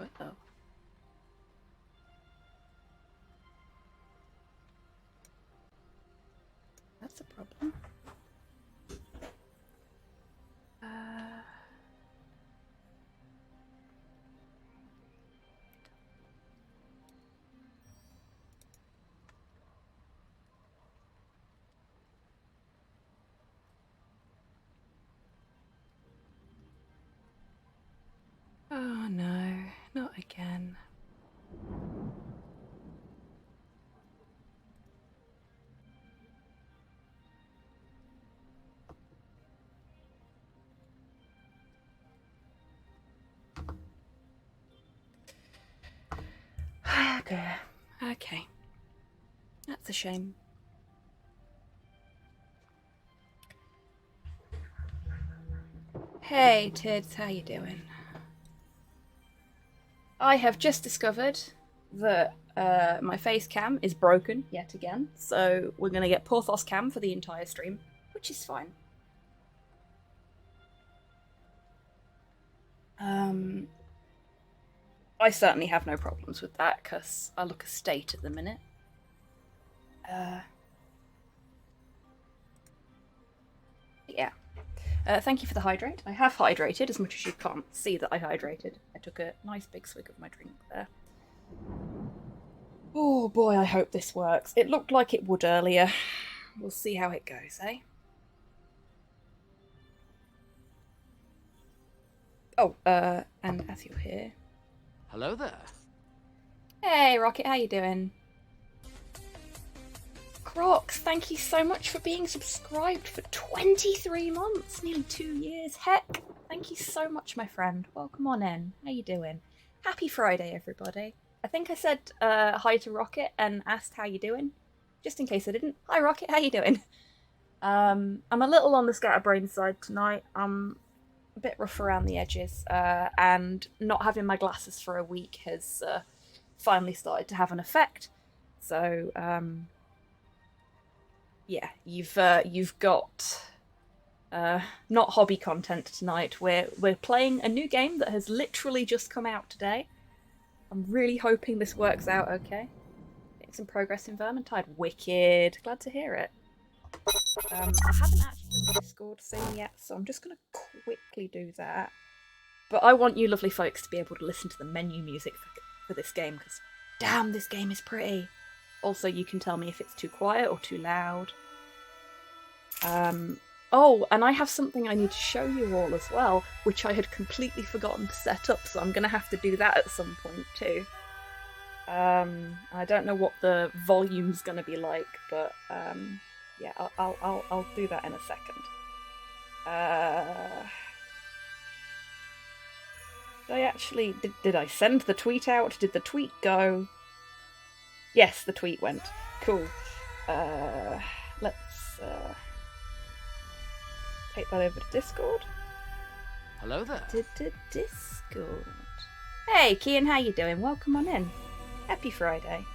Uh-oh. That's a problem. Oh no, not again. Okay. That's a shame. Hey, Tids, how you doing? I have just discovered that my face cam is broken yet again, so we're going to get Porthos cam for the entire stream, which is fine. I certainly have no problems with that, because I look a state at the minute. Yeah. Thank you for the hydrate. I have hydrated, as much as you can't see that I hydrated. I took a nice big swig of my drink there. Oh boy, I hope this works. It looked like it would earlier. We'll see how it goes, eh? Oh, and as you're here... Hello there. Hey, Rocket, how you doing? Crocs, thank you so much for being subscribed for 23 months, nearly 2 years. Heck, thank you so much, my friend. Welcome on in. How you doing? Happy Friday, everybody. I think I said hi to Rocket and asked how you doing, just in case I didn't. Hi, Rocket, how you doing? I'm a little on the scatterbrain side tonight. I'm a bit rough around the edges, and not having my glasses for a week has finally started to have an effect. So, yeah, you've got not hobby content tonight. We're playing a new game that has literally just come out today. I'm really hoping this works out okay. Getting some progress in Vermintide. Wicked. Glad to hear it. I haven't actually done the Discord thing yet, so I'm just going to quickly do that. But I want you lovely folks to be able to listen to the menu music for this game, because damn, this game is pretty. Also, you can tell me if it's too quiet or too loud. Oh, and I have something I need to show you all as well, which I had completely forgotten to set up, so I'm going to have to do that at some point too. I don't know what the volume's going to be like, but yeah, I'll do that in a second. Did I send the tweet out? Did the tweet go? Yes, the tweet went. Cool. Let's take that over to Discord. Hello there. Discord. Hey, Kian, how you doing? Welcome on in. Happy Friday.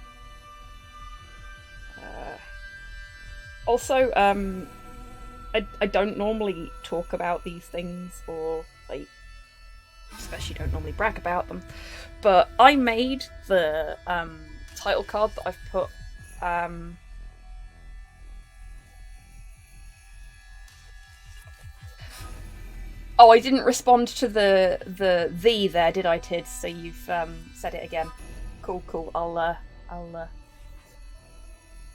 Also, I don't normally talk about these things, or like, especially don't normally brag about them, but I made the title card that I've put Oh, I didn't respond to the there, did I, Tid? So you've said it again. Cool.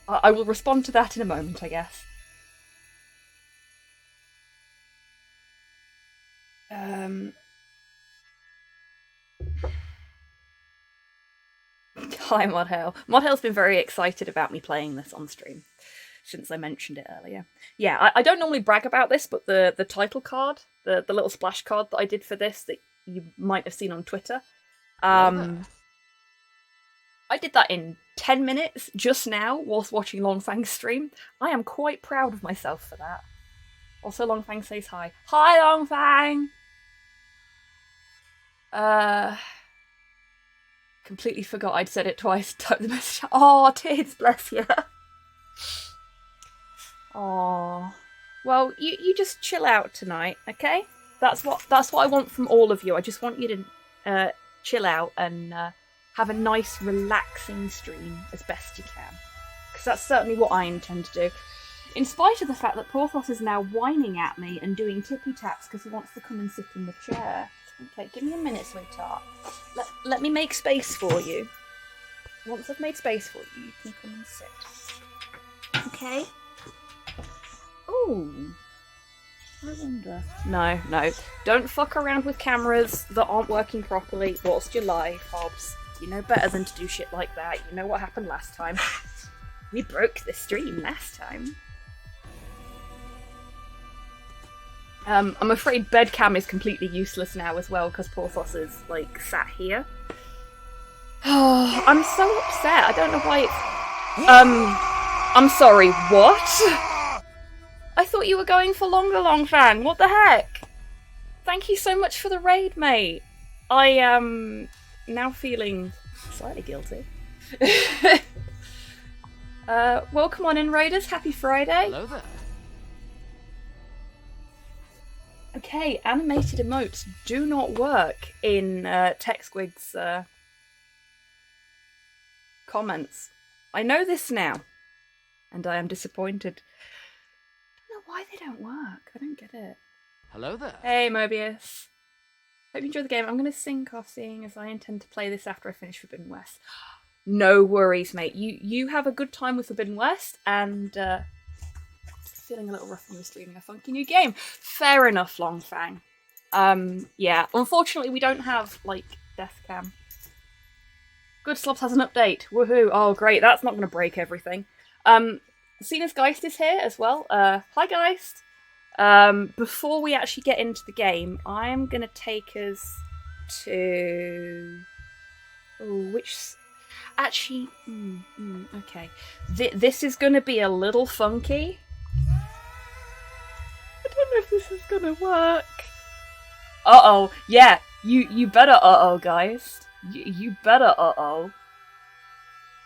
I will respond to that in a moment, I guess. Hi, Modhale. Modhale's been very excited about me playing this on stream since I mentioned it earlier. Yeah, I don't normally brag about this, but the title card, the little splash card that I did for this that you might have seen on Twitter, I did that in 10 minutes just now whilst watching Longfang's stream. I am quite proud of myself for that. Also, Longfang says hi. Hi, Longfang! Completely forgot I'd said it twice. Type the message. Oh, Tids, bless you. Oh, well, you just chill out tonight, okay? That's what I want from all of you. I just want you to chill out and have a nice, relaxing stream as best you can. Because that's certainly what I intend to do. In spite of the fact that Porthos is now whining at me and doing tippy taps because he wants to come and sit in the chair. Okay, give me a minute, sweetheart. Let me make space for you. Once I've made space for you, you can come and sit. Okay? Ooh. I wonder. No. Don't fuck around with cameras that aren't working properly whilst you're live, Hobbs. You know better than to do shit like that. You know what happened last time. We broke the stream last time. I'm afraid bedcam is completely useless now as well because Porthos is, like, sat here. Oh, I'm so upset. I don't know why it's... I'm sorry, what? I thought you were going for Long Fang. What the heck? Thank you so much for the raid, mate. I am now feeling slightly guilty. Welcome on in, raiders. Happy Friday. Hello there. Okay, animated emotes do not work in TechSquig's comments. I know this now, and I am disappointed. I don't know why they don't work. I don't get it. Hello there. Hey, Mobius. Hope you enjoy the game. I'm going to sync off, seeing as I intend to play this after I finish Forbidden West. No worries, mate. You have a good time with Forbidden West, and feeling a little rough when we're streaming a funky new game. Fair enough, Long Fang. Yeah, unfortunately we don't have, like, death cam. Good Slobs has an update. Woohoo. Oh, great. That's not going to break everything. Cena's Geist is here as well. Hi, Geist. Before we actually get into the game, I am going to take us to... Oh, which... Actually, okay. This is going to be a little funky. I don't know if this is gonna work. Uh-oh. Yeah, you better uh-oh, guys. You better uh-oh.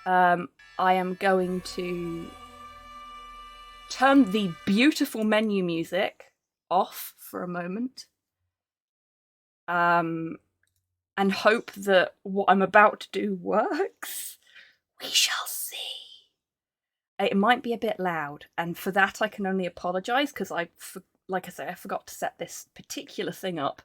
I am going to turn the beautiful menu music off for a moment. And hope that what I'm about to do works. We shall see. It might be a bit loud, and for that I can only apologise, because like I say, I forgot to set this particular thing up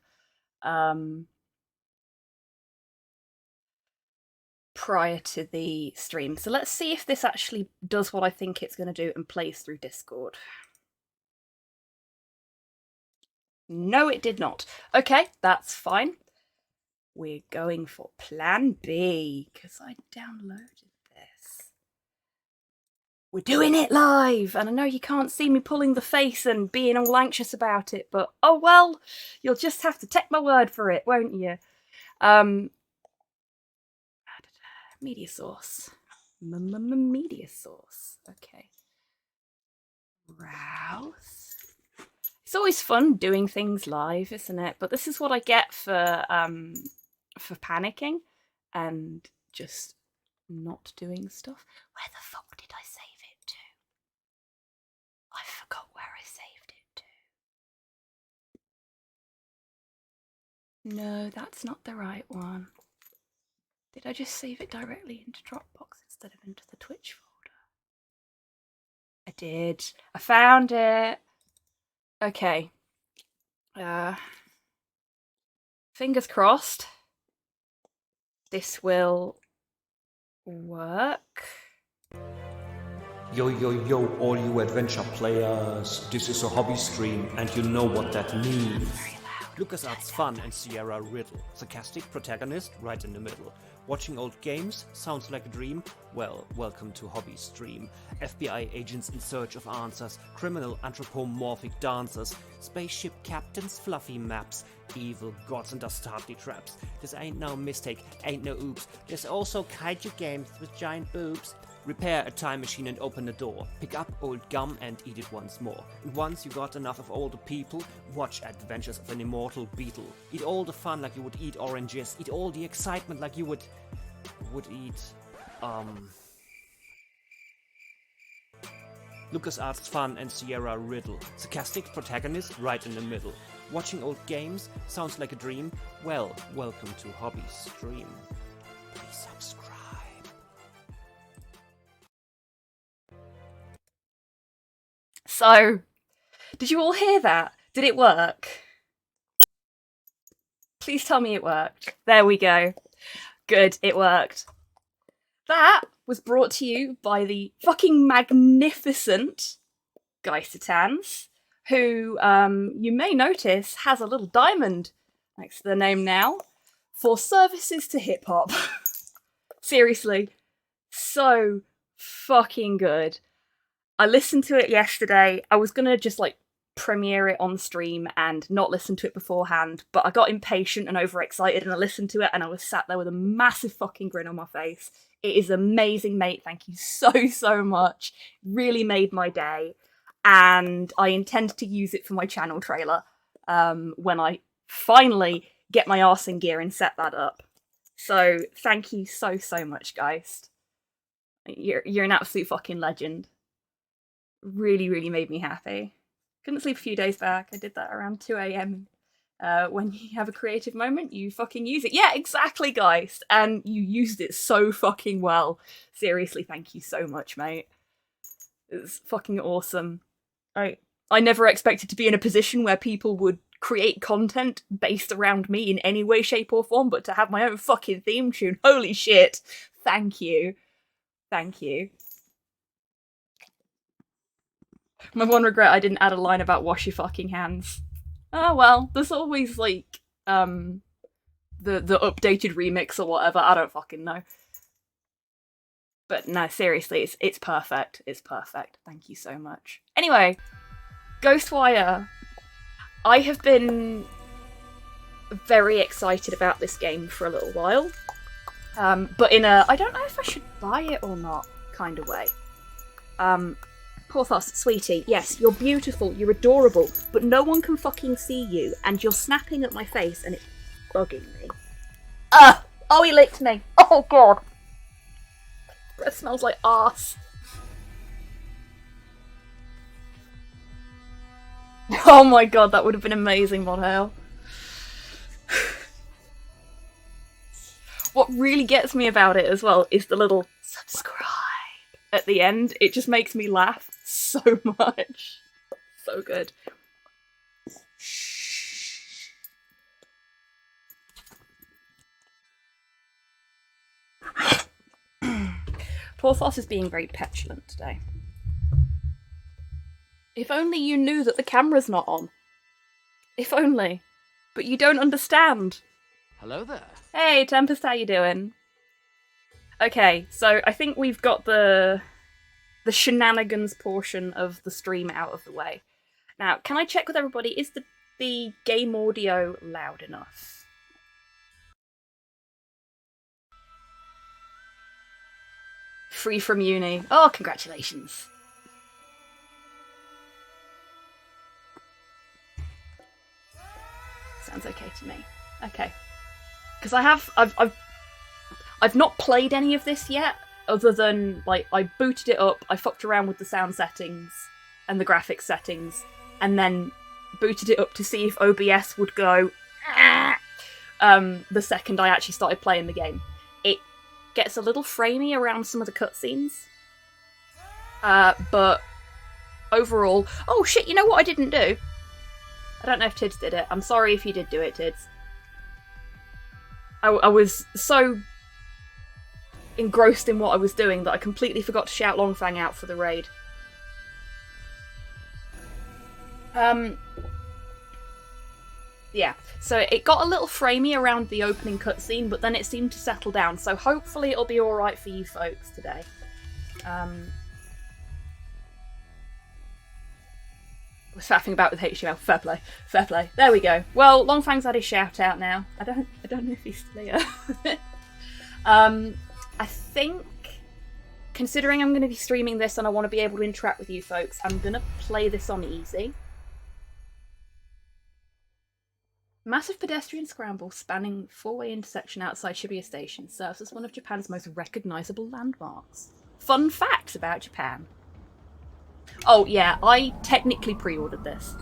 prior to the stream. So let's see if this actually does what I think it's going to do and plays through Discord. No, it did not. Okay, that's fine. We're going for Plan B, because I downloaded this. We're doing it live! And I know you can't see me pulling the face and being all anxious about it, but oh well, you'll just have to take my word for it, won't you? Media source. Media source. Okay. Rouse. It's always fun doing things live, isn't it? But this is what I get for panicking and just not doing stuff. Where the fuck did I save it to? I forgot where I saved it to. No, that's not the right one. Did I just save it directly into Dropbox instead of into the Twitch folder? I did. I found it. Okay. Fingers crossed. This will work. Yo, all you adventure players. This is a hobby stream, and you know what that means. LucasArts Fun and Sierra Riddle. Sarcastic protagonist right in the middle. Watching old games? Sounds like a dream? Well, welcome to Hobby Stream. FBI agents in search of answers, criminal anthropomorphic dancers, spaceship captains, fluffy maps, evil gods and dastardly traps. This ain't no mistake, ain't no oops. There's also kaiju games with giant boobs. Repair a time machine and open the door. Pick up old gum and eat it once more. And once you got enough of older people, watch Adventures of an Immortal Beetle. Eat all the fun like you would eat oranges. Eat all the excitement like you would eat, LucasArts Fun and Sierra Riddle. Sarcastic protagonist right in the middle. Watching old games sounds like a dream? Well, welcome to Hobby Stream. Please subscribe. So, did you all hear that? Did it work? Please tell me it worked. There we go. Good, it worked. That was brought to you by the fucking magnificent GhostWire, who, you may notice, has a little diamond next to the name now, for services to hip-hop. Seriously, so fucking good. I listened to it yesterday. I was gonna just, like, premiere it on stream and not listen to it beforehand, but I got impatient and overexcited and I listened to it and I was sat there with a massive fucking grin on my face. It is amazing, mate. Thank you so much. Really made my day. And I intend to use it for my channel trailer when I finally get my arse in gear and set that up. So thank you so much, Geist. You're an absolute fucking legend. Really made me happy. Couldn't sleep a few days back. I did that around 2 a.m. When you have a creative moment, you fucking use it. Yeah, exactly, Geist. And you used it so fucking well. Seriously, thank you so much, mate. It's fucking awesome. I never expected to be in a position where people would create content based around me in any way, shape, or form, but to have my own fucking theme tune. Holy shit. Thank you. Thank you. My one regret, I didn't add a line about wash your fucking hands. Oh well, there's always, like, the updated remix or whatever, I don't fucking know. But no, seriously, it's perfect. It's perfect. Thank you so much. Anyway, GhostWire. I have been very excited about this game for a little while. But in a, I don't know if I should buy it or not kind of way. Porthos, sweetie, yes, you're beautiful, you're adorable, but no one can fucking see you, and you're snapping at my face, and it's bugging me. Oh, he licked me. Oh, God. Breath smells like arse. Oh my God, that would have been amazing, Monhale. What really gets me about it as well is the little subscribe at the end. It just makes me laugh so much. So good. Porthos is being very petulant today. If only you knew that the camera's not on. If only. But you don't understand. Hello there. Hey, Tempest, how you doing? Okay, so I think we've got the shenanigans portion of the stream out of the way. Now, can I check with everybody, is the game audio loud enough? Free from uni. Oh, congratulations. Sounds okay to me. Okay. Because I've not played any of this yet, other than, like, I booted it up, I fucked around with the sound settings and the graphics settings, and then booted it up to see if OBS would go the second I actually started playing the game. It gets a little framey around some of the cutscenes, but overall... Oh shit, you know what I didn't do? I don't know if Tids did it. I'm sorry if you did do it, Tids. I was so engrossed in what I was doing that I completely forgot to shout Longfang out for the raid. Yeah, so it got a little framey around the opening cutscene, but then it seemed to settle down, so hopefully it'll be alright for you folks today. We're faffing about with HTML. Fair play. Fair play. There we go. Well, Longfang's had his shout out now. I don't know if he's still here. I think, considering I'm going to be streaming this and I want to be able to interact with you folks, I'm going to play this on easy. Massive pedestrian scramble spanning four-way intersection outside Shibuya Station serves as one of Japan's most recognisable landmarks. Fun facts about Japan. Oh yeah, I technically pre-ordered this.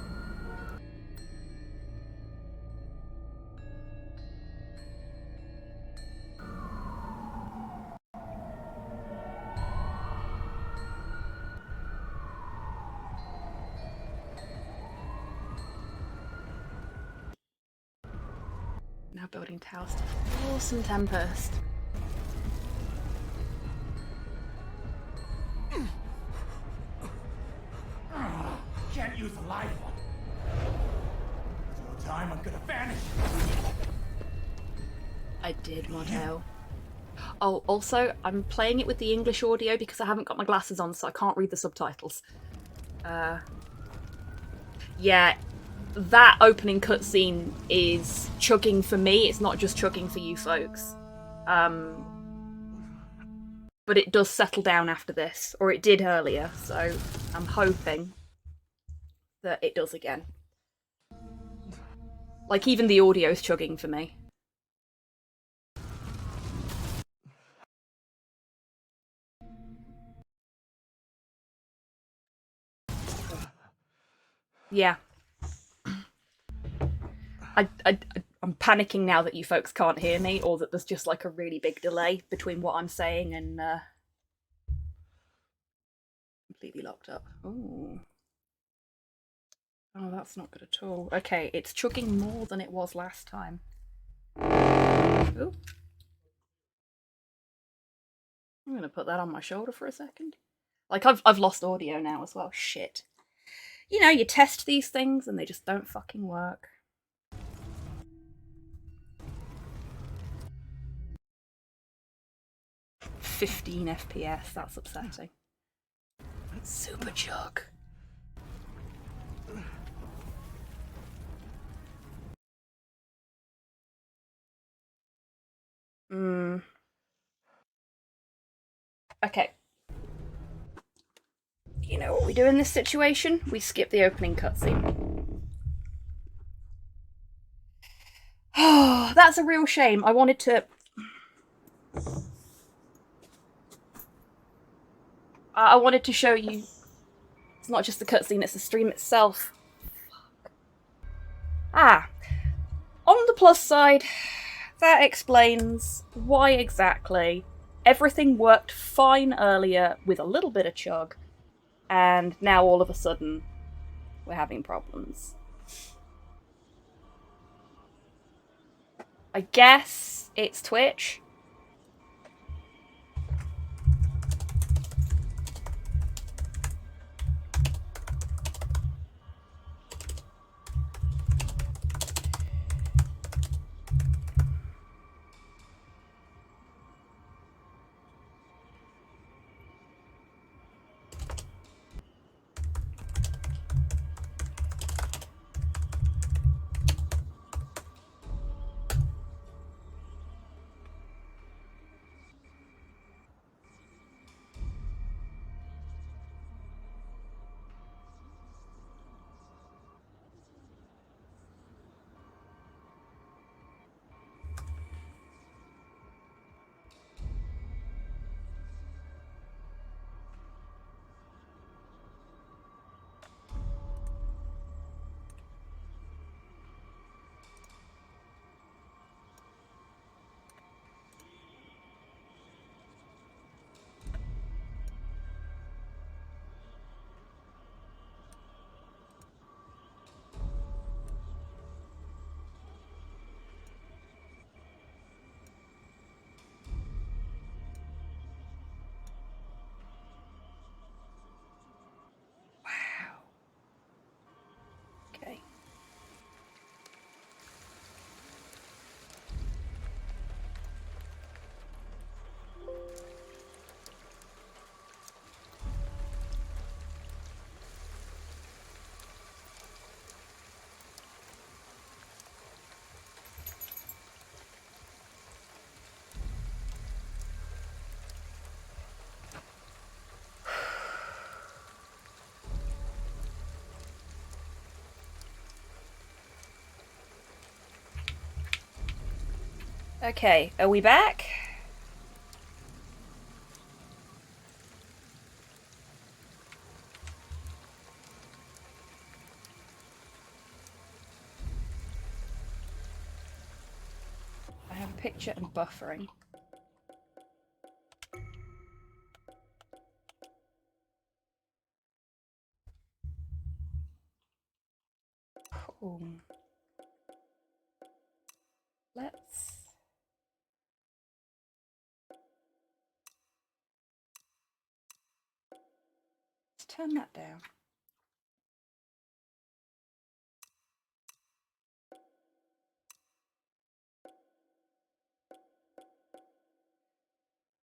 now building towers to force some Tempest. Can't use a live one. There's no time, I'm gonna vanish. I did, Model. Oh, also, I'm playing it with the English audio because I haven't got my glasses on, so I can't read the subtitles. Yeah, that opening cutscene is chugging for me. It's not just chugging for you folks. But it does settle down after this, or it did earlier, so I'm hoping that it does again. Like, even the audio's chugging for me. Yeah. I'm panicking now that you folks can't hear me, or that there's just like a really big delay between what I'm saying and completely locked up. Ooh. Oh, that's not good at all. Okay, it's chugging more than it was last time. Ooh. I'm gonna put that on my shoulder for a second. Like, I've lost audio now as well. Shit. You know, you test these things and they just don't fucking work. "15 FPS, that's upsetting. Super chug. Okay. You know what we do in this situation? We skip the opening cutscene. Oh, that's a real shame. I wanted to... I wanted to show you... It's not just the cutscene, it's the stream itself. Ah. On the plus side, that explains why exactly everything worked fine earlier with a little bit of chug, and now all of a sudden we're having problems. I guess it's Twitch. Okay. Okay, are we back? I have a picture and buffering. Cool. Let's turn that down.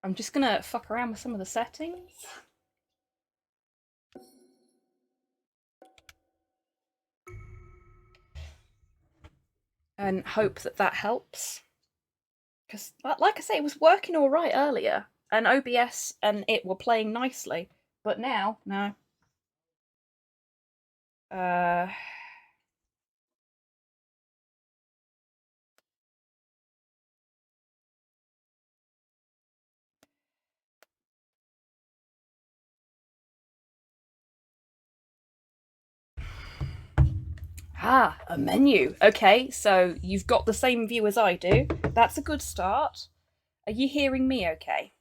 I'm just gonna fuck around with some of the settings. And hope that that helps. Because, like I say, it was working all right earlier, and OBS and it were playing nicely, but now, no. Ah, a menu. Okay, so you've got the same view as I do. That's a good start. Are you hearing me okay?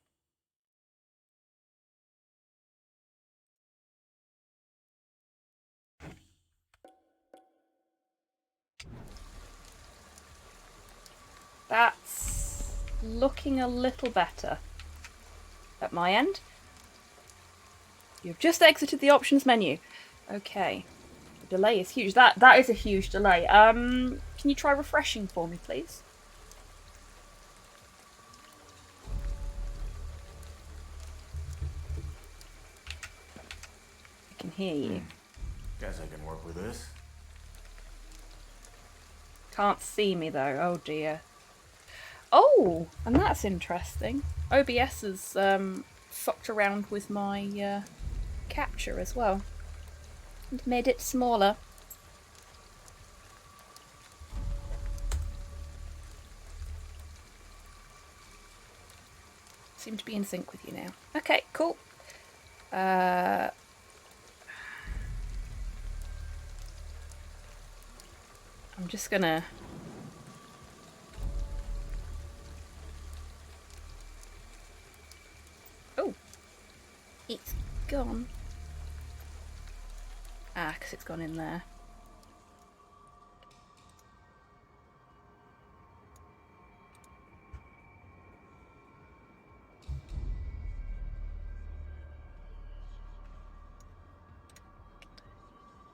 That's looking a little better at my end. You've just exited the options menu. Okay. The delay is huge. That is a huge delay. Can you try refreshing for me, please? I can hear you. Guess I can work with this. Can't see me though. Oh dear. Oh, and that's interesting. OBS has fucked around with my capture as well and made it smaller. Seem to be in sync with you now. Okay, cool. I'm just gonna... Oh, it's gone. Ah, because it's gone in there.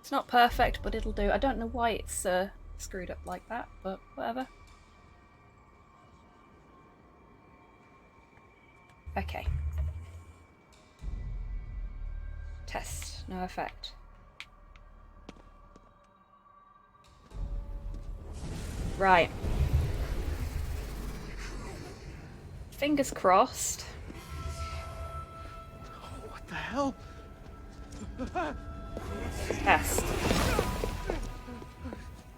It's not perfect, but it'll do. I don't know why it's screwed up like that, but whatever. Okay. Test, no effect. Right. Fingers crossed. What the hell? Test.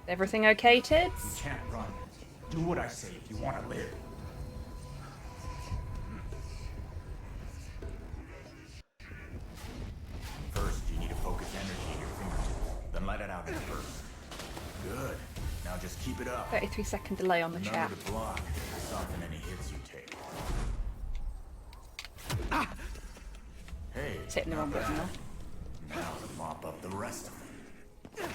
Everything okay, Tids? You can't run. Do what I say if you want to live. First, you need to focus energy in your fingertips. Then let it out in a burst. Good. Now just keep it up. 33-second delay on the Remember chat. to block. Soften any hits you take. Hey, It's hitting the wrong button there. now to mop up the rest of it.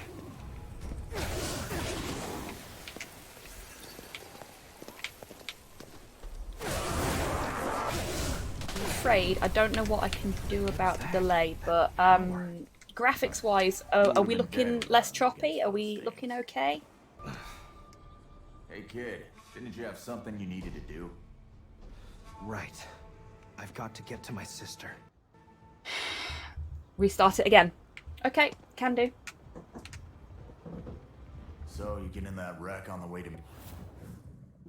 I'm afraid I don't know what I can do about the delay, but graphics-wise, are we looking less choppy? Are we looking okay? Hey kid, didn't you have something you needed to do? Right. I've got to get to my sister. Restart it again. Okay, can do. So you get in that wreck on the way to...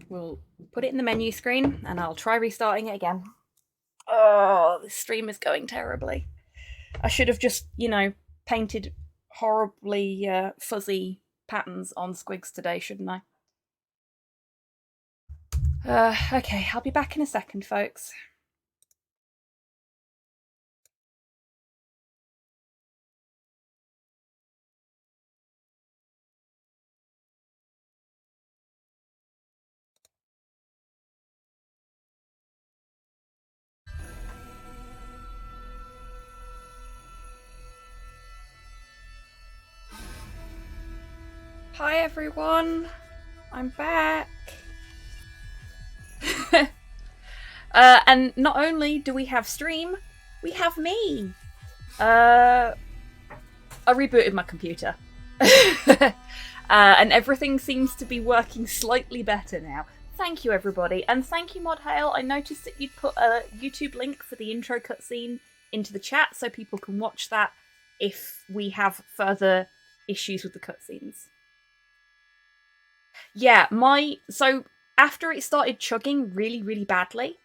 We'll put it in the menu screen and I'll try restarting it again. Oh, this stream is going terribly. I should have just, you know, painted horribly fuzzy patterns on squigs today, shouldn't I? Okay, I'll be back in a second, folks. Hi everyone, I'm back. And not only do we have stream, we have me. I rebooted my computer. And everything seems to be working slightly better now. Thank you, everybody. And thank you, ModHale. I noticed that you'd put a YouTube link for the intro cutscene into the chat so people can watch that if we have further issues with the cutscenes. Yeah, so after it started chugging really, really badly,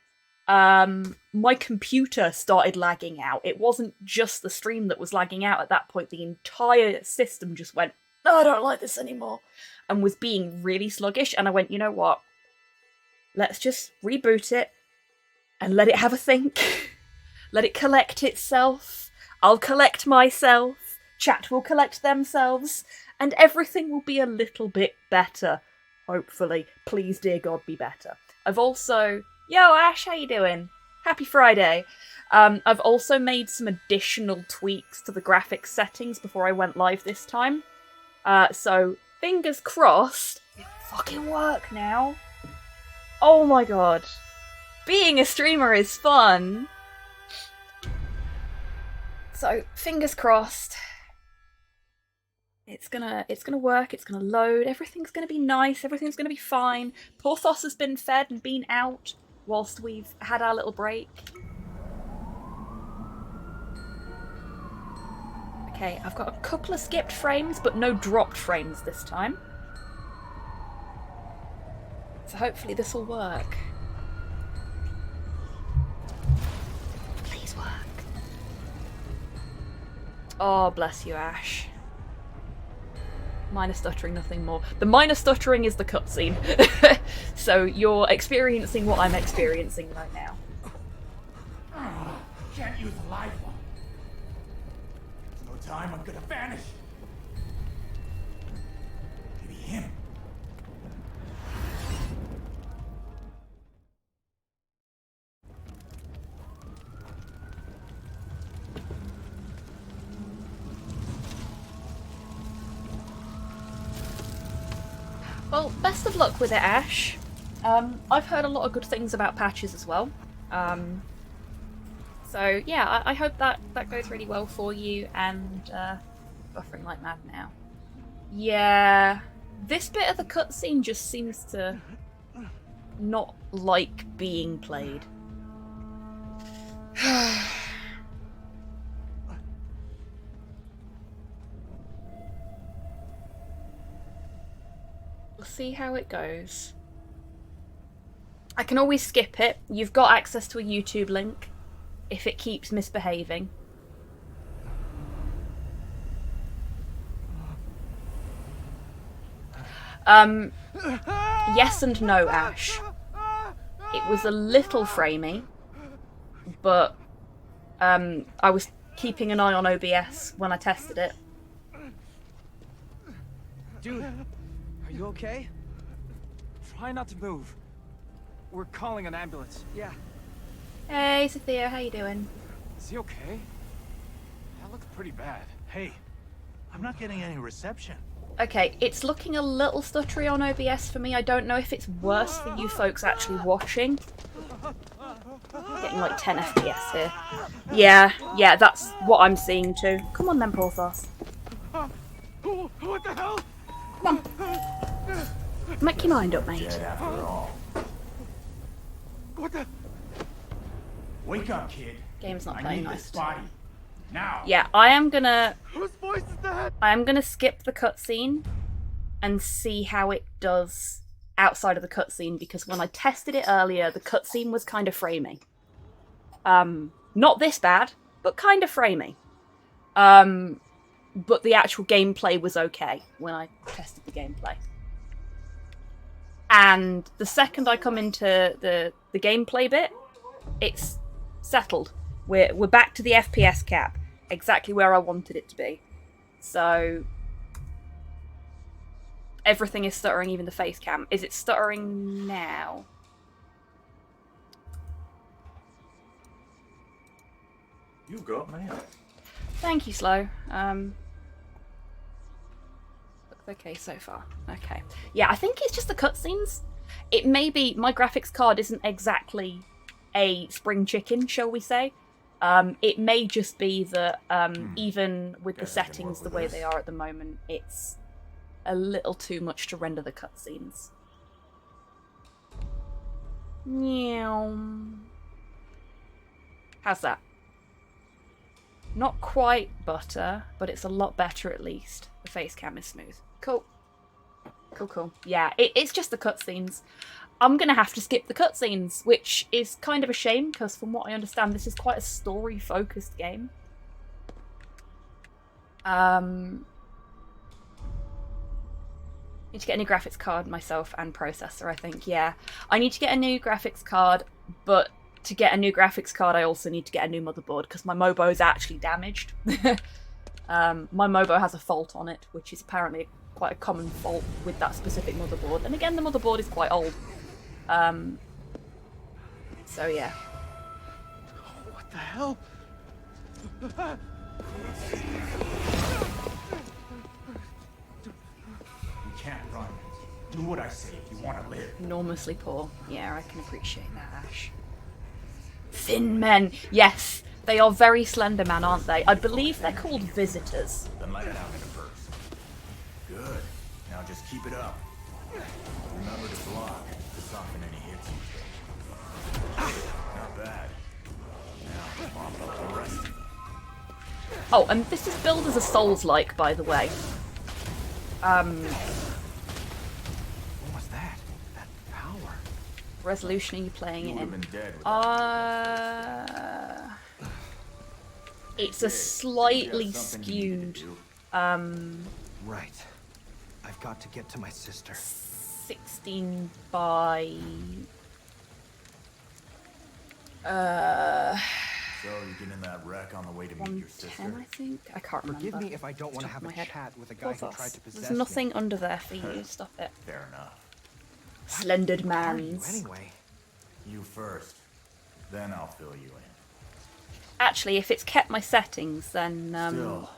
my computer started lagging out. It wasn't just the stream that was lagging out at that point. The entire system just went, "Oh, I don't like this anymore," and was being really sluggish. And I went, you know what? Let's just reboot it and let it have a think. Let it collect itself. I'll collect myself. Chat will collect themselves. And everything will be a little bit better. Hopefully. Please, dear God, be better. I've also... Yo, Ash, how you doing? Happy Friday. I've also made some additional tweaks to the graphics settings before I went live this time. So, fingers crossed, it fucking work now. Oh my god. Being a streamer is fun. So, fingers crossed. It's gonna work, it's gonna load, everything's gonna be nice, everything's gonna be fine. Porthos has been fed and been out whilst we've had our little break. Okay, I've got a couple of skipped frames, but no dropped frames this time. So hopefully this will work. Please work. Oh, bless you, Ash. Minor stuttering, nothing more. The minor stuttering is the cutscene. So you're experiencing what I'm experiencing right now. Can't use a live one. There's no time, I'm gonna vanish. Maybe him. Well, best of luck with it, Ash. I've heard a lot of good things about patches as well. So yeah, I hope that goes really well for you, and buffering like mad now. Yeah, this bit of the cutscene just seems to not like being played. We'll see how it goes. I can always skip it. You've got access to a YouTube link if it keeps misbehaving. Yes and no, Ash. It was a little framey, but I was keeping an eye on OBS when I tested it. Dude, are you okay? Try not to move. We're calling an ambulance. Yeah. Hey, Sophia, how you doing? Is he okay? That looks pretty bad. Hey, I'm not getting any reception. Okay, it's looking a little stuttery on OBS for me. I don't know if it's worse for you folks actually watching. Getting like 10 FPS here. Yeah, that's what I'm seeing too. Come on then, Porthos. What the hell? Come on. Make your mind up, mate. Dead after all. What the? Wake up, kid. Game's not I playing need nice. this body. Now. Yeah, I am gonna Whose voice is that? skip the cutscene and see how it does outside of the cutscene, because when I tested it earlier, the cutscene was kind of framey. Not this bad, but kind of framey. But the actual gameplay was okay when I tested the gameplay. And the second I come into the gameplay bit, it's settled. We're back to the FPS cap, exactly where I wanted it to be. So everything is stuttering, even the face cam. Is it stuttering now? You got mail. Thank you, Slow. Looks okay so far. Okay. Yeah, I think it's just the cutscenes. it may be my graphics card isn't exactly a spring chicken, shall we say. It may just be that even with the Guess I can settings work the with way this. they are at the moment, it's a little too much to render the cutscenes. Meow. How's that? Not quite butter, but it's a lot better at least. The face cam is smooth. Cool. Cool. Yeah, it's just the cutscenes. I'm going to have to skip the cutscenes, which is kind of a shame, because from what I understand, this is quite a story-focused game. Need to get a new graphics card myself and processor, I think, yeah. I need to get a new graphics card, but to get a new graphics card, I also need to get a new motherboard, because my Mobo is actually damaged. My Mobo has a fault on it, which is apparently quite a common fault with that specific motherboard. And again, the motherboard is quite old. So yeah. What the hell? You can't run. Do what I say if you want to live. Enormously poor. Yeah, I can appreciate that, Ash. Thin men. Yes, they are very slender man, aren't they? I believe they're called visitors. Then let it out in a burst. Good. Now just keep it up. Remember to block to soften any hits you take. Not bad. Now mop up the rest. Oh, and this is billed as a Souls-like, by the way. What was that? That power. Resolution are you playing You it would have in? been dead without It's a slightly skewed Right. I've got to get to my sister. 16 by... So you get in that wreck on the way to meet your 110, sister? I think? I can't remember. Forgive me if I don't want to Top have of a my head. chat with a guy who tried to possess There's nothing me. under there for you. Stop it. Fair enough. Slendered Who are you, mans. anyway? You first. Then I'll fill you in. Actually, if it's kept my settings, then Still,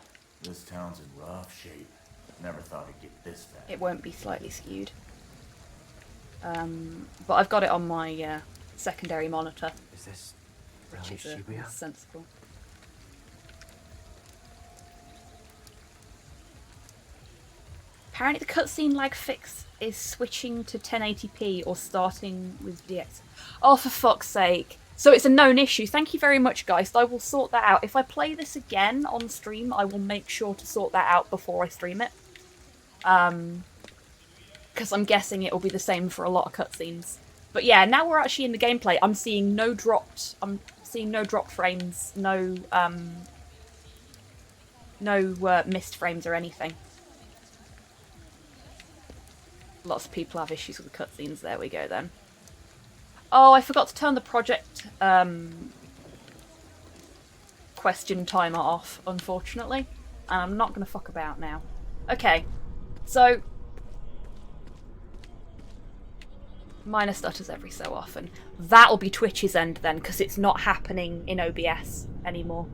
this town's in rough shape. Never thought it'd get this bad. it won't be slightly skewed. But I've got it on my secondary monitor, Is this which really is Shibuya? sensible. Apparently the cutscene lag fix is switching to 1080p or starting with DX. Oh, for fuck's sake. So it's a known issue. Thank you very much, guys. I will sort that out. If I play this again on stream, I will make sure to sort that out before I stream it. Because I'm guessing it will be the same for a lot of cutscenes. But yeah, now we're actually in the gameplay. I'm seeing no dropped frames, no missed frames or anything. Lots of people have issues with the cutscenes. There we go then. Oh, I forgot to turn the project question timer off, unfortunately. And I'm not going to fuck about now. Okay, so... Minor stutters every so often. That'll be Twitch's end then, because it's not happening in OBS anymore.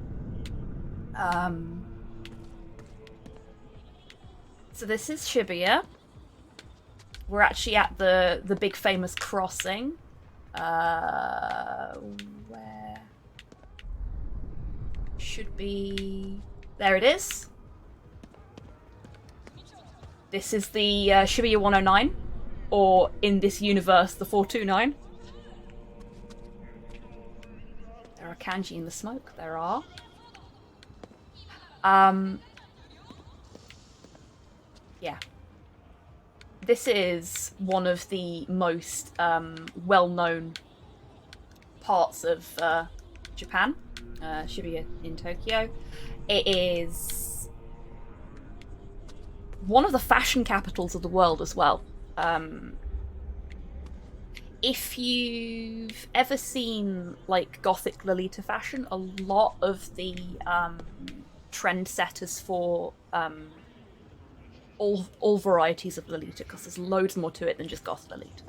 So this is Shibuya. We're actually at the big famous crossing. Where should be... There it is. This is the Shibuya 109, or in this universe, the 429. There are kanji in the smoke. There are. Yeah. This is one of the most well-known parts of Japan, Shibuya in Tokyo. It is one of the fashion capitals of the world as well. If you've ever seen like Gothic Lolita fashion, a lot of the trendsetters for all varieties of Lolita, because there's loads more to it than just Goth Lolita.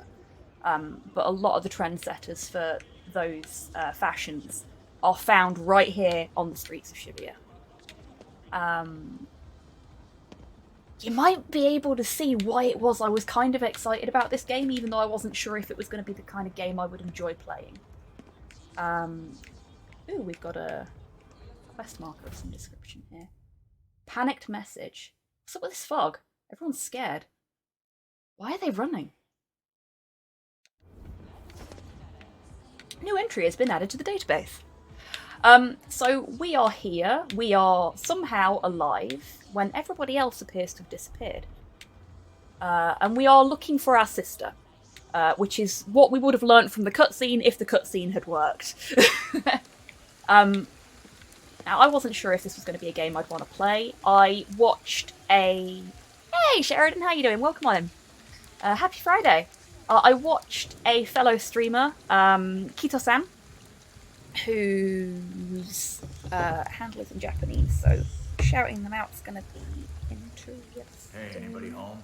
But a lot of the trendsetters for those fashions are found right here on the streets of Shibuya. you might be able to see why it was I was kind of excited about this game, even though I wasn't sure if it was going to be the kind of game I would enjoy playing. Ooh, we've got a quest marker of some description here. Panicked message. What's up with this fog? Everyone's scared. Why are they running? New entry has been added to the database. So we are here. We are somehow alive when everybody else appears to have disappeared. And we are looking for our sister, which is what we would have learnt from the cutscene if the cutscene had worked. Now, I wasn't sure if this was going to be a game I'd want to play. I watched a... Hey, Sheridan, how you doing? Welcome on in. Happy Friday. I watched a fellow streamer, Kito-san, whose handle is in Japanese, so shouting them out is going to be interesting. Hey, anybody home?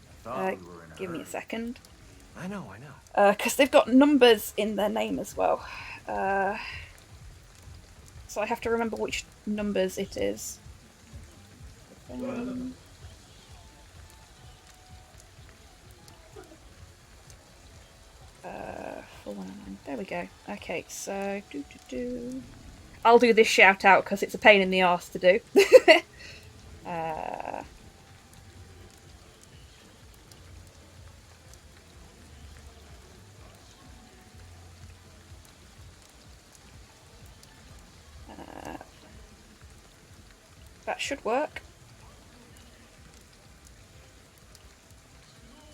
I thought we were in a Give me a hurry. second. I know. Because they've got numbers in their name as well. So I have to remember which numbers it is. 419. There we go. Okay, so I'll do this shout out because it's a pain in the arse to do. That should work.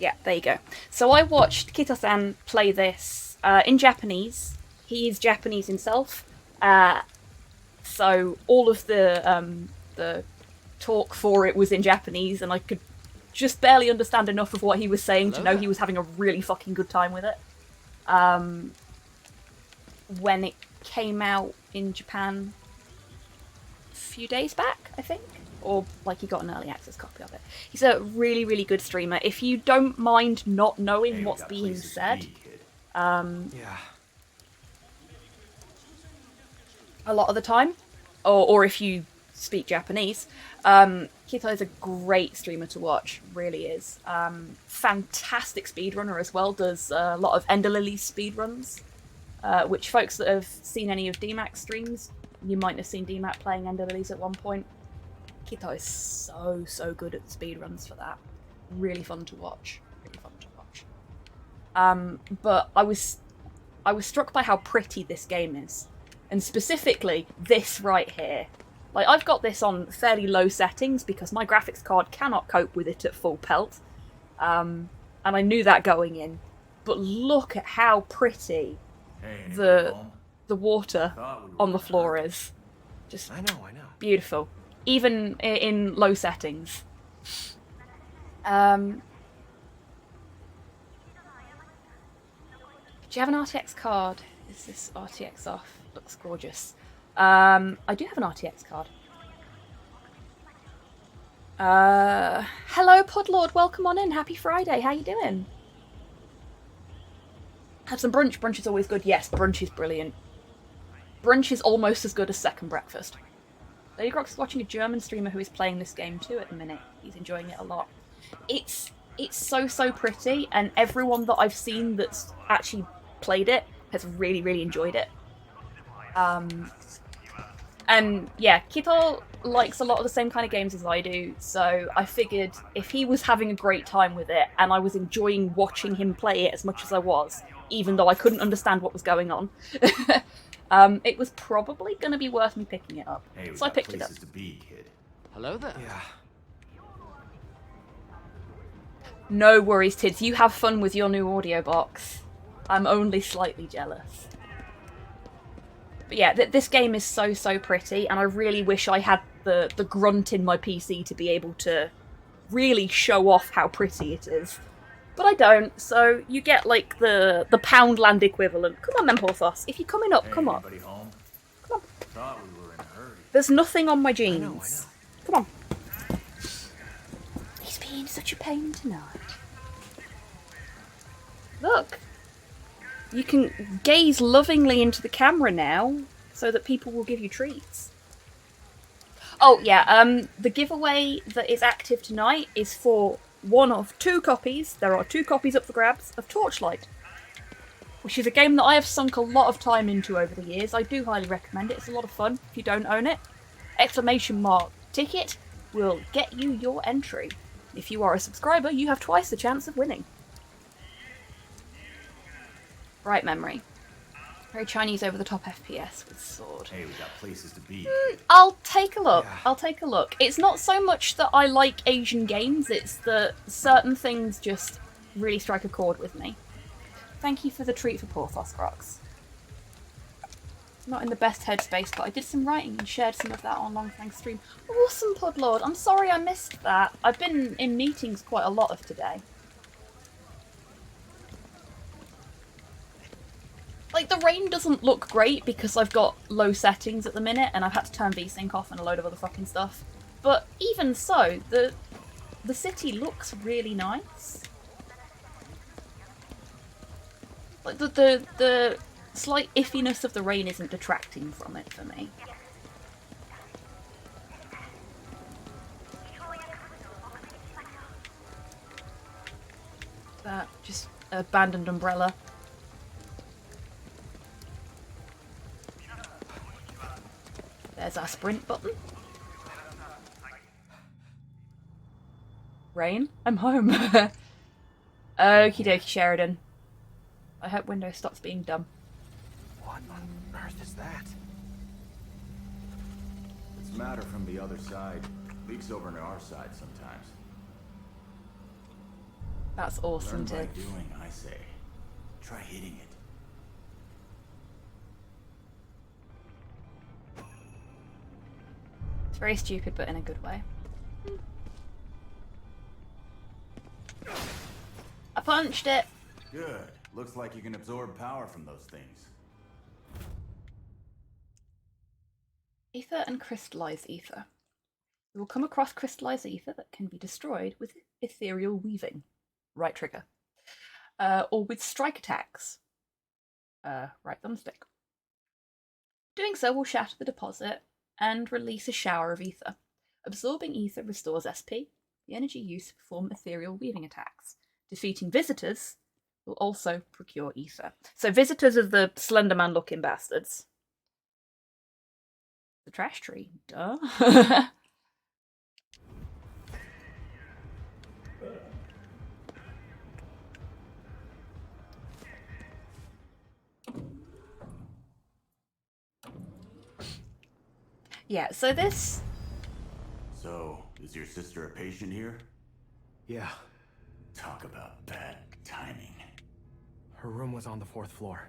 Yeah, there you go. So I watched Kito-san play this in Japanese. He is Japanese himself, so all of the talk for it was in Japanese, and I could just barely understand enough of what he was saying to know he was having a really fucking good time with it. When it came out in Japan a few days back, I think. Or, like, he got an early access copy of it. He's a really, really good streamer. If you don't mind not knowing what's being said, Yeah. a lot of the time, or if you speak Japanese, Kito is a great streamer to watch, really is. Fantastic speedrunner as well, does a lot of Ender Lilies speedruns, which folks that have seen any of DMAC streams, you might have seen DMAC playing Ender Lilies at one point. Kito is so good at speedruns for that. Really fun to watch. Really fun to watch. But I was struck by how pretty this game is. And specifically, this right here. Like, I've got this on fairly low settings because my graphics card cannot cope with it at full pelt. And I knew that going in. But look at how pretty the water on the floor is. Just I know. beautiful. Even in low settings. Do you have an RTX card? Is this RTX off? Looks gorgeous. I do have an RTX card. Hello, Podlord. Welcome on in. Happy Friday. How you doing? Have some brunch. Brunch is always good. Yes, brunch is brilliant. Brunch is almost as good as second breakfast. Lady Grox is watching a German streamer who is playing this game too at the minute. He's enjoying it a lot. It's so pretty, and everyone that I've seen that's actually played it has really, really enjoyed it. And yeah, Kito likes a lot of the same kind of games as I do, so I figured if he was having a great time with it, and I was enjoying watching him play it as much as I was, even though I couldn't understand what was going on, it was probably going to be worth me picking it up. Hey, So I picked it up. places to be, kid. Hello there. Yeah. No worries, Tids. You have fun with your new audio box. I'm only slightly jealous. But yeah, this game is so pretty, and I really wish I had the grunt in my PC to be able to really show off how pretty it is. But I don't, so you get, like, the Poundland equivalent. Come on then, Porthos. If you're coming up, come on. Anybody home? Come on. Thought we were in a hurry. There's nothing on my jeans. I know. Come on. He's being such a pain tonight. Look. You can gaze lovingly into the camera now, so that people will give you treats. Oh yeah, the giveaway that is active tonight is for one of 2 copies. There are 2 copies up for grabs of Torchlight, which is a game that I have sunk a lot of time into over the years. I do highly recommend it. It's a lot of fun if you don't own it. ! Ticket will get you your entry. If you are a subscriber, you have twice the chance of winning. Right memory. Very Chinese over-the-top FPS with sword. Hey, we got places to be. I'll take a look. Yeah. I'll take a look. It's not so much that I like Asian games, it's that certain things just really strike a chord with me. Thank you for the treat for Porthos, Crocs. Not in the best headspace, but I did some writing and shared some of that on Longfang's stream. Awesome, Podlord. I'm sorry I missed that. I've been in meetings quite a lot of today. Like, the rain doesn't look great because I've got low settings at the minute and I've had to turn VSync off and a load of other fucking stuff. But even so, the city looks really nice. Like, the slight iffiness of the rain isn't detracting from it for me. That just abandoned umbrella. There's our sprint button. Rain? I'm home. Okie dokie, Sheridan. I hope Windows stops being dumb. What on earth is that? It's matter from the other side. Leaks over to our side sometimes. That's awesome, Learn by too. doing, I say. Try hitting it. It's very stupid, but in a good way. I punched it! Good. Looks like you can absorb power from those things. Ether and crystallized ether. You will come across crystallized ether that can be destroyed with ethereal weaving. Right trigger. Or with strike attacks. Right thumbstick. Doing so will shatter the deposit and release a shower of ether. Absorbing ether restores SP, the energy used to perform ethereal weaving attacks. Defeating visitors will also procure ether. So visitors are the Slenderman looking bastards. The trash tree, duh. Yeah, so this... So, is your sister a patient here? Yeah, Talk about bad timing. her room was on the 4th floor.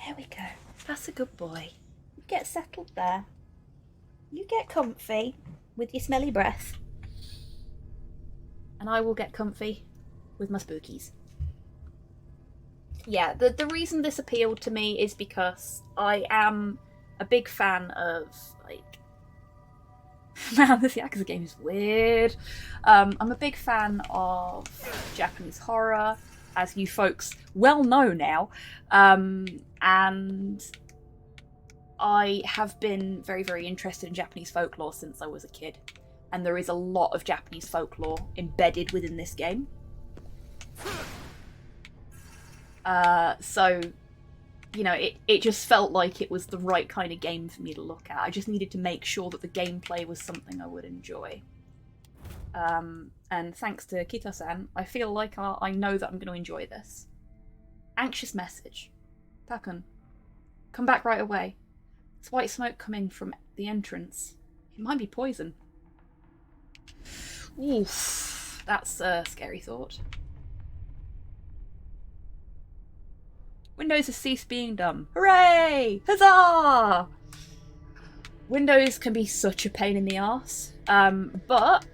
There we go. That's a good boy. You get settled there. You get comfy with your smelly breath. And I will get comfy with my spookies. Yeah, the reason this appealed to me is because I am a big fan of, like... Man, this Yakuza game is weird. I'm a big fan of Japanese horror, as you folks well know now. And I have been very, very interested in Japanese folklore since I was a kid. And there is a lot of Japanese folklore embedded within this game. So, you know, it just felt like it was the right kind of game for me to look at. I just needed to make sure that the gameplay was something I would enjoy. And thanks to Kito-san, I feel like I know that I'm going to enjoy this. Anxious message. Takun, come back right away. There's white smoke coming from the entrance. It might be poison. Oof, that's a scary thought. Windows has ceased being dumb. Hooray! Huzzah! Windows can be such a pain in the arse, but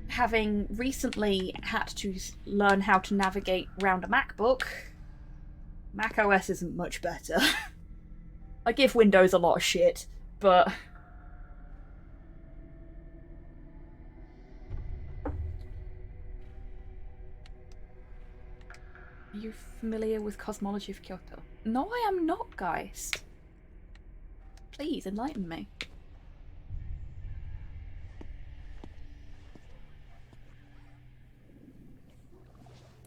having recently had to learn how to navigate around a MacBook, Mac OS isn't much better. I give Windows a lot of shit, but... Are you familiar with cosmology of Kyoto? No, I am not, Geist. Please, enlighten me.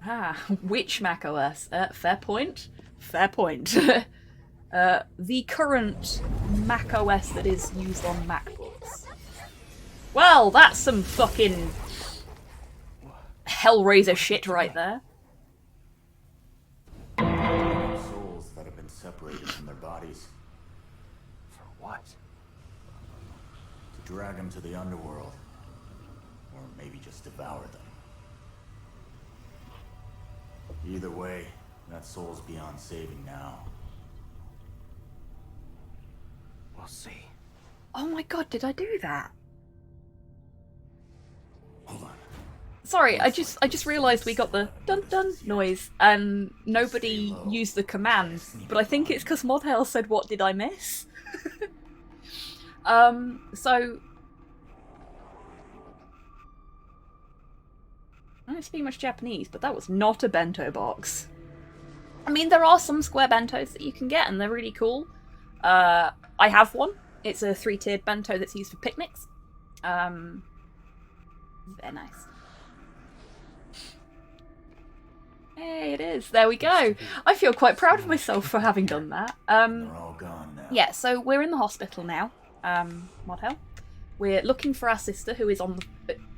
Ah, which macOS? Fair point. Fair point. The current macOS that is used on MacBooks. Well, that's some fucking Hellraiser shit right there. Souls that have been separated from their bodies. For what? To drag them to the underworld. Or maybe just devour them. Either way, that soul's beyond saving now. We'll see. Oh my god, did I do that? Hold on. Sorry, I just realised we got the dun dun noise and nobody used the command, but I think it's because Modhail said, "What did I miss?" So I don't speak much Japanese, but that was not a bento box. I mean, there are some square bentos that you can get, and they're really cool. I have one. It's a 3-tiered bento that's used for picnics. Very nice. Hey, it is. There we go. I feel quite proud of myself for having done that. They're all gone now. Yeah, so we're in the hospital now, Modhail. We're looking for our sister, who is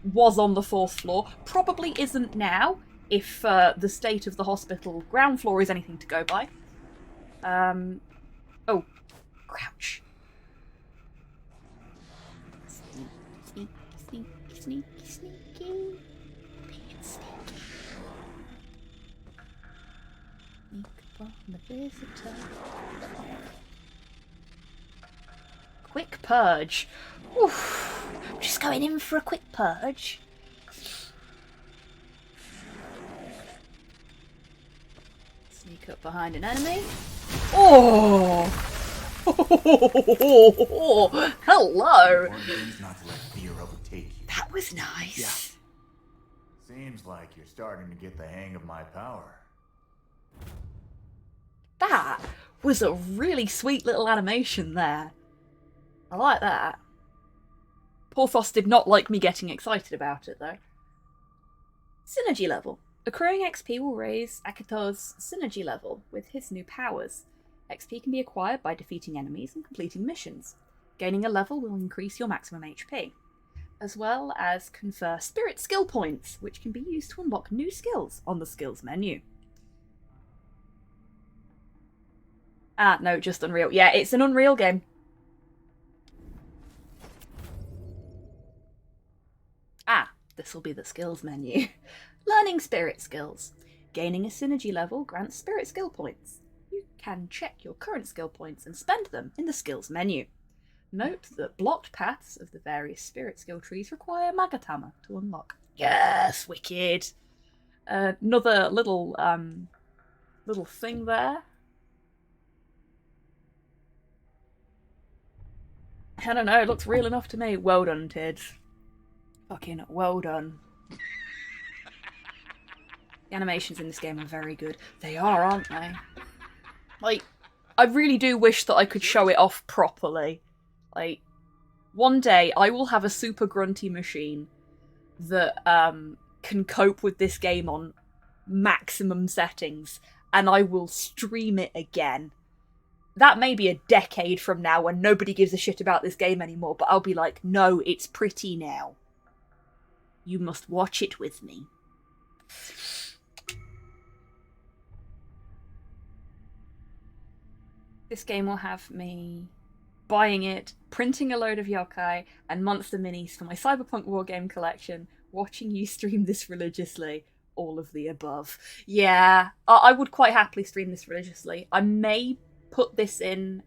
was on the 4th floor. Probably isn't now, if the state of the hospital ground floor is anything to go by. Oh, crouch. Sneaky, sneaky, sneaky, sneaky. Being sneaky. Sneak upon the visitor. Quick purge. Oof. Just going in for a quick purge. Sneak up behind an enemy. Oh! Hello! Important thing's not to let fear overtake you. That was nice. Seems like you're starting to get the hang of my power. That was a really sweet little animation there. I like that. Porthos did not like me getting excited about it, though. Synergy level. Accruing XP will raise Akito's synergy level with his new powers. XP can be acquired by defeating enemies and completing missions. Gaining a level will increase your maximum HP, as well as confer spirit skill points, which can be used to unlock new skills on the skills menu. Ah, no, just Unreal. Yeah, it's an Unreal game. Ah, this will be the skills menu. Learning spirit skills. Gaining a synergy level grants spirit skill points. You can check your current skill points and spend them in the skills menu. Note that blocked paths of the various spirit skill trees require Magatama to unlock. Yes, wicked. Another little thing there. I don't know, it looks real enough to me. Well done, Tids. Fucking well done. The animations in this game are very good. They are, aren't they? Like, I really do wish that I could show it off properly. Like, one day I will have a super grunty machine that can cope with this game on maximum settings, and I will stream it again. That may be a decade from now when nobody gives a shit about this game anymore, but I'll be like, no, it's pretty now. You must watch it with me. This game will have me buying it, printing a load of yokai and monster minis for my Cyberpunk Wargame collection, watching you stream this religiously, all of the above. Yeah, I would quite happily stream this religiously. I may put this in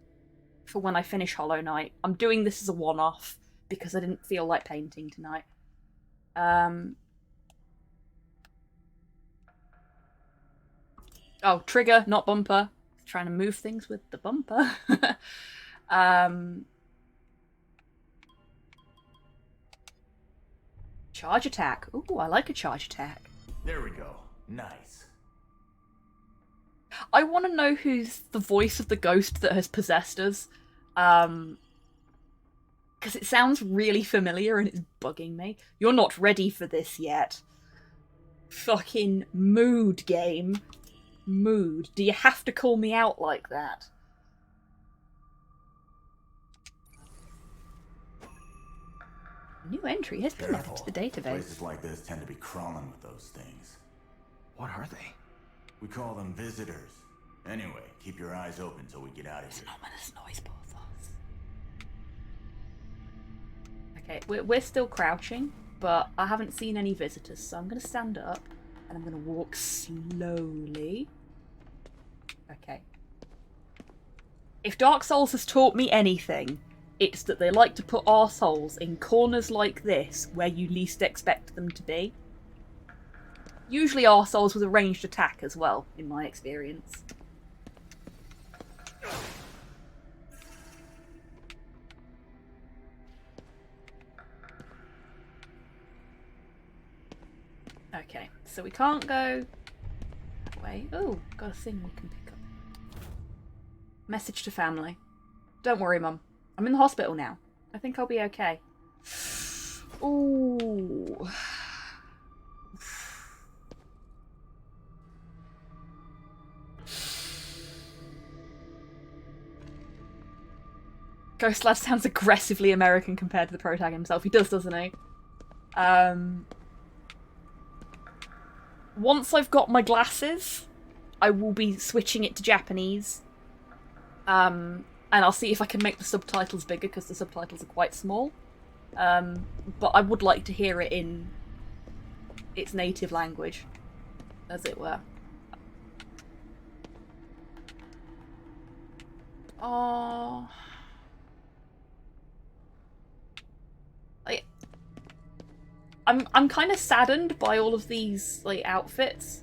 for when I finish Hollow Knight. I'm doing this as a one-off because I didn't feel like painting tonight. Oh, trigger, not bumper. Trying to move things with the bumper. Charge attack. Ooh, I like a charge attack. There we go. Nice. I want to know who's the voice of the ghost that has possessed us. Because it sounds really familiar and it's bugging me. You're not ready for this yet. Fucking mood game. Mood. Do you have to call me out like that? New entry has been added to the database. Places like this tend to be crawling with those things. What are they? We call them visitors. Anyway, keep your eyes open till we get out of here. Ominous noise, Porthos. Okay, we're still crouching, but I haven't seen any visitors, so I'm going to stand up and I'm going to walk slowly. Okay. If Dark Souls has taught me anything, it's that they like to put arseholes in corners like this where you least expect them to be. Usually arseholes with a ranged attack as well, in my experience. Okay, so we can't go that way. Oh, got a thing we can pick up. Message to family. Don't worry, Mum. I'm in the hospital now. I think I'll be okay. Ooh. Ghost Lad sounds aggressively American compared to the protagonist himself. He does, doesn't he? Once I've got my glasses, I will be switching it to Japanese. And I'll see if I can make the subtitles bigger, because the subtitles are quite small. But I would like to hear it in its native language, as it were. Oh... I'm kind of saddened by all of these outfits.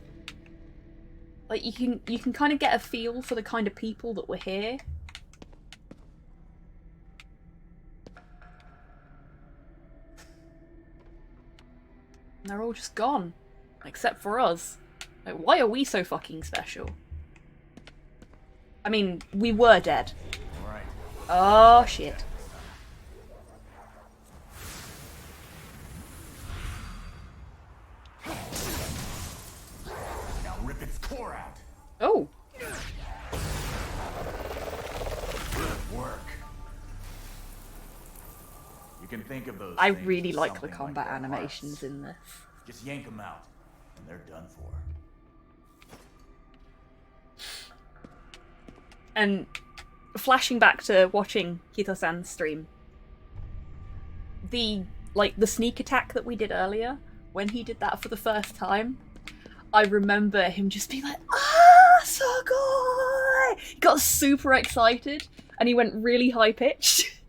Like you can kind of get a feel for the kind of people that were here. And they're all just gone, except for us. Like, why are we so fucking special? I mean, we were dead. All right. Oh shit. Now rip its core out. Oh. Good work. You can think of those. I things really as like the something combat their animations parts. in this. Just yank them out, and they're done for. And flashing back to watching Hito-san's stream, the sneak attack that we did earlier, when he did that for the first time, I remember him just being like, "Ah, Sugoi!" He got super excited and he went really high pitched.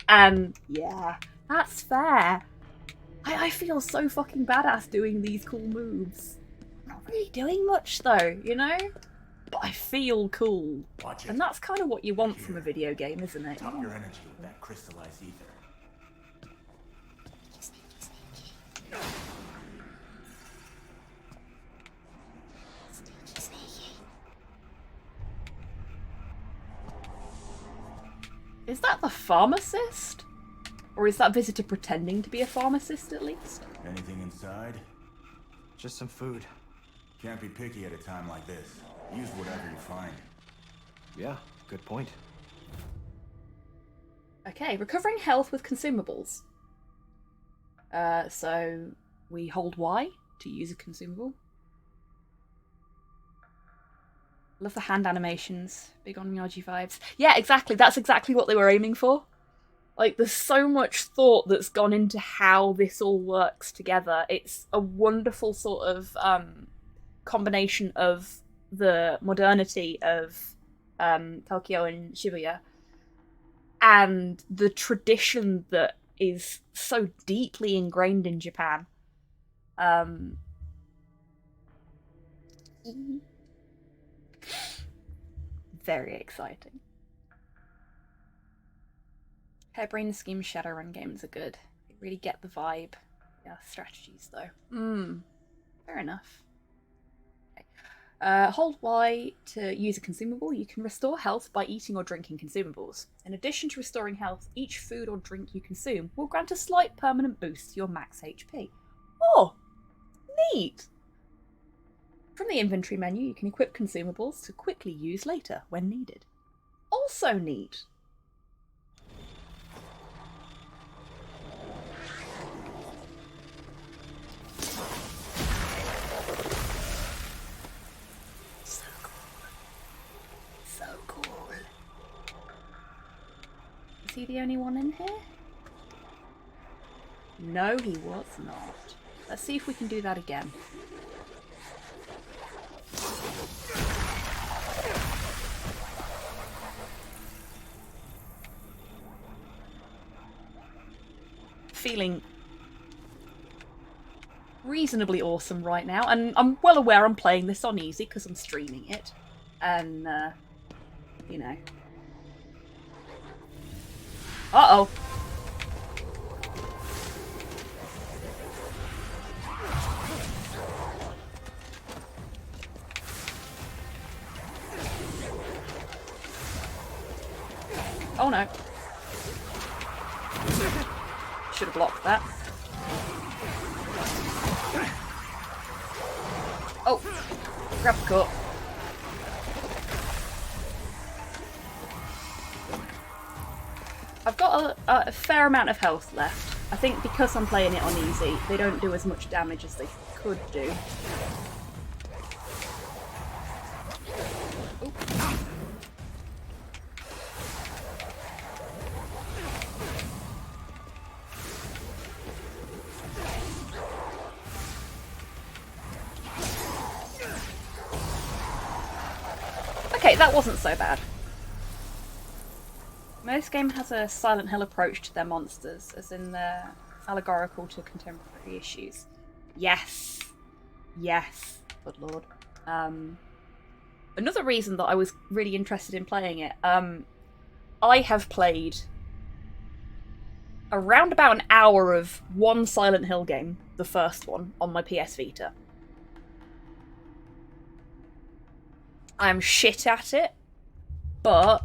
And yeah, that's fair. I feel so fucking badass doing these cool moves. I'm not really doing much though, you know? But I feel cool. Watch it. And that's kind of what you want from a video game, isn't it? Top your energy with that crystallized ether. Is that the pharmacist? Or is that visitor pretending to be a pharmacist at least? Anything inside? Just some food. Can't be picky at a time like this. Use whatever you find. Yeah, good point. Okay, recovering health with consumables. So we hold Y to use a consumable. Love the hand animations. Big on Miyagi vibes. Yeah, exactly. That's exactly what they were aiming for. Like, there's so much thought that's gone into how this all works together. It's a wonderful sort of combination of the modernity of Tokyo and Shibuya and the tradition that is so deeply ingrained in Japan. Very exciting. Hairbrained Scheme Shadowrun games are good. They really get the vibe. Yeah, strategies though. Fair enough. Okay. Hold Y to use a consumable. You can restore health by eating or drinking consumables. In addition to restoring health, each food or drink you consume will grant a slight permanent boost to your max HP. Oh, neat! From the inventory menu, you can equip consumables to quickly use later when needed. Also neat. So cool. So cool. Is he the only one in here? No, he was not. Let's see if we can do that again. Feeling reasonably awesome right now, and I'm well aware I'm playing this on easy because I'm streaming it, and you know. Uh-oh. Oh no. Should have blocked that. Oh, grab the cup. I've got a fair amount of health left. I think because I'm playing it on easy, they don't do as much damage as they could do. Ooh. Okay, that wasn't so bad. Most game has a Silent Hill approach to their monsters, as in they're allegorical to contemporary issues. Yes. Yes. Good lord. Another reason that I was really interested in playing it, I have played around about an hour of one Silent Hill game, the first one, on my PS Vita. I'm shit at it, but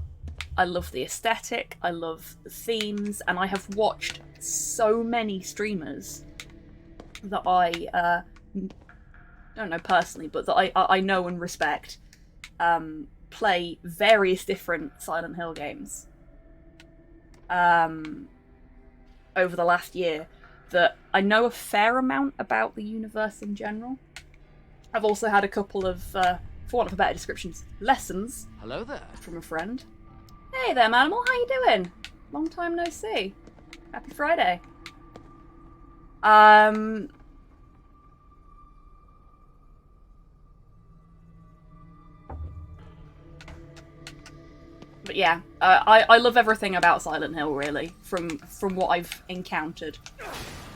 I love the aesthetic, I love the themes, and I have watched so many streamers that I don't know personally, but that I know and respect, play various different Silent Hill games over the last year, that I know a fair amount about the universe in general. I've also had a couple of, for want of a better description, lessons. Hello there. From a friend. Hey there, Manimal, how you doing? Long time no see. Happy Friday. But yeah, I love everything about Silent Hill, really, from what I've encountered.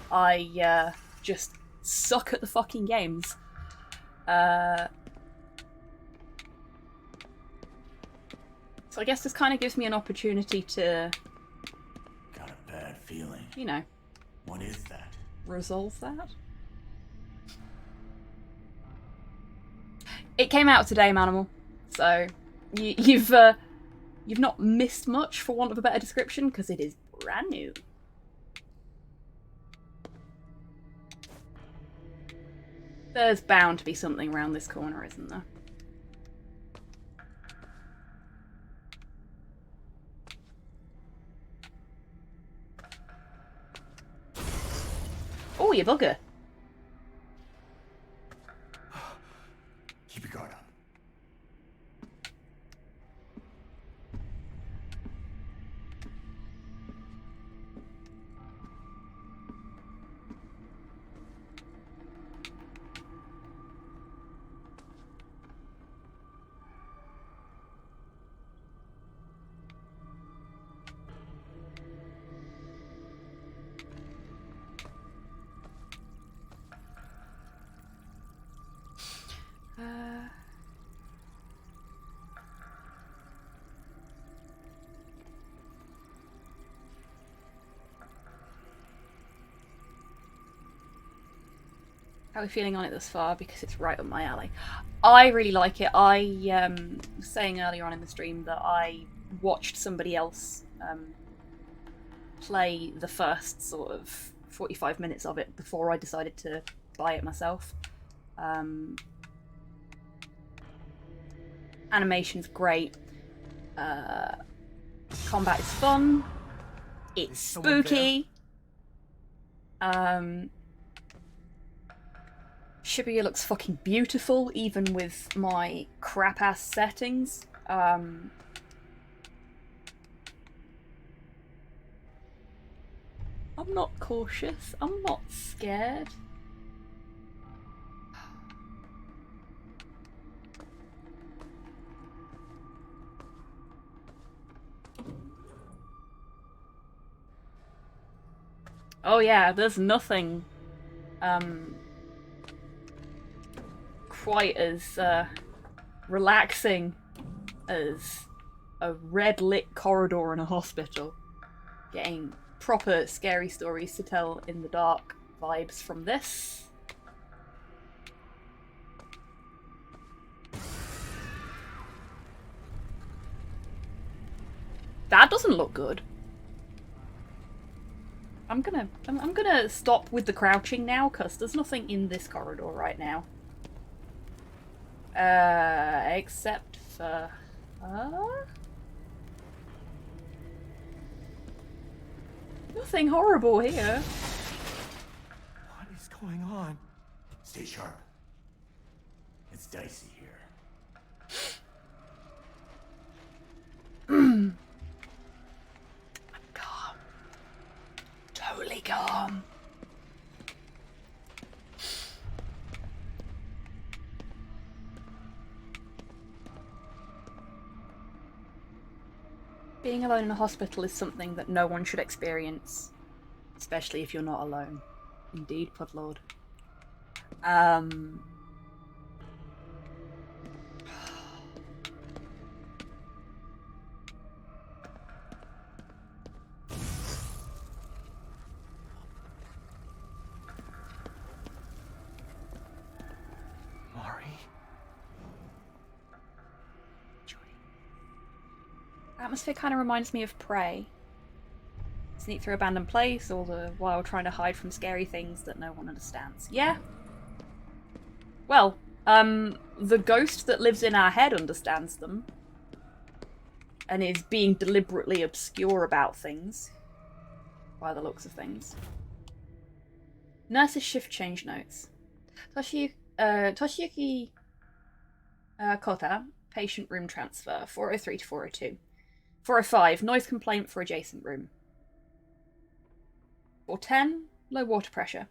I just suck at the fucking games. So I guess this kind of gives me an opportunity to... Got a bad feeling. You know. What is that? Resolve that? It came out today, Manimal. So you've not missed much, for want of a better description, because it is brand new. There's bound to be something around this corner, isn't there? Oh, you bugger. Keep your guard up. How are we feeling on it thus far? Because it's right up my alley. I really like it. I was saying earlier on in the stream that I watched somebody else play the first sort of 45 minutes of it before I decided to buy it myself. Animation's great. Combat is fun. It's spooky. Shibuya looks fucking beautiful, even with my crap-ass settings. I'm not cautious. I'm not scared. Oh yeah, there's nothing quite as relaxing as a red-lit corridor in a hospital. Getting proper scary stories to tell in the dark vibes from this. That doesn't look good. I'm gonna stop with the crouching now, cause there's nothing in this corridor right now. Except for nothing horrible here. What is going on? Stay sharp. It's dicey here. Calm. Totally calm. Being alone in a hospital is something that no one should experience, especially if you're not alone. Indeed, Pudlord. Mari? Atmosphere kind of reminds me of Prey. Sneak through abandoned place, all the while trying to hide from scary things that no one understands. Yeah. Well, the ghost that lives in our head understands them. And is being deliberately obscure about things. By the looks of things. Nurse's shift change notes. Toshiyuki Kota, patient room transfer, 403 to 402. 405, noise complaint for adjacent room. 410, low water pressure.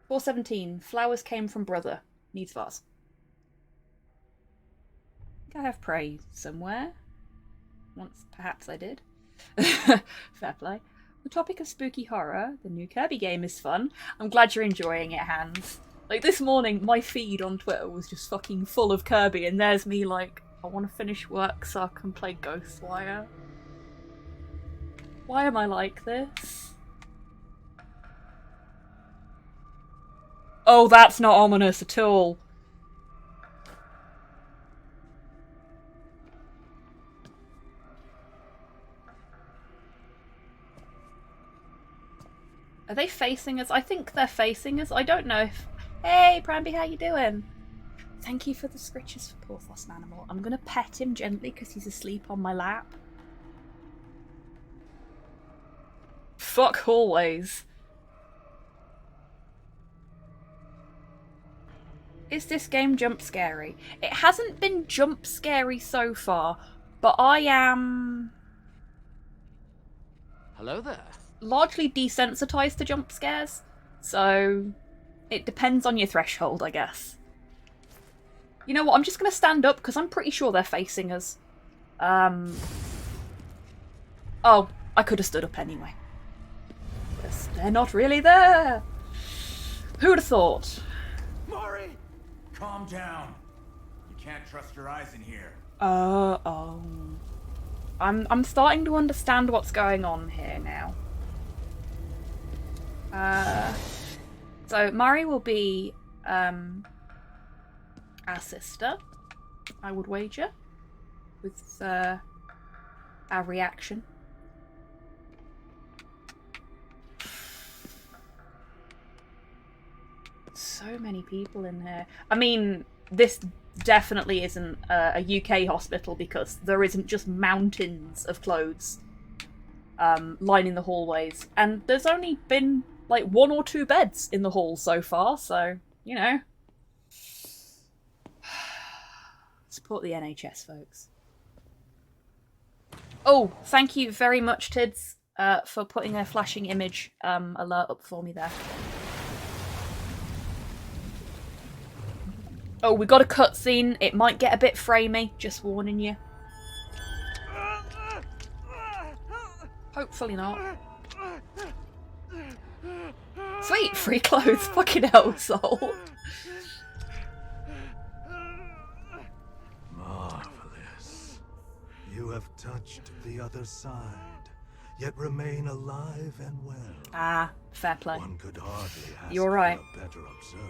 417, flowers came from brother, needs vase. I think I have Prey somewhere. Once, perhaps I did. Fair play. The topic of spooky horror, the new Kirby game is fun. I'm glad you're enjoying it, Hans. Like, this morning, my feed on Twitter was just fucking full of Kirby, and there's me like, I want to finish work so I can play GhostWire. Why am I like this? Oh, that's not ominous at all. Are they facing us? I think they're facing us. I don't know if... Hey, Pramby, how you doing? Thank you for the scritches for Porthos Manimal. I'm gonna pet him gently because he's asleep on my lap. Fuck always. Is this game jump scary? It hasn't been jump scary so far, but I am... Hello there. largely desensitized to jump scares, so it depends on your threshold, I guess. You know what, I'm just going to stand up because I'm pretty sure they're facing us. Oh, I could have stood up anyway. Yes, they're not really there. Who'd have thought? Mari! Calm down. You can't trust your eyes in here. Oh. I'm starting to understand what's going on here now. So Mari will be our sister, I would wager, with our reaction. So many people in here. I mean, this definitely isn't a UK hospital because there isn't just mountains of clothes lining the hallways. And there's only been like 1 or 2 beds in the hall so far, so, you know. Support the NHS, folks. Oh, thank you very much, Tids, for putting a flashing image alert up for me there. Oh, we got a cutscene. It might get a bit framey, just warning you. Hopefully not. Sweet, free clothes. Fucking hell, soul. Marvelous. You have touched the other side, yet remain alive and well. Ah, fair play. One could hardly ask You're right. for a better observer.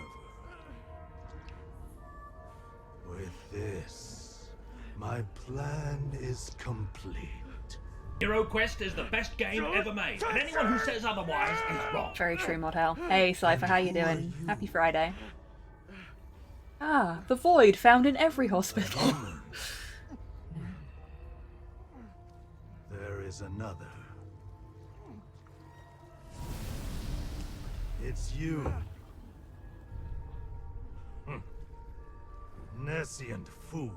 With this, my plan is complete. Hero Quest is the best game ever made, and anyone who says otherwise is wrong. Very true, Model. Hey, Cypher, how you doing? Happy Friday. Ah, the void found in every hospital. There is another. It's you. Nescient fool.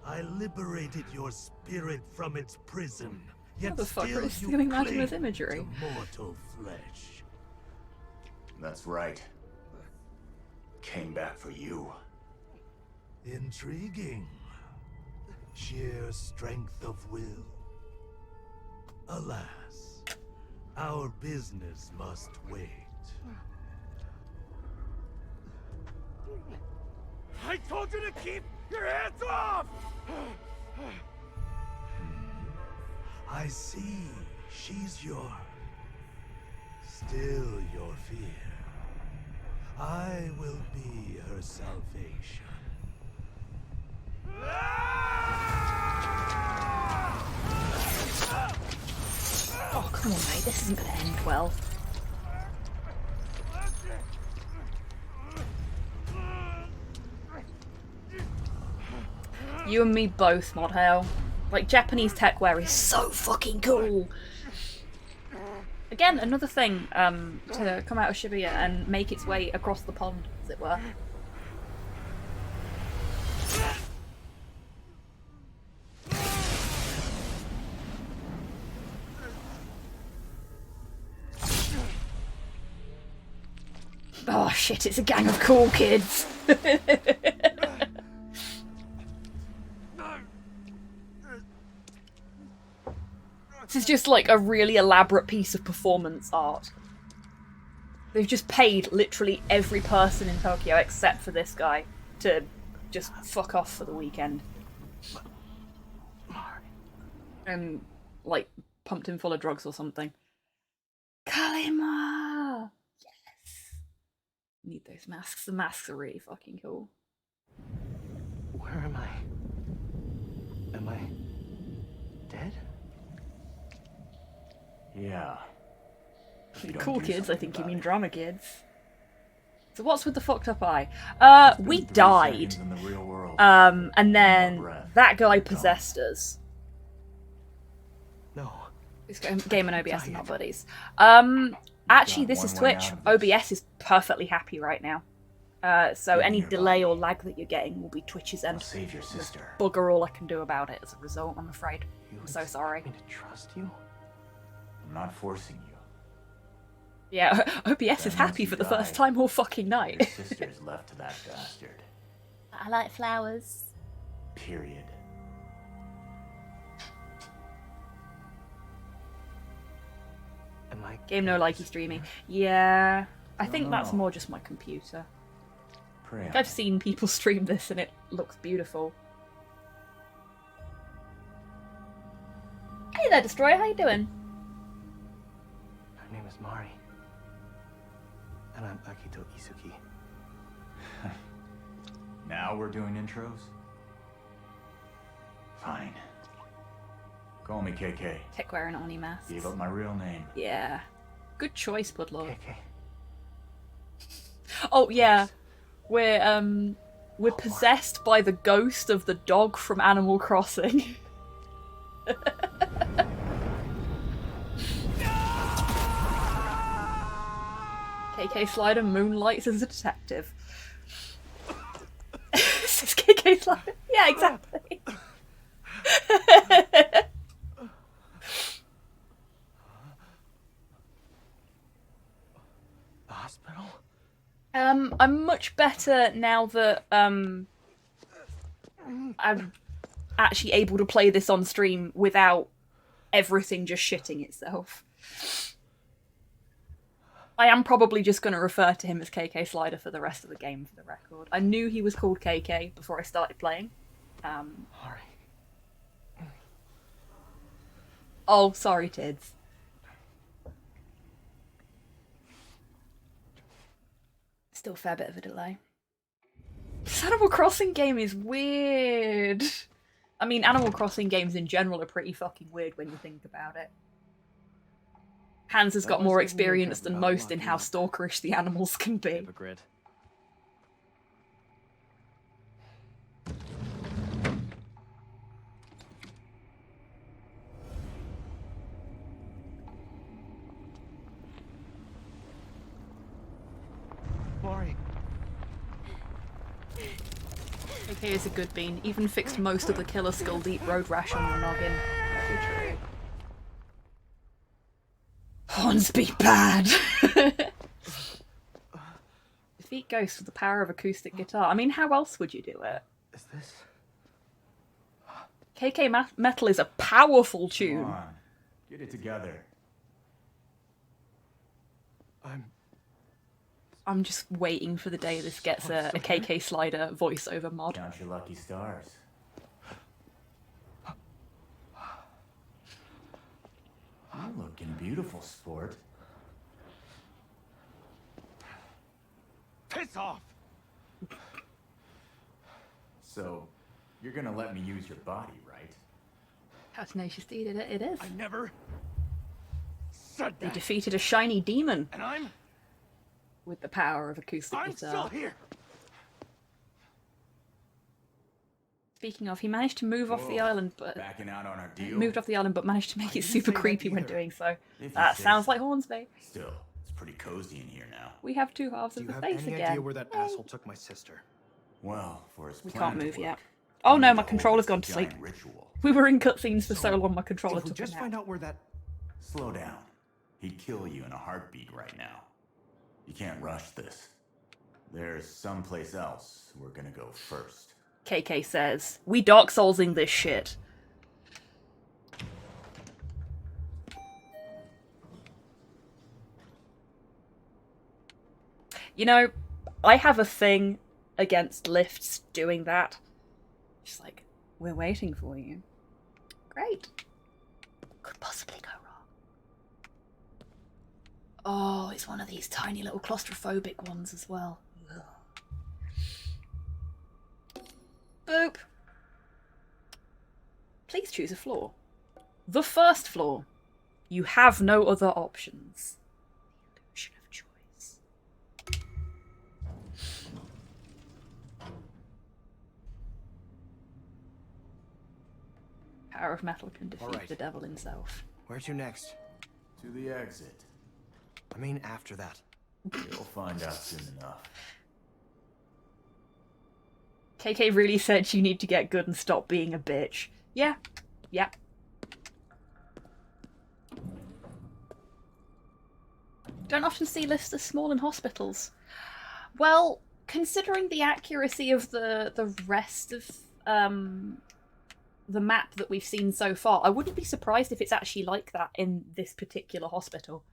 I liberated your spirit from its prison, yet Motherfucker still is you stealing Maximus cling imagery. to mortal flesh. That's right. Came back for you. Intriguing. Sheer strength of will. Alas, our business must wait. I told you to keep your hands off! I see. She's yours. Still your fear. I will be her salvation. Oh, come on, mate. This isn't going to end well. You and me both, Modhale. Like, Japanese techwear is so fucking cool. Again, another thing to come out of Shibuya and make its way across the pond, as it were. Oh shit, it's a gang of cool kids. This is just like a really elaborate piece of performance art. They've just paid literally every person in Tokyo except for this guy to just fuck off for the weekend. And like pumped him full of drugs or something. Kalima! Yes! Need those masks. The masks are really fucking cool. Where am I? Am I dead? Yeah. If you don't Cool do kids, I something think you about mean it. drama kids. So what's with the fucked up eye? We Been 3 died. seconds in the real world. And then breath. that guy Gone. possessed us. No. This game and OBS are not buddies. Actually, got this is one way Twitch. out of this. OBS is perfectly happy right now. So Give any me your delay or body. lag that you're getting will be Twitch's I'll end. save your sister. Bugger all I can do about it as a result, I'm afraid. I'm so sorry. Me to trust you? I'm not forcing you. Yeah, OBS is Then happy once for you the first die, time all fucking Your night. sister's left to that bastard. I like flowers. Period. Am I Game no likey streaming. Yeah, I No, think no, that's no. more just my computer. Pray on I've seen people stream this and it looks beautiful. Hey there, Destroyer, how you doing? Her name is Mari. And I'm Akito Isuki. Now we're doing intros? Fine. Call me KK. Tech wearing Oni masks. Gave up my real name. Yeah. Good choice, Bloodlord. Oh yeah. We're possessed by the ghost of the dog from Animal Crossing. KK Slider moonlights as a detective. This is KK Slider. Yeah, exactly. The hospital? I'm much better now that I'm actually able to play this on stream without everything just shitting itself. I am probably just going to refer to him as KK Slider for the rest of the game, for the record. I knew he was called KK before I started playing. Sorry. Oh, sorry, Tids. Still a fair bit of a delay. This Animal Crossing game is weird. I mean, Animal Crossing games in general are pretty fucking weird when you think about it. Hans has got more experience than most in how stalkerish the animals can be. Hypocrite. Mari. AK is a good bean. Even fixed most of the Killer Skull Deep road rash on your noggin. Very true. Hornsby bad! Defeat ghosts with the power of acoustic guitar. I mean, how else would you do it? Is this? KK Metal is a powerful Come tune. on. Get it together. I'm just waiting for the day this gets a KK Slider voiceover mod. Count your lucky stars. You're looking beautiful, sport. Piss off! So, you're gonna let me use your body, right? How tenacious it is. I never said They that. defeated a shiny demon And I'm with the power of acoustic still guitar. here. Speaking of, he managed to move off the Whoa, island, but Backing out on our deal? moved off the island, but managed to make it didn't super say that creepy when either. doing so. If you That say sounds so. like Hornsby. Still, it's pretty cozy in here now. We have two halves Do of you the have face any again. idea where that Yay. asshole took my sister? Well, for his We plan can't to move work, yet. Oh we no, need my to hold controller's a gone to sleep. giant Ritual. We were in cutscenes for so long, my controller If we took just a find nap. out where that... Slow down. He'd kill you in a heartbeat right now. You can't rush this. There's someplace else we're gonna go first. KK says, we Dark Soulsing this shit. You know, I have a thing against lifts doing that. Just like, we're waiting for you. Great. Could possibly go wrong. Oh, it's one of these tiny little claustrophobic ones as well. Ugh. Boop. Please choose a floor. The first floor. You have no other options. The illusion of choice. Power of metal can defeat Alright. the devil himself. Where to next? To the exit. I mean, after that. You'll find out soon enough. KK really said you need to get good and stop being a bitch. Yeah. Yeah. Don't often see lifts this small in hospitals. Well, considering the accuracy of the rest of the map that we've seen so far, I wouldn't be surprised if it's actually like that in this particular hospital.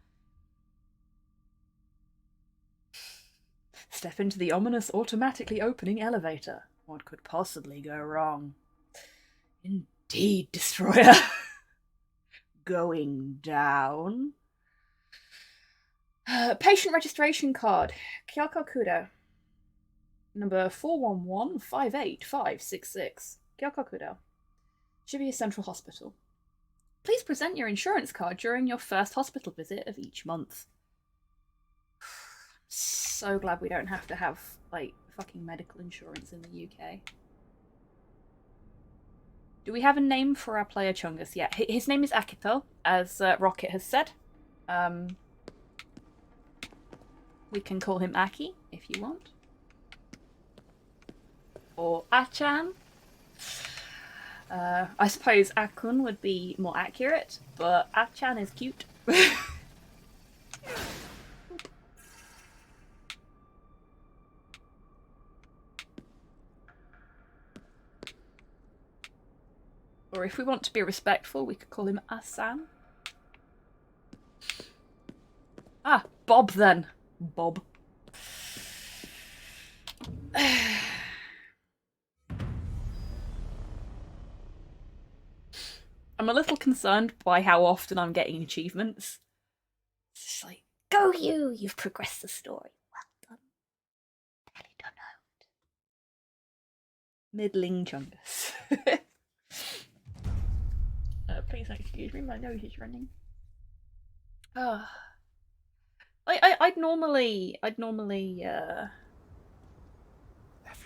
Step into the ominous automatically opening elevator. What could possibly go wrong? Indeed, Destroyer. Going down. Patient registration card. Kyoko Kudo. Number 411-58566. Gyokokudo. Shibuya Central Hospital. Please present your insurance card during your first hospital visit of each month. So glad we don't have to have, like, fucking medical insurance in the UK. Do we have a name for our player Chungus? Yeah, his name is Akito, as Rocket has said. We can call him Aki, if you want. Or Achan. I suppose Akun would be more accurate, but Achan is cute. Or if we want to be respectful, we could call him Asan. Ah, Bob then. Bob. I'm a little concerned by how often I'm getting achievements. It's just like, go you! You've progressed the story. Well done. Really don't know it. Middling Chungus. Please excuse me, my nose is running. Oh. I'd normally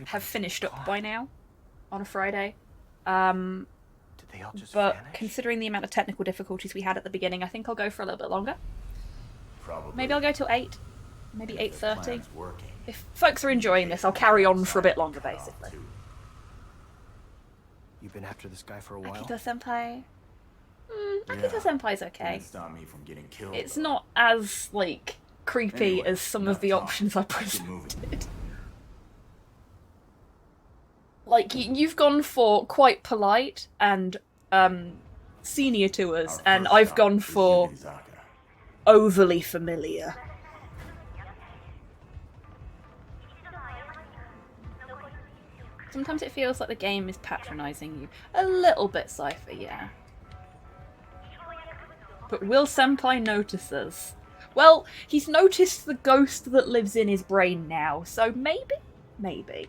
have finished up by now on a Friday. Did they all just But vanish? considering the amount of technical difficulties we had at the beginning, I think I'll go for a little bit longer. Probably. Maybe I'll go till 8. Maybe If the 8:30. plan's working. If folks are enjoying this, I'll carry on for a bit longer, basically. You've been after this guy for a while? Akito-senpai. Yeah. Akito-senpai's okay. Didn't stop me from getting killed. It's though. not as, like, creepy Anyway, as some of enough the talk. options I Let's get moving. presented. Like, you've gone for quite polite and senior to us, Our and first I've stop gone is for Yukizaka. overly familiar. Sometimes it feels like the game is patronising you. A little bit, Cypher, yeah. But will Senpai notice us? Well, he's noticed the ghost that lives in his brain now, so maybe? Maybe.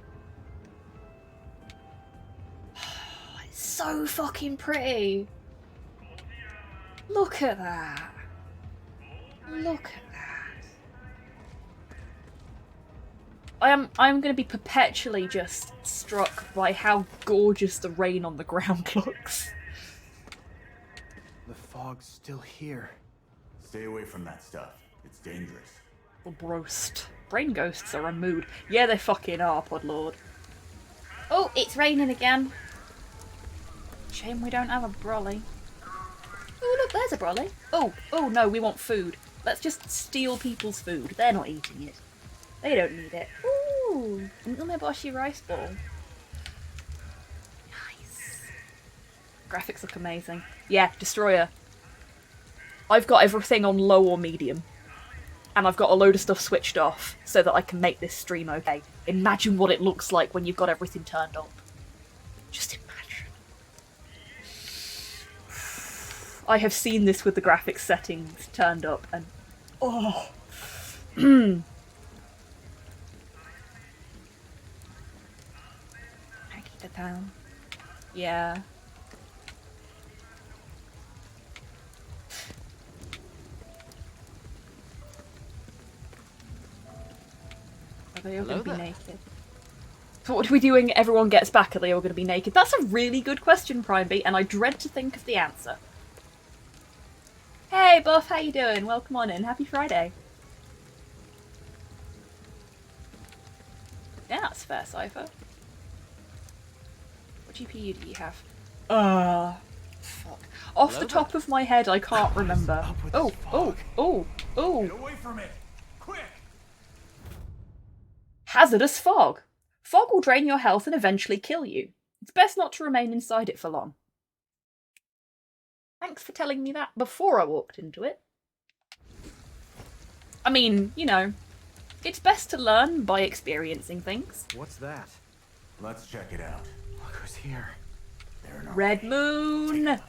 It's so fucking pretty. Look at that. Look at that. I'm going to be perpetually just struck by how gorgeous the rain on the ground looks. The fog's still here. Stay away from that stuff. It's dangerous. Roast. Brain ghosts are a mood. Yeah, they fucking are, Podlord. Oh, it's raining again. Shame we don't have a brolly. Oh, look, there's a brolly. Oh, no, we want food. Let's just steal people's food. They're not eating it. They don't need it. Ooh, an umeboshi rice ball. Nice. Graphics look amazing. Yeah, Destroyer. I've got everything on low or medium. And I've got a load of stuff switched off so that I can make this stream okay. Imagine what it looks like when you've got everything turned up. Just imagine. I have seen this with the graphics settings turned up and... oh! Akita-tan. Yeah. Are they all Hello going to be there. naked? So what are we doing? Everyone gets back. Are they all going to be naked? That's a really good question, Prime Beat, and I dread to think of the answer. Hey, Buff, how you doing? Welcome on in. Happy Friday. Yeah, that's fair, Cypher. What GPU do you have? Fuck. Off the top of my head, I can't remember. Oh. Get away from it! Quick! Hazardous fog. Fog will drain your health and eventually kill you. It's best not to remain inside it for long. Thanks for telling me that before I walked into it. I mean, you know, it's best to learn by experiencing things. What's that? Let's check it out. Look who's here. They're in our Red way. Moon!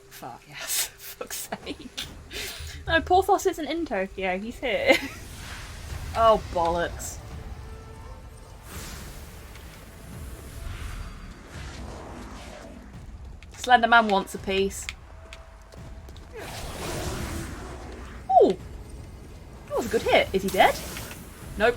Fuck yes, fuck's sake. No, Porthos isn't in Tokyo, he's here. Oh, bollocks. Slender Man wants a piece. Oh! That was a good hit. Is he dead? Nope.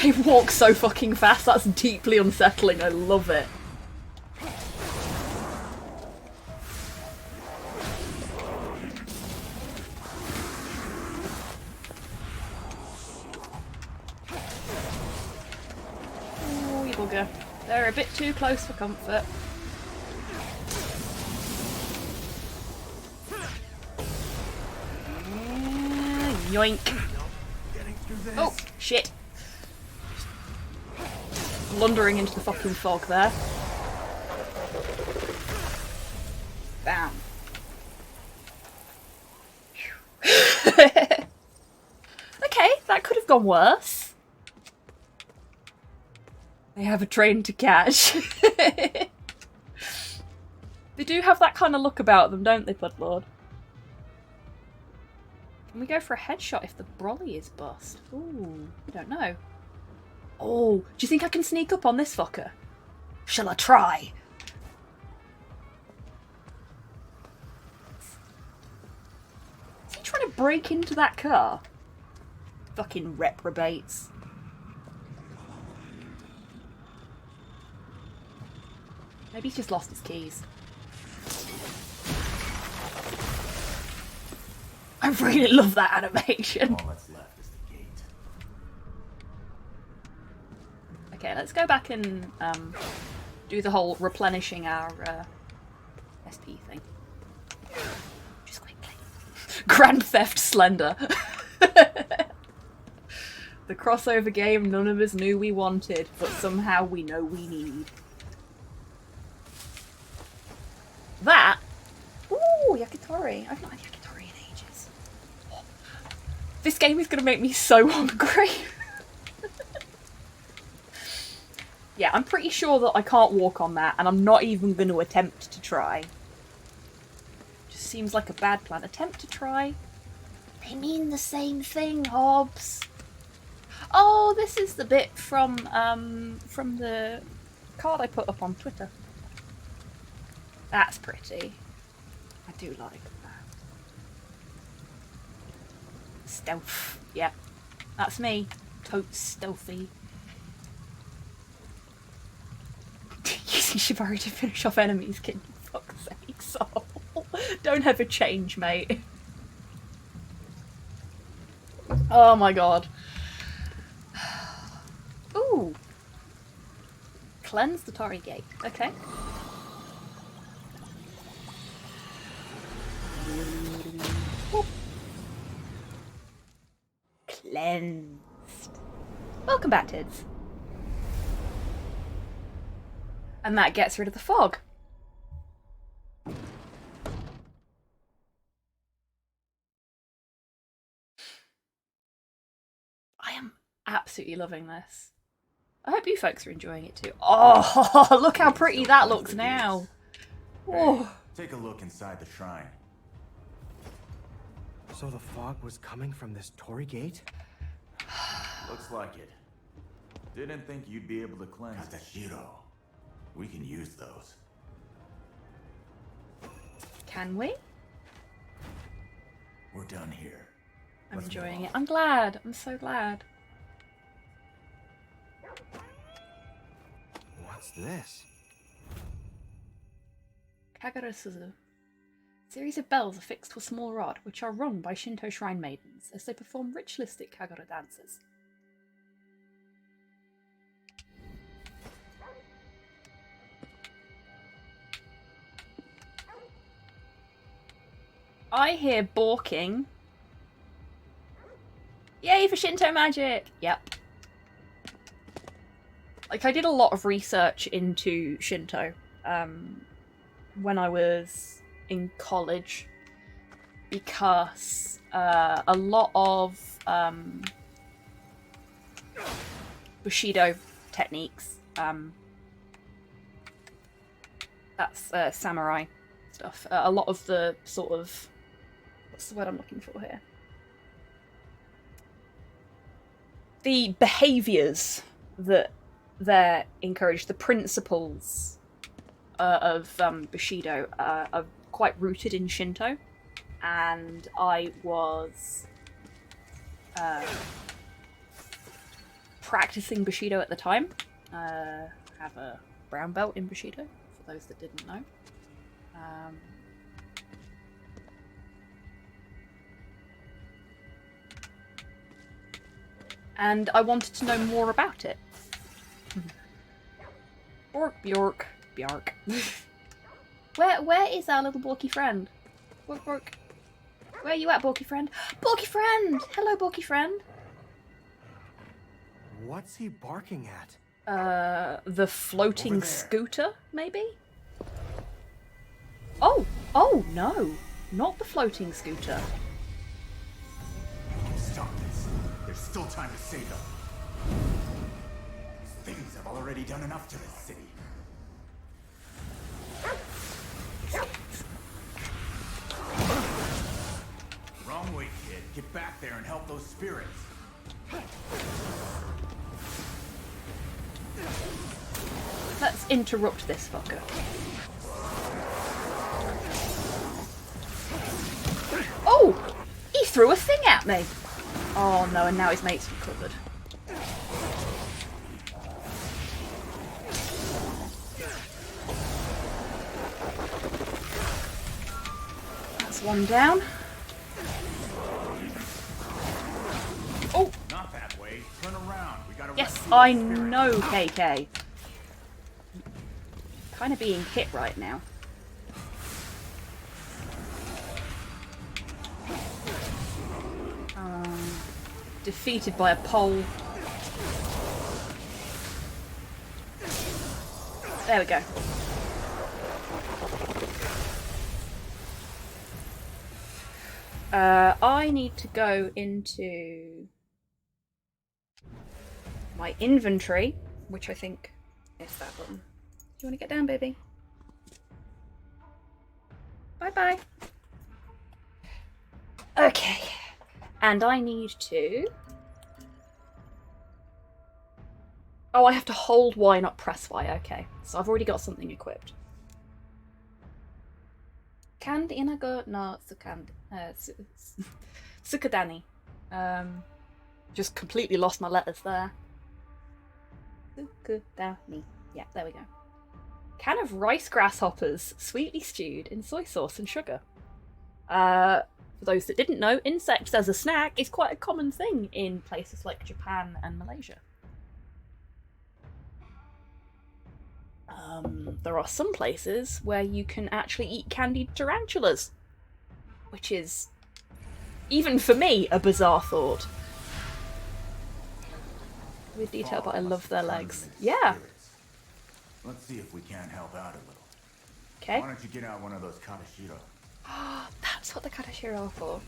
They walk so fucking fast, that's deeply unsettling, I love it. Ooh, you bugger. They're a bit too close for comfort. Yoink. Oh, shit. Blundering into the fucking fog there. Bam. Okay, that could have gone worse. They have a train to catch. They do have that kind of look about them, don't they, Bloodlord? Can we go for a headshot if the brolly is bust? Ooh, I don't know. Oh, do you think I can sneak up on this fucker? Shall I try? Is he trying to break into that car? Fucking reprobates. Maybe he's just lost his keys. I really love that animation. All that's left is the gate. Okay, let's go back and do the whole replenishing our SP thing. Just quickly. Grand Theft Slender. The crossover game none of us knew we wanted, but somehow we know we need. That? Ooh, yakitori. I've not had yakitori in ages. This game is going to make me so hungry. Yeah, I'm pretty sure that I can't walk on that, and I'm not even going to attempt to try. Just seems like a bad plan. Attempt to try? They mean the same thing, Hobbs. Oh, this is the bit from the card I put up on Twitter. That's pretty. I do like that. Stealth. Yep. That's me. Totes stealthy. Using Shibari to finish off enemies, kid. For fuck's sake, so don't ever change, mate. Oh my god. Ooh. Cleanse the Tori Gate. Okay. Whoop. Cleansed. Welcome back, Tids. And that gets rid of the fog. I am absolutely loving this. I hope you folks are enjoying it too. Oh, look how pretty that looks now. Oh. Take a look inside the shrine. So the fog was coming from this Torii gate? Looks like it. Didn't think you'd be able to cleanse Katashiro. We can use those. Can we? We're done here. I'm Let's enjoying move it. on. I'm glad. I'm so glad. What's this? Kagura Suzu. Series of bells affixed to a small rod, which are rung by Shinto shrine maidens as they perform ritualistic Kagura dances. I hear balking. Yay for Shinto magic! Yep. Like, I did a lot of research into Shinto when I was in college, because a lot of Bushido techniques, that's samurai stuff, a lot of the sort of, what's the word I'm looking for here? the behaviours that they're encouraged, the principles of Bushido are quite rooted in Shinto, and I was practicing Bushido at the time. Have a brown belt in Bushido, for those that didn't know. And I wanted to know more about it. Bjork. Where is our little Borky friend? Bork. Where are you at, Borky friend? Borky friend! Hello, Borky friend. What's he barking at? The floating scooter, maybe? Oh no, not the floating scooter. Stop this. There's still time to save them. These things have already done enough to this city. Wrong way, kid. Get back there and help those spirits. Let's interrupt this fucker. Oh! He threw a thing at me! Oh no, and now his mate's recovered. That's one down. Oh! Not that way. Turn around. We gotta Yes, rescue I the spirits. know, KK. Kind of being hit right now. Defeated by a pole. There we go. I need to go into my inventory, which I think is that button. Do you want to get down, baby? Bye-bye. Okay. And I need to... Oh, I have to hold Y, not press Y. Okay. So I've already got something equipped. Kand inago no Sukadani. Just completely lost my letters there. Sukadani. Yeah, there we go. Can of rice grasshoppers, sweetly stewed in soy sauce and sugar. For those that didn't know, insects as a snack is quite a common thing in places like Japan and Malaysia. There are some places where you can actually eat candied tarantulas, which is, even for me, a bizarre thought. With detail, but I love their legs. Yeah. Let's see if we can't help out a little. Okay. Why don't you get out one of those katashiro? That's what the katashiro are for.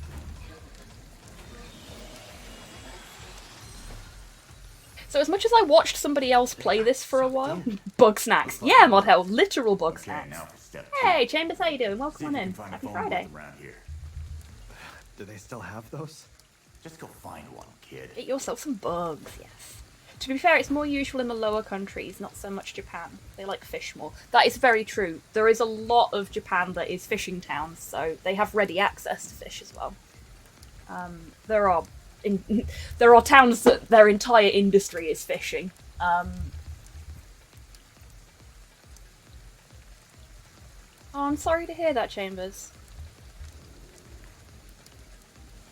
So as much as I watched somebody else play this for a while, bug snacks. Yeah, mod hell, literal bug Okay, snacks. now for step 2. Hey, Chambers, how you doing? Welcome See if on you in. can find a Happy phone Friday. booth around here. Do they still have those? Just go find one, kid. Get yourself some bugs, yes. To be fair, it's more usual in the lower countries, not so much Japan. They like fish more. That is very true. There is a lot of Japan that is fishing towns, so they have ready access to fish as well. There are towns that their entire industry is fishing. Oh, I'm sorry to hear that, Chambers.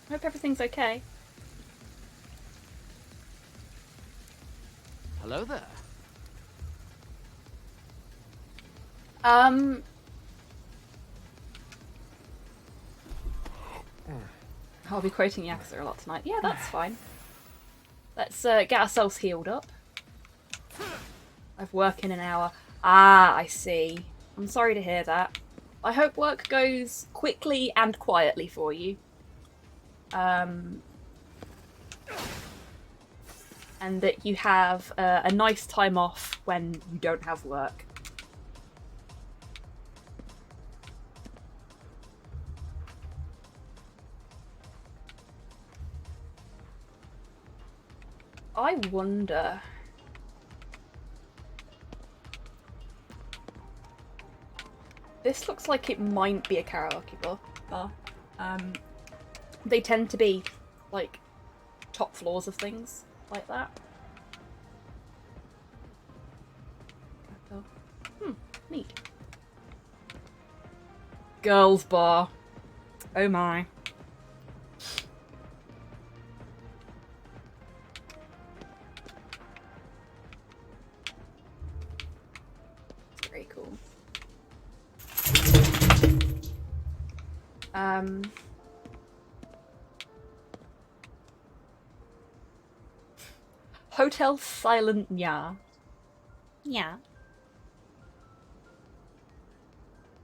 I hope everything's okay. Hello there. I'll be quoting Yakuza a lot tonight. Yeah, that's fine. Let's get ourselves healed up. I've work in an hour. Ah, I see. I'm sorry to hear that. I hope work goes quickly and quietly for you. And that you have a nice time off when you don't have work. I wonder... This looks like it might be a karaoke bar. They tend to be, like, top floors of things like that. Neat. Girls' bar. Oh my. Very cool. Hotel Silent Nya. Yeah.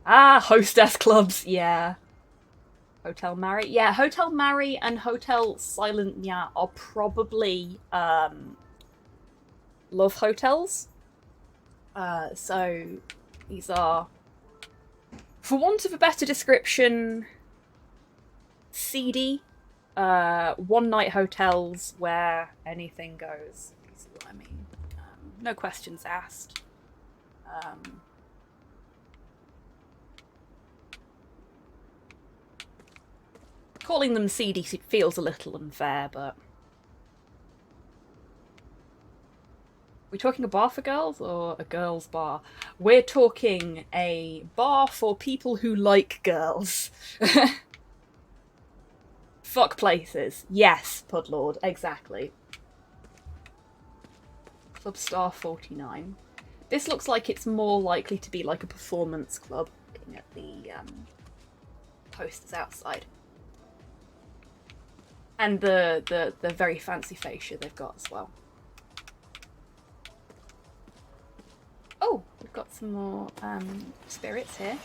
Ah, hostess clubs, yeah. Hotel Mary. Yeah, Hotel Mary and Hotel Silent Nya are probably love hotels. So these are, for want of a better description, seedy one-night hotels where anything goes. You see what I mean? No questions asked. Calling them seedy feels a little unfair, but... We're talking a bar for girls or a girls' bar? We're talking a bar for people who like girls. Fuck places. Yes, Pudlord, exactly. Club Star 49. This looks like it's more likely to be like a performance club, looking at the posters outside. And the very fancy fascia they've got as well. Oh, we've got some more spirits here.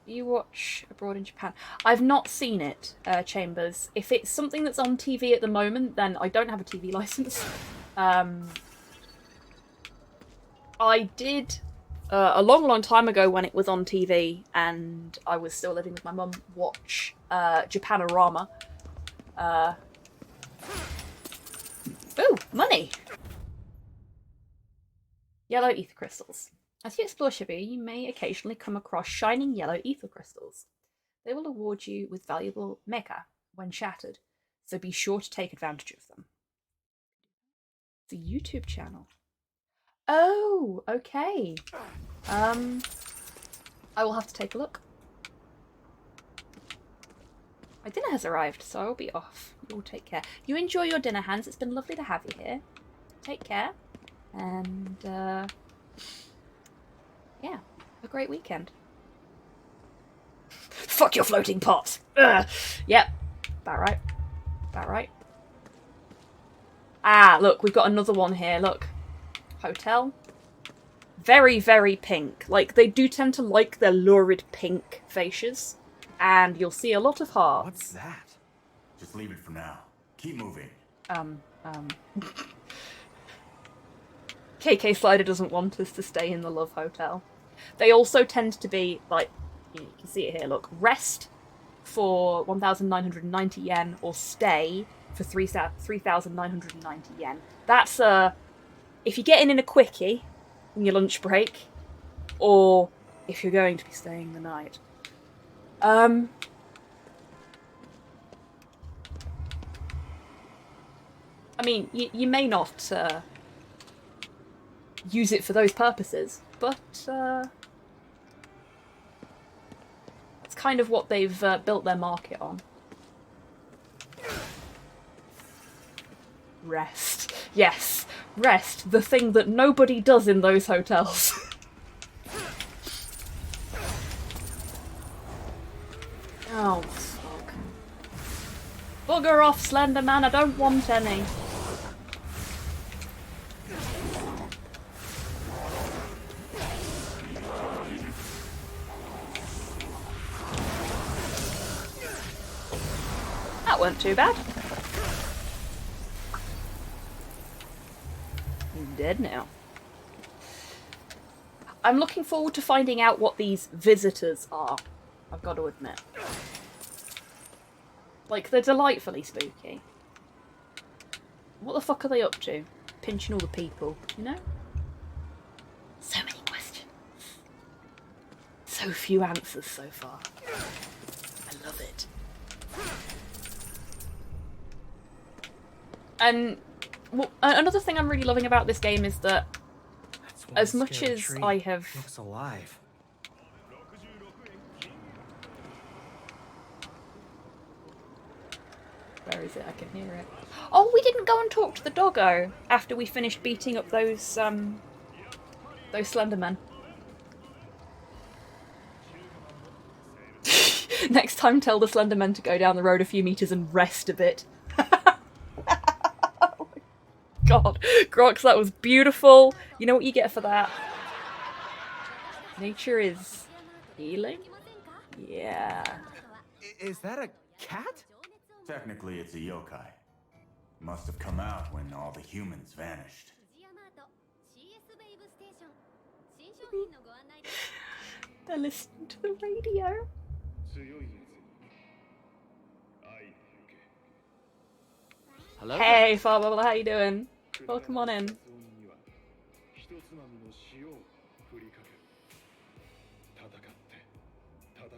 You watch Abroad in Japan. I've not seen it, Chambers. If it's something that's on TV at the moment, then I don't have a TV license. I did, a long time ago when it was on TV and I was still living with my mum, watch Japanorama. Ooh, money! Yellow ether crystals. As you explore Shibuya, you may occasionally come across shining yellow ether crystals. They will award you with valuable mecha when shattered, so be sure to take advantage of them. It's a YouTube channel. Oh, okay. I will have to take a look. My dinner has arrived, so I'll be off. You all take care. You enjoy your dinner, Hans. It's been lovely to have you here. Take care. And, yeah. Have a great weekend. Fuck your floating pots! Ugh. Yep. About right. About right. Ah, look, we've got another one here. Look. Hotel. Very, very pink. Like, they do tend to like their lurid pink fascias. And you'll see a lot of hearts. What's that? Just leave it for now. Keep moving. KK Slider doesn't want us to stay in the Love Hotel. They also tend to be, like, you can see it here, look. Rest for 1,990 yen or stay for 3,990 yen. That's, if you're getting in a quickie in your lunch break, or if you're going to be staying the night. I mean, you may not use it for those purposes, but that's kind of what they've built their market on. Rest. Yes, rest. The thing that nobody does in those hotels. Oh, fuck. Bugger off, Slender Man, I don't want any. That weren't too bad. He's dead now. I'm looking forward to finding out what these visitors are, I've got to admit. Like, they're delightfully spooky. What the fuck are they up to? Pinching all the people, you know? So many questions. So few answers so far. I love it. And well, another thing I'm really loving about this game is that as much as I have... Looks alive. Where is it? I can hear it. Oh, we didn't go and talk to the doggo after we finished beating up those Slendermen. Next time, tell the Slendermen to go down the road a few meters and rest a bit. Oh my God, Grox, that was beautiful. You know what you get for that? Nature is healing? Yeah. Is that a cat? Technically, it's a yokai. Must have come out when all the humans vanished. They're listening to the radio. Hello? Hey, Farbubble, how you doing? Welcome on in.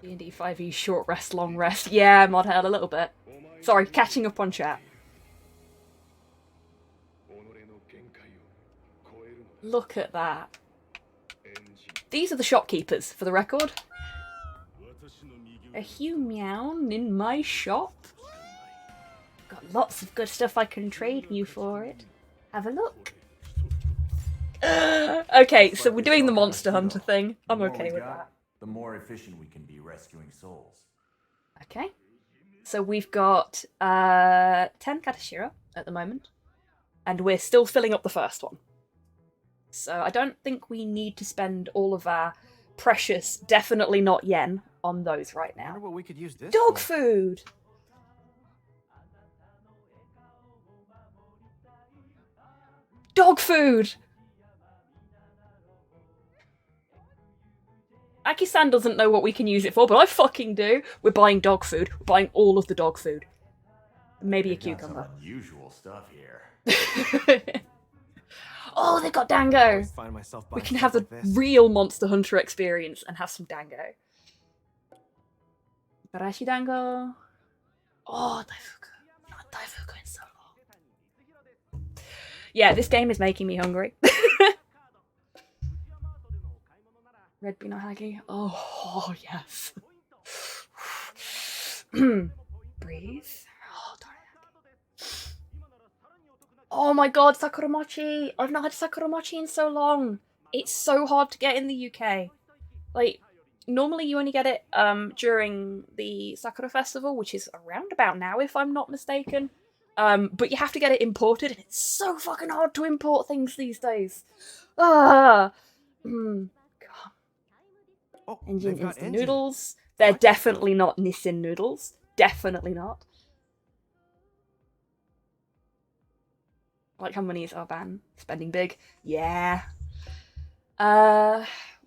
D&D 5e short rest, long rest. Yeah, mod hell a little bit. Sorry, catching up on chat. Look at that. These are the shopkeepers, for the record. A Meown in my shop. Got lots of good stuff I can trade you for it. Have a look. Okay, so we're doing the Monster Hunter thing. I'm okay with that. The more efficient we can be rescuing souls. Okay. So we've got 10 Katashira at the moment. And we're still filling up the first one. So I don't think we need to spend all of our precious, definitely not yen, on those right I now. wonder what we could use this Dog for. food! Dog food! Aki-san doesn't know what we can use it for, but I fucking do. We're buying dog food. We're buying all of the dog food. Maybe a They've got some cucumber. unusual stuff here. Oh, they got I dango! always find myself We buying can stuff have the like this. real Monster Hunter experience and have some dango. Barashi dango. Oh, daifuku. Not daifuku in so long. Yeah, this game is making me hungry. Red bean ohagi. Oh, yes. Breathe. Oh, dorayaki. Oh my god, Sakuramochi! I've not had Sakuramochi in so long. It's so hard to get in the UK. Like, normally you only get it during the Sakura Festival, which is around about now, if I'm not mistaken. But you have to get it imported, and it's so fucking hard to import things these days. Ah! God. Oh, Engine they've got instant engine. noodles. They're like that definitely not Nissin noodles. Definitely not. I like how money is our ban. Spending big. Yeah.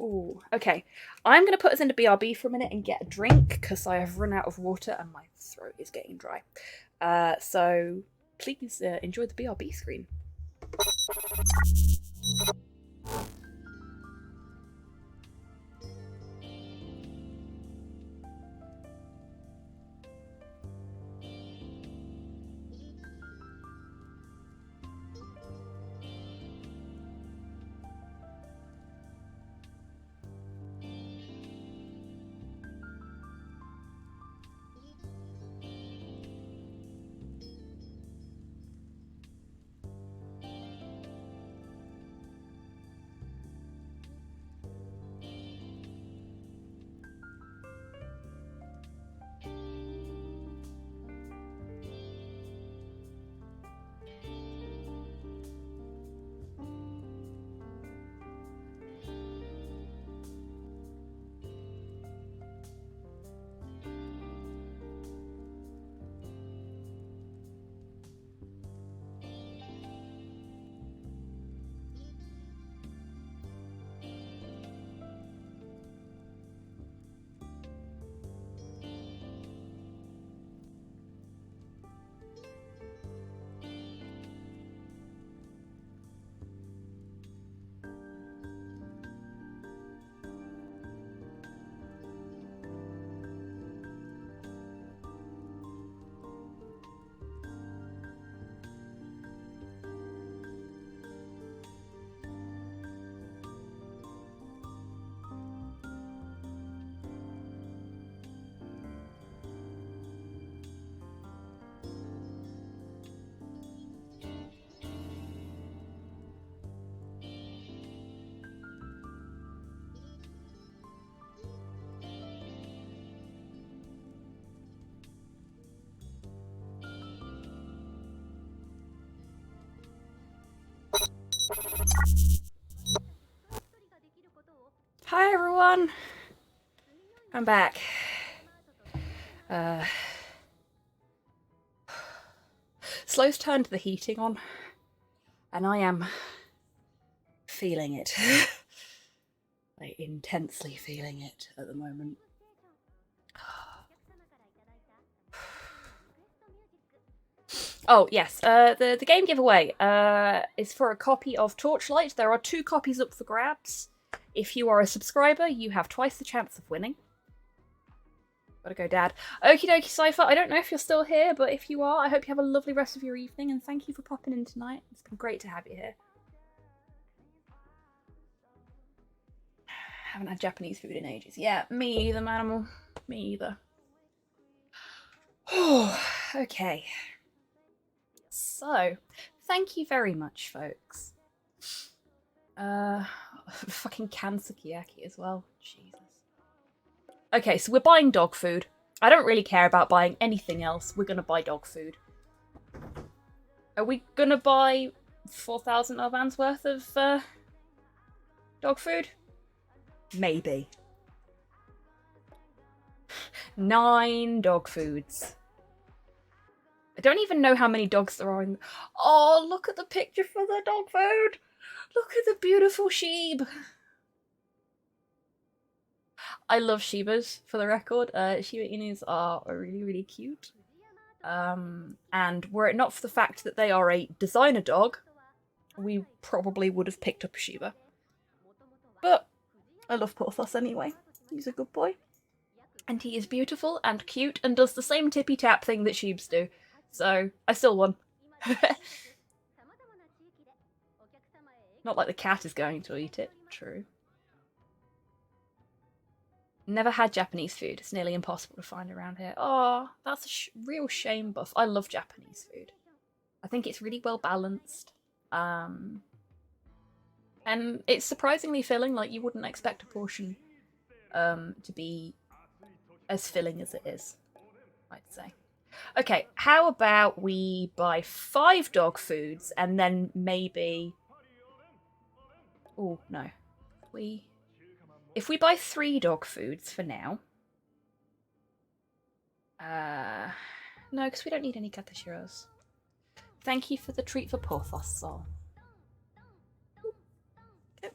Ooh, okay. I'm going to put us into BRB for a minute and get a drink, because I have run out of water and my throat is getting dry. So please enjoy the BRB screen. Hi everyone! I'm back. Slow's turned the heating on, and I am feeling it. Like, intensely feeling it at the moment. Oh, yes, the game giveaway is for a copy of Torchlight. There are 2 copies up for grabs. If you are a subscriber, you have twice the chance of winning. Gotta go, Dad. Okie dokie, Cypher. I don't know if you're still here, but if you are, I hope you have a lovely rest of your evening, and thank you for popping in tonight. It's been great to have you here. Haven't had Japanese food in ages. Yeah, me either, Manimal. Me either. Okay. So, thank you very much, folks. Fucking canned sukiyaki as well. Jesus. Okay, so we're buying dog food. I don't really care about buying anything else. We're gonna buy dog food. Are we gonna buy 4,000 Albans worth of dog food? Maybe. 9 dog foods. I don't even know how many dogs there are in... Oh, look at the picture for the dog food! Look at the beautiful sheep! I love Shibas, for the record. Shiba Inus are really, really cute. And were it not for the fact that they are a designer dog, we probably would have picked up a Shiba. But I love Porthos anyway. He's a good boy. And he is beautiful and cute and does the same tippy tap thing that sheeps do. So, I still won. Not like the cat is going to eat it. True. Never had Japanese food. It's nearly impossible to find around here. Oh, that's a real shame, Buff. I love Japanese food. I think it's really well balanced. And it's surprisingly filling. Like, you wouldn't expect a portion to be as filling as it is, I'd say. Okay, how about we buy 5 dog foods and then maybe... Oh, no. If we buy 3 dog foods for now... No, because we don't need any katashiros. Thank you for the treat for Porthos, Sol. Okay.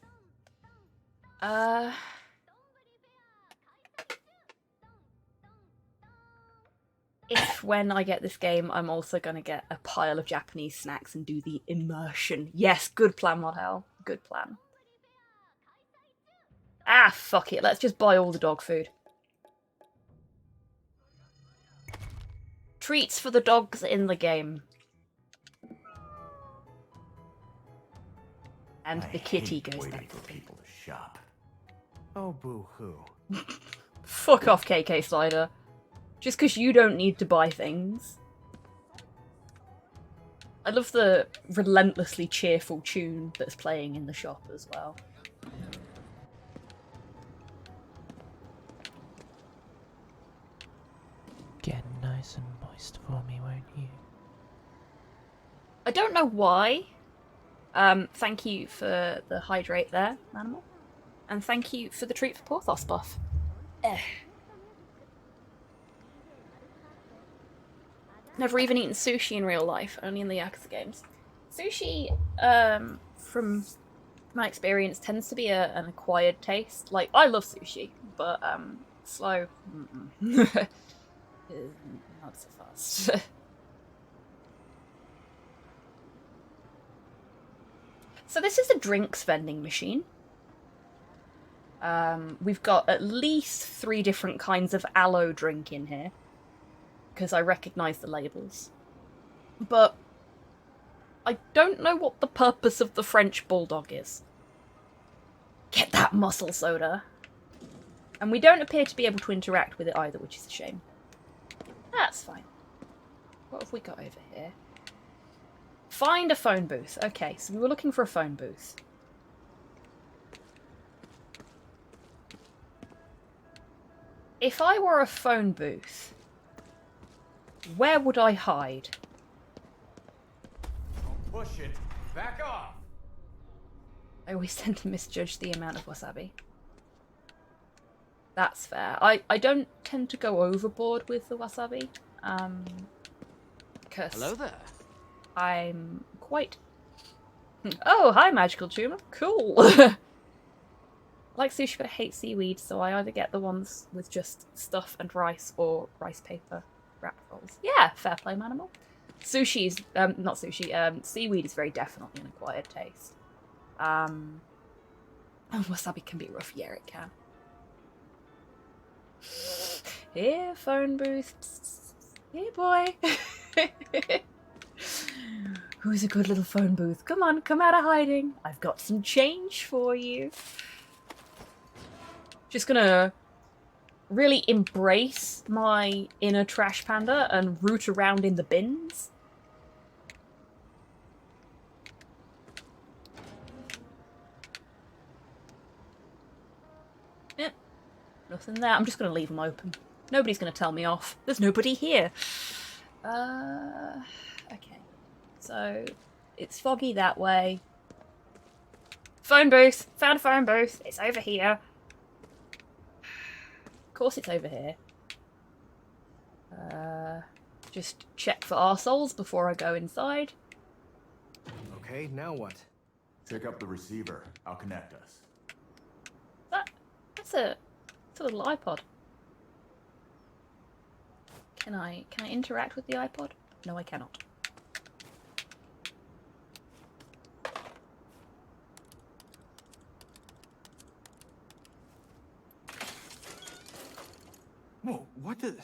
If, when I get this game, I'm also going to get a pile of Japanese snacks and do the immersion. Yes, good plan, Model. Good plan. Ah, fuck it. Let's just buy all the dog food. Treats for the dogs in the game. And the kitty goes back to people to shop. Oh, boo-hoo. Fuck off, KK Slider. Just because you don't need to buy things. I love the relentlessly cheerful tune that's playing in the shop as well. Get nice and moist for me, won't you? I don't know why. Thank you for the hydrate there, Animal. And thank you for the treat for Porthos, Buff. Never even eaten sushi in real life, only in the Yakuza games. Sushi, from my experience, tends to be an acquired taste. Like, I love sushi, but slow, not so fast. So this is a drinks vending machine. We've got at least 3 different kinds of aloe drink in here, because I recognise the labels. But I don't know what the purpose of the French Bulldog is. Get that muscle soda. And we don't appear to be able to interact with it either, which is a shame. That's fine. What have we got over here? Find a phone booth. Okay, so we were looking for a phone booth. If I were a phone booth, where would I hide? Don't push it. Back off. I always tend to misjudge the amount of wasabi. That's fair. I don't tend to go overboard with the wasabi. Because Hello there. I'm quite... Oh, hi, magical tumor. Cool. I like sushi, but I hate seaweed, so I either get the ones with just stuff and rice or rice paper wrapped rolls. Yeah, fair play, manimal. Sushi's not sushi. Seaweed is very definitely an acquired taste. And wasabi can be rough. Yeah, it can. Here, phone booth. Here, boy. Who's a good little phone booth? Come on, come out of hiding. I've got some change for you. Just gonna really embrace my inner trash panda and root around in the bins. Yep, nothing there. I'm just gonna leave them open. Nobody's gonna tell me off. There's nobody here. Okay. So, it's foggy that way. Phone booth! Found a phone booth! It's over here. Of course it's over here. Just check for arseholes before I go inside. Okay, now what? Pick up the receiver. I'll connect us. That's a little iPod. Can I interact with the iPod? No, I cannot. Whoa, what the...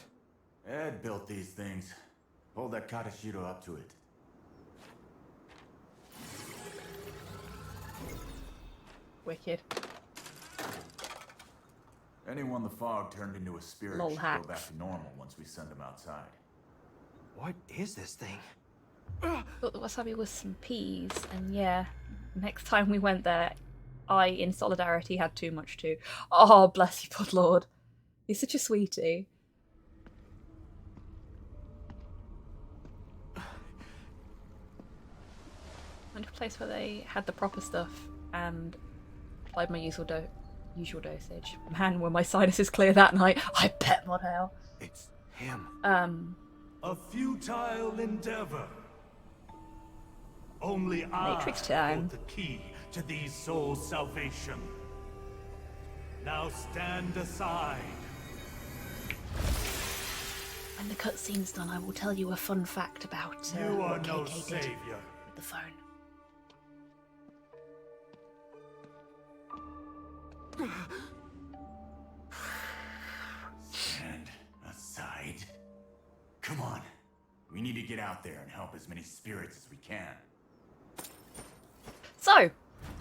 Ed built these things. Hold that Katashiro up to it. Wicked. Anyone the fog turned into a spirit Lol should hacks. go back to normal once we send them outside. What is this thing? Thought the wasabi was some peas, and yeah, next time we went there, I, in solidarity, had too much too. Oh, bless you, good lord. He's such a sweetie. Went to a place where they had the proper stuff and applied my usual dosage. Man, were my sinuses clear that night. I bet not hell. It's him. A futile endeavor. Only Matrix I time. hold the key to these souls' salvation. Now stand aside. When the cutscene's done, I will tell you a fun fact about You are what no KK did savior. with the phone. Stand aside. Come on. We need to get out there and help as many spirits as we can. So,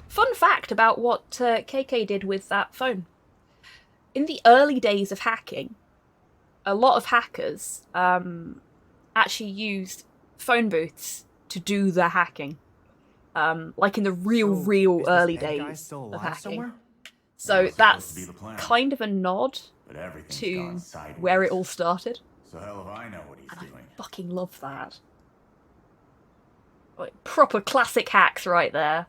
fun fact about what KK did with that phone. In the early days of hacking, a lot of hackers actually used phone booths to do their hacking. Like in the real Is this early Ed guy days still of alive hacking. somewhere? So was supposed that's to be the plan. kind of a nod But everything's to gone sideways. where it all started. So hell if I know what he's And doing. I fucking love that. Like, proper classic hacks right there.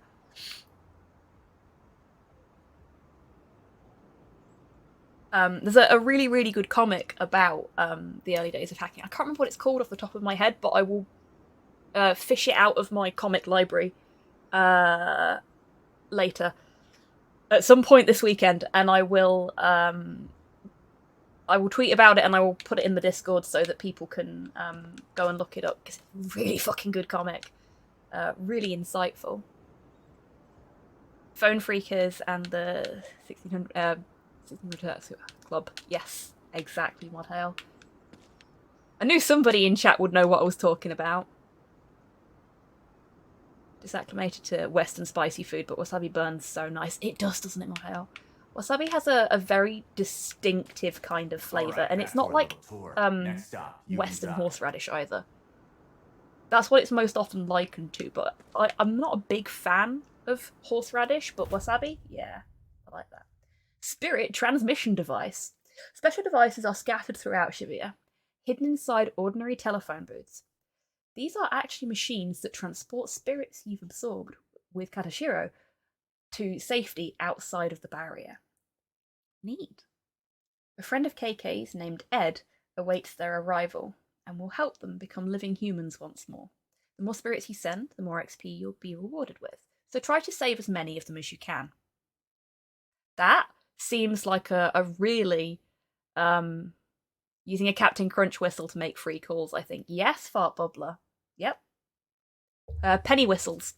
There's a really, really good comic about the early days of hacking. I can't remember what it's called off the top of my head, but I will fish it out of my comic library later. At some point this weekend, and I will tweet about it and I will put it in the Discord so that people can go and look it up, because it's a really fucking good comic. Really insightful. Phone Freakers and the 1600 Hertz Club. Yes, exactly, Mod Hale. I knew somebody in chat would know what I was talking about. Disacclimated to Western spicy food, but wasabi burns so nice. It does, doesn't it, Mod Hale? Wasabi has a very distinctive kind of flavour, Alright, and back it's to not our like little tour. Next stop, Western Yuki's horseradish either. That's what it's most often likened to, but I'm not a big fan of horseradish, but wasabi, yeah, I like that. Spirit transmission device. Special devices are scattered throughout Shibuya, hidden inside ordinary telephone booths. These are actually machines that transport spirits you've absorbed with Katashiro to safety outside of the barrier. Neat. A friend of KK's named Ed awaits their arrival and will help them become living humans once more. The more spirits you send, the more XP you'll be rewarded with, so try to save as many of them as you can. That seems like a really using a Captain Crunch whistle to make free calls, I think. Yes, Fart Bubbler. Yep. Penny whistles.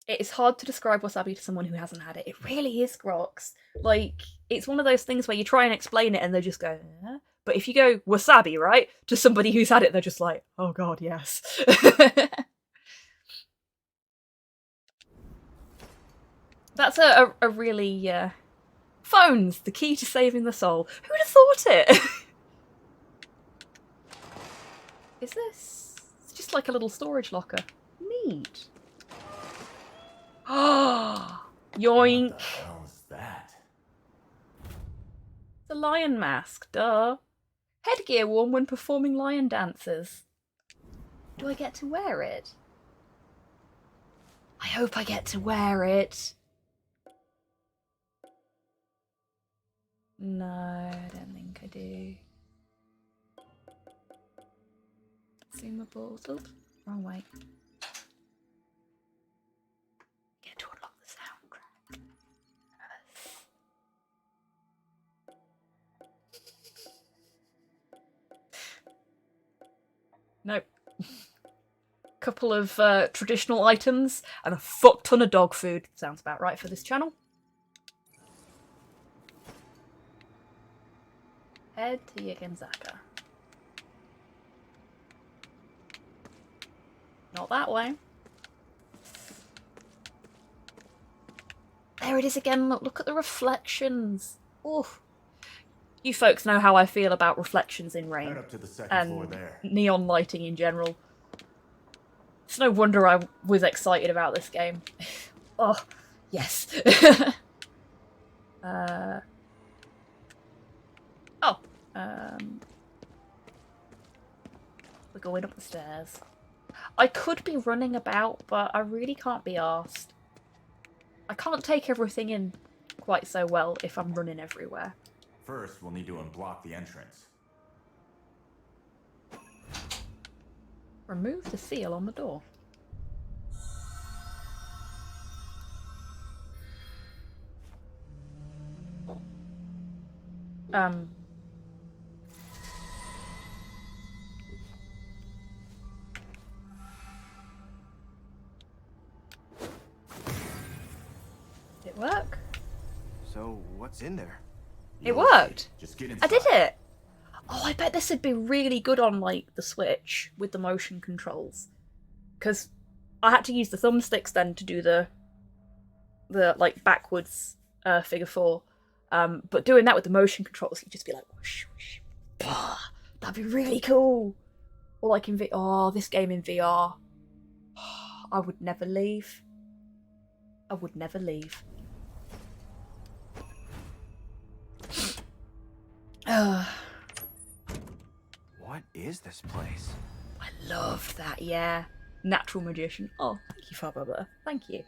It is hard to describe wasabi to someone who hasn't had it. It really is, Grox. Like, it's one of those things where you try and explain it and they just go, eh? But if you go wasabi, right, to somebody who's had it, they're just like, oh god, yes. That's a really, phones, the key to saving the soul. Who'd have thought it? Is this? It's just like a little storage locker. Neat. Oh, yoink. What the hell's that? The lion mask, duh. Headgear worn when performing lion dances. Do I get to wear it? I hope I get to wear it. No, I don't think I do. Consumables. Oops, wrong way. Get to unlock the soundtrack. Nope. Couple of traditional items and a fuck ton of dog food. Sounds about right for this channel. Head to Yagenzaka. Not that way. There it is again. Look at the reflections. Oof. You folks know how I feel about reflections in rain Right up to the second floor and there. neon lighting in general. It's no wonder I was excited about this game. Oh, yes. We're going up the stairs. I could be running about, but I really can't be arsed. I can't take everything in quite so well if I'm running everywhere. First, we'll need to unblock the entrance. Remove the seal on the door. Did it work? So, what's in there? It worked! Just get inside. I did it! Oh, I bet this would be really good on, like, the Switch with the motion controls. Because I had to use the thumbsticks then to do the like, backwards figure 4. But doing that with the motion controls, you'd just be like, whoosh, whoosh, bah, that'd be really cool! Or like in oh, this game in VR. I would never leave. I would never leave. What is this place? I loved that, yeah. Natural magician. Oh, thank you, Father. Thank you.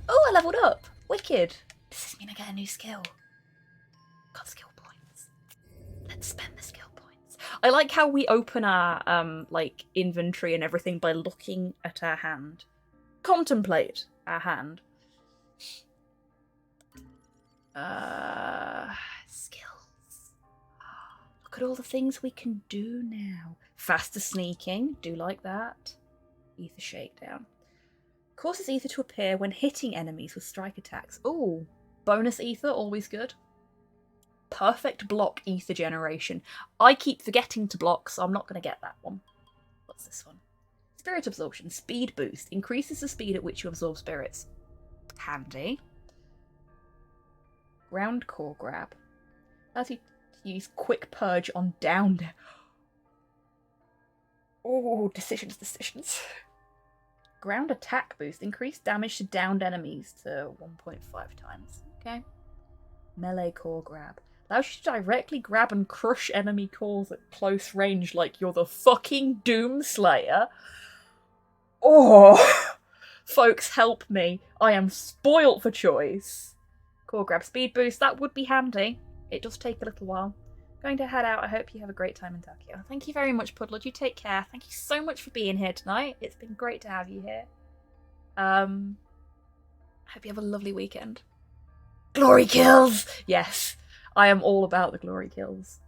Oh, I leveled up. Wicked. Does this mean I get a new skill? Got skill points. Let's spend the skill points. I like how we open our like inventory and everything by looking at our hand. Contemplate our hand. Skills. Look at all the things we can do now. Faster sneaking, do like that. Ether shakedown. Causes ether to appear when hitting enemies with strike attacks. Ooh, bonus ether, always good. Perfect block ether generation. I keep forgetting to block, so I'm not going to get that one. What's this one? Spirit absorption, speed boost. Increases the speed at which you absorb spirits. Handy. Ground core grab. As you use quick purge on downed. Oh, decisions. Ground attack boost. Increased damage to downed enemies to 1.5 times. Okay. Melee core grab. Allows you to directly grab and crush enemy cores at close range like you're the fucking Doomslayer. Oh! Folks, help me. I am spoilt for choice. Core grab speed boost, that would be handy. It does take a little while. Going to head out. I hope you have a great time in Tokyo. Thank you very much, Puddled. You take care. Thank you so much for being here tonight. It's been great to have you here. Hope you have a lovely weekend. Glory kills! Yes, I am all about the glory kills.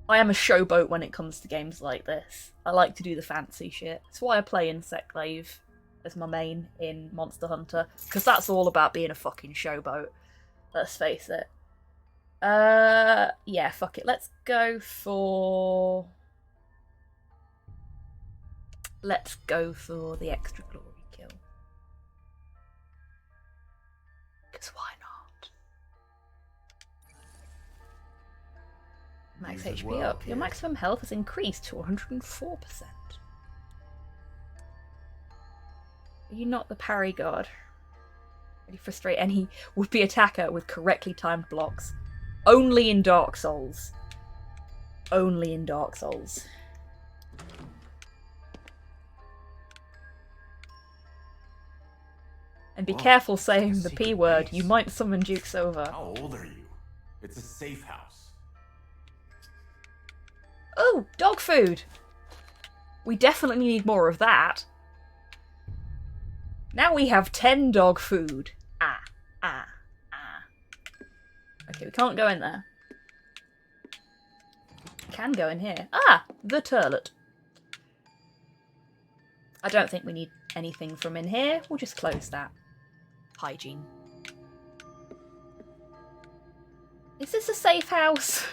I am a showboat when it comes to games like this. I like to do the fancy shit. That's why I play Insectglaive as my main in Monster Hunter, because that's all about being a fucking showboat. Let's face it. Yeah, fuck it. Let's go for the extra glory kill. Because why not? Max HP up. Your maximum health has increased to 104%. Are you not the parry god? Really frustrate any would-be attacker with correctly timed blocks. Only in Dark Souls. Only in Dark Souls. And be careful saying the P word, you might summon Dukes over. How old are you? It's a safe house. Oh, dog food! We definitely need more of that. Now we have 10 dog food. Okay, we can't go in there. Can go in here. Ah! The turlet. I don't think we need anything from in here. We'll just close that. Hygiene. Is this a safe house?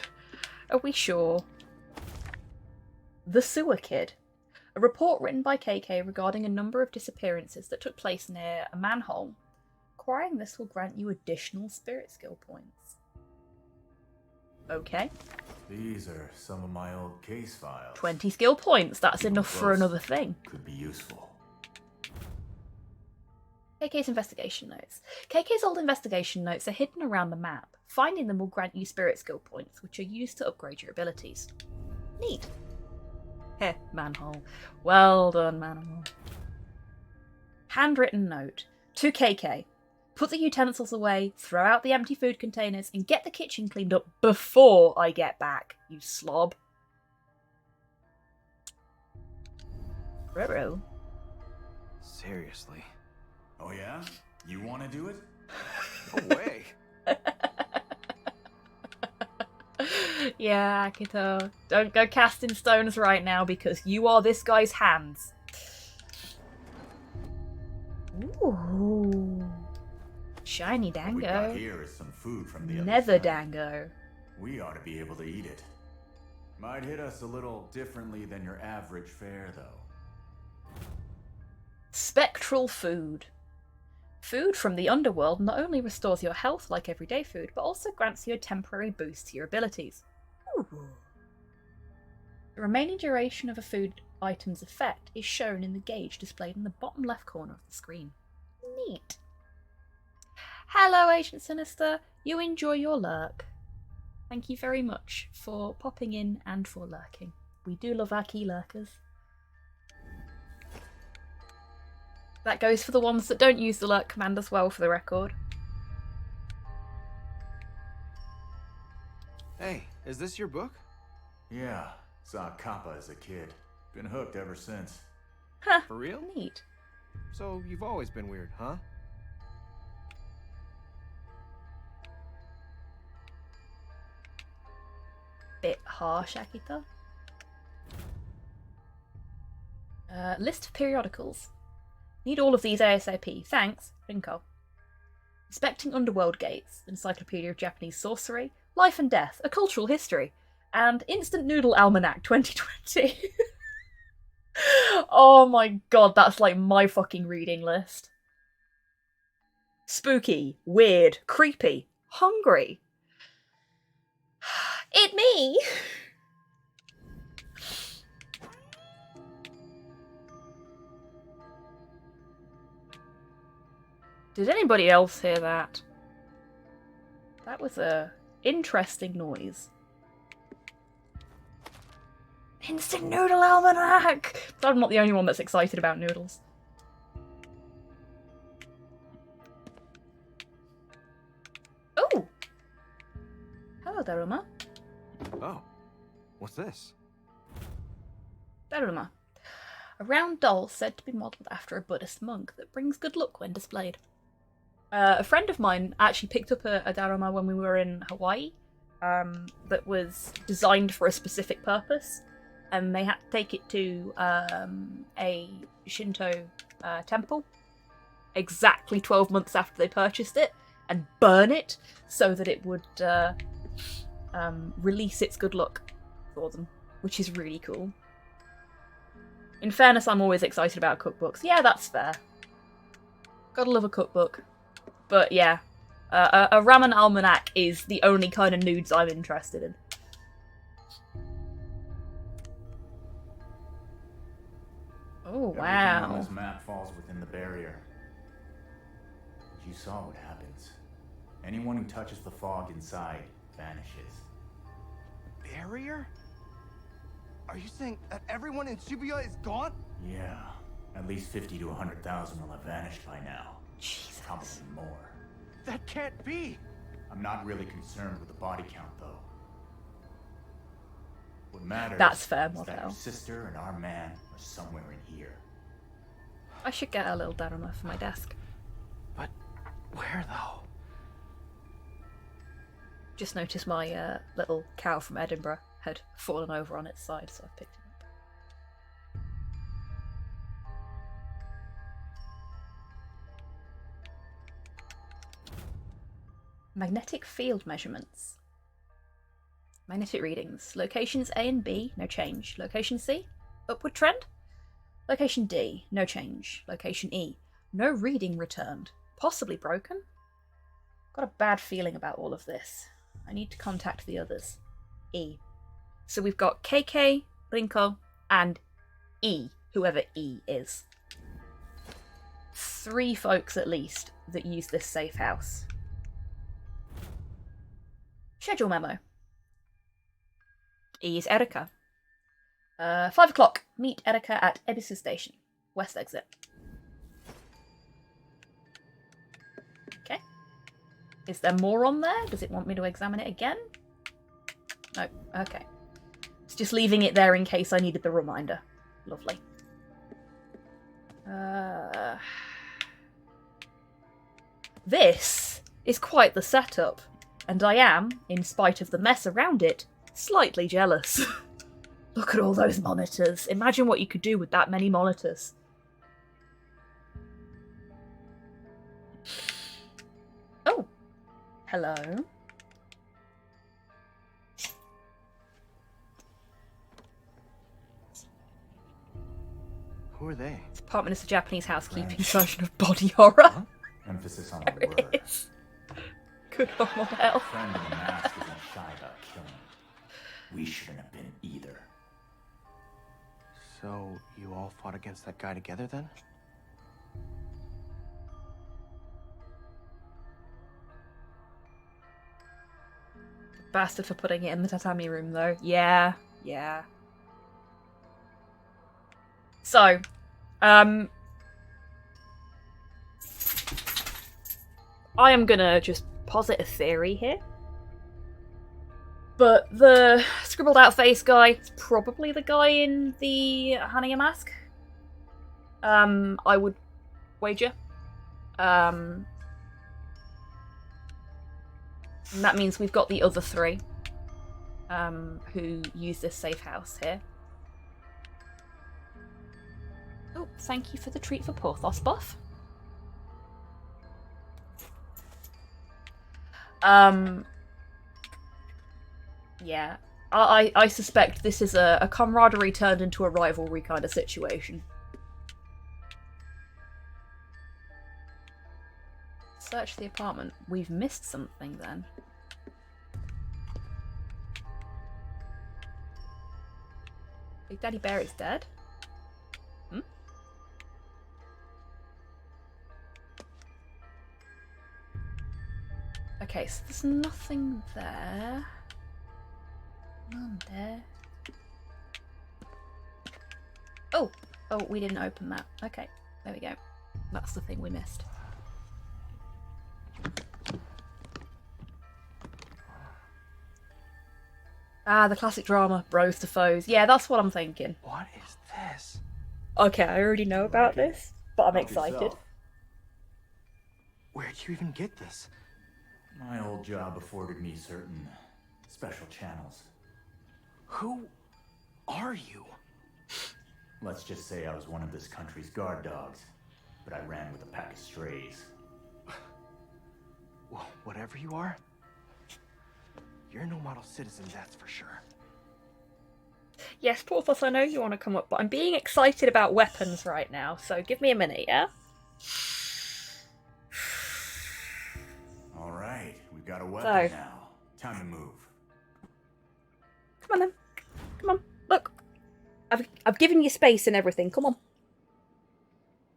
Are we sure? The Sewer Kid. A report written by KK regarding a number of disappearances that took place near a manhole. Acquiring this will grant you additional spirit skill points. Okay. These are some of my old case files. 20 skill points. That's enough for another thing. Could be useful. KK's investigation notes. KK's old investigation notes are hidden around the map. Finding them will grant you spirit skill points, which are used to upgrade your abilities. Neat. Heh, manhole. Well done, manhole. Handwritten note. To KK. Put the utensils away, throw out the empty food containers, and get the kitchen cleaned up before I get back, you slob. Ruh-roh. Seriously? Oh yeah? You want to do it? No way. Yeah, Akito. Don't go casting stones right now because you are this guy's hands. Ooh. Shiny What we got dango. here is some food from the other Nether side. dango. We ought to be able to eat it. Might hit us a little differently than your average fare, though. Spectral food. Food from the underworld not only restores your health like everyday food, but also grants you a temporary boost to your abilities. Ooh. The remaining duration of a food item's effect is shown in the gauge displayed in the bottom left corner of the screen. Neat. Hello, Agent Sinister. You enjoy your lurk. Thank you very much for popping in and for lurking. We do love our key lurkers. That goes for the ones that don't use the lurk command as well, for the record. Hey, is this your book? Yeah, saw Kappa as a kid. Been hooked ever since. Huh. For real? Neat. So you've always been weird, huh? Bit harsh, Akita. List of periodicals. Need all of these ASAP. Thanks, Rinko. Inspecting Underworld Gates, Encyclopedia of Japanese Sorcery, Life and Death, A Cultural History, and Instant Noodle Almanac 2020. Oh my god, that's like my fucking reading list. Spooky, weird, creepy, hungry. It me! Did anybody else hear that? That was a Interesting noise. Instant Noodle Almanac! So I'm not the only one that's excited about noodles. Oh! Hello, Daruma. Oh, what's this? Daruma. A round doll said to be modelled after a Buddhist monk that brings good luck when displayed. A friend of mine actually picked up a Daruma when we were in Hawaii that was designed for a specific purpose, and they had to take it to a Shinto temple exactly 12 months after they purchased it and burn it so that it would release its good luck for them, which is really cool. In fairness, I'm always excited about cookbooks. Yeah, that's fair. Gotta love a cookbook. But yeah, a ramen almanac is the only kind of nudes I'm interested in. Oh, Everything wow. on this map falls within the barrier. You saw what happens. Anyone who touches the fog inside vanishes. Barrier? Are you saying that everyone in Shibuya is gone? Yeah, at least 50 to 100,000 will have vanished by now. Jesus. Probably more. That can't be! I'm not really concerned with the body count, though. What matters That's fair, is that Model. your sister and our man are somewhere in here. I should get a little Daruma for my desk. But where, though? Just noticed my little cow from Edinburgh had fallen over on its side, so I picked it up. Magnetic field measurements. Magnetic readings. Locations A and B, no change. Location C, upward trend. Location D, no change. Location E, no reading returned. Possibly broken? Got a bad feeling about all of this. I need to contact the others. E. So we've got KK, Rinko, and E, whoever E is. 3 folks at least that use this safe house. Schedule memo. E is Erika. 5 o'clock. Meet Erika at Ebisu Station. West exit. Okay. Is there more on there? Does it want me to examine it again? No. Okay. It's just leaving it there in case I needed the reminder. Lovely. This is quite the setup, and I am, in spite of the mess around it, slightly jealous. Look at all those monitors. Imagine what you could do with that many monitors. Oh. Hello. Who are they? This apartment is a Japanese housekeeping version of body horror. Huh? Emphasis on There the word. it is. Good normal hell. Friend in the mask isn't shy about killing. We shouldn't have been either. So, you all fought against that guy together then? Bastard for putting it in the tatami room, though. Yeah, yeah. So, I am gonna just posit a theory here. But the scribbled out face guy is probably the guy in the Hania mask. I would wager. And that means we've got the other 3 who use this safe house here. Oh, thank you for the treat for Porthos buff. Yeah, I suspect this is a camaraderie turned into a rivalry kind of situation. Search the apartment. We've missed something then. Big Daddy Bear is dead? Hmm? Okay, so there's nothing there. None there. Oh! Oh, we didn't open that. Okay, there we go. That's the thing we missed. Ah, the classic drama. Bros to foes. Yeah, that's what I'm thinking. What is this? Okay, I already know about this, but I'm Help excited. yourself. Where'd you even get this? My old job afforded me certain special channels. Who are you? Let's just say I was one of this country's guard dogs, but I ran with a pack of strays. Well, whatever you are, you're no model citizen, that's for sure. Yes, Porthos, I know you want to come up, but I'm being excited about weapons right now, so give me a minute, yeah? All right, we've got a weapon So. now. Time to move. Come on then. Come on, look. I've given you space and everything, come on.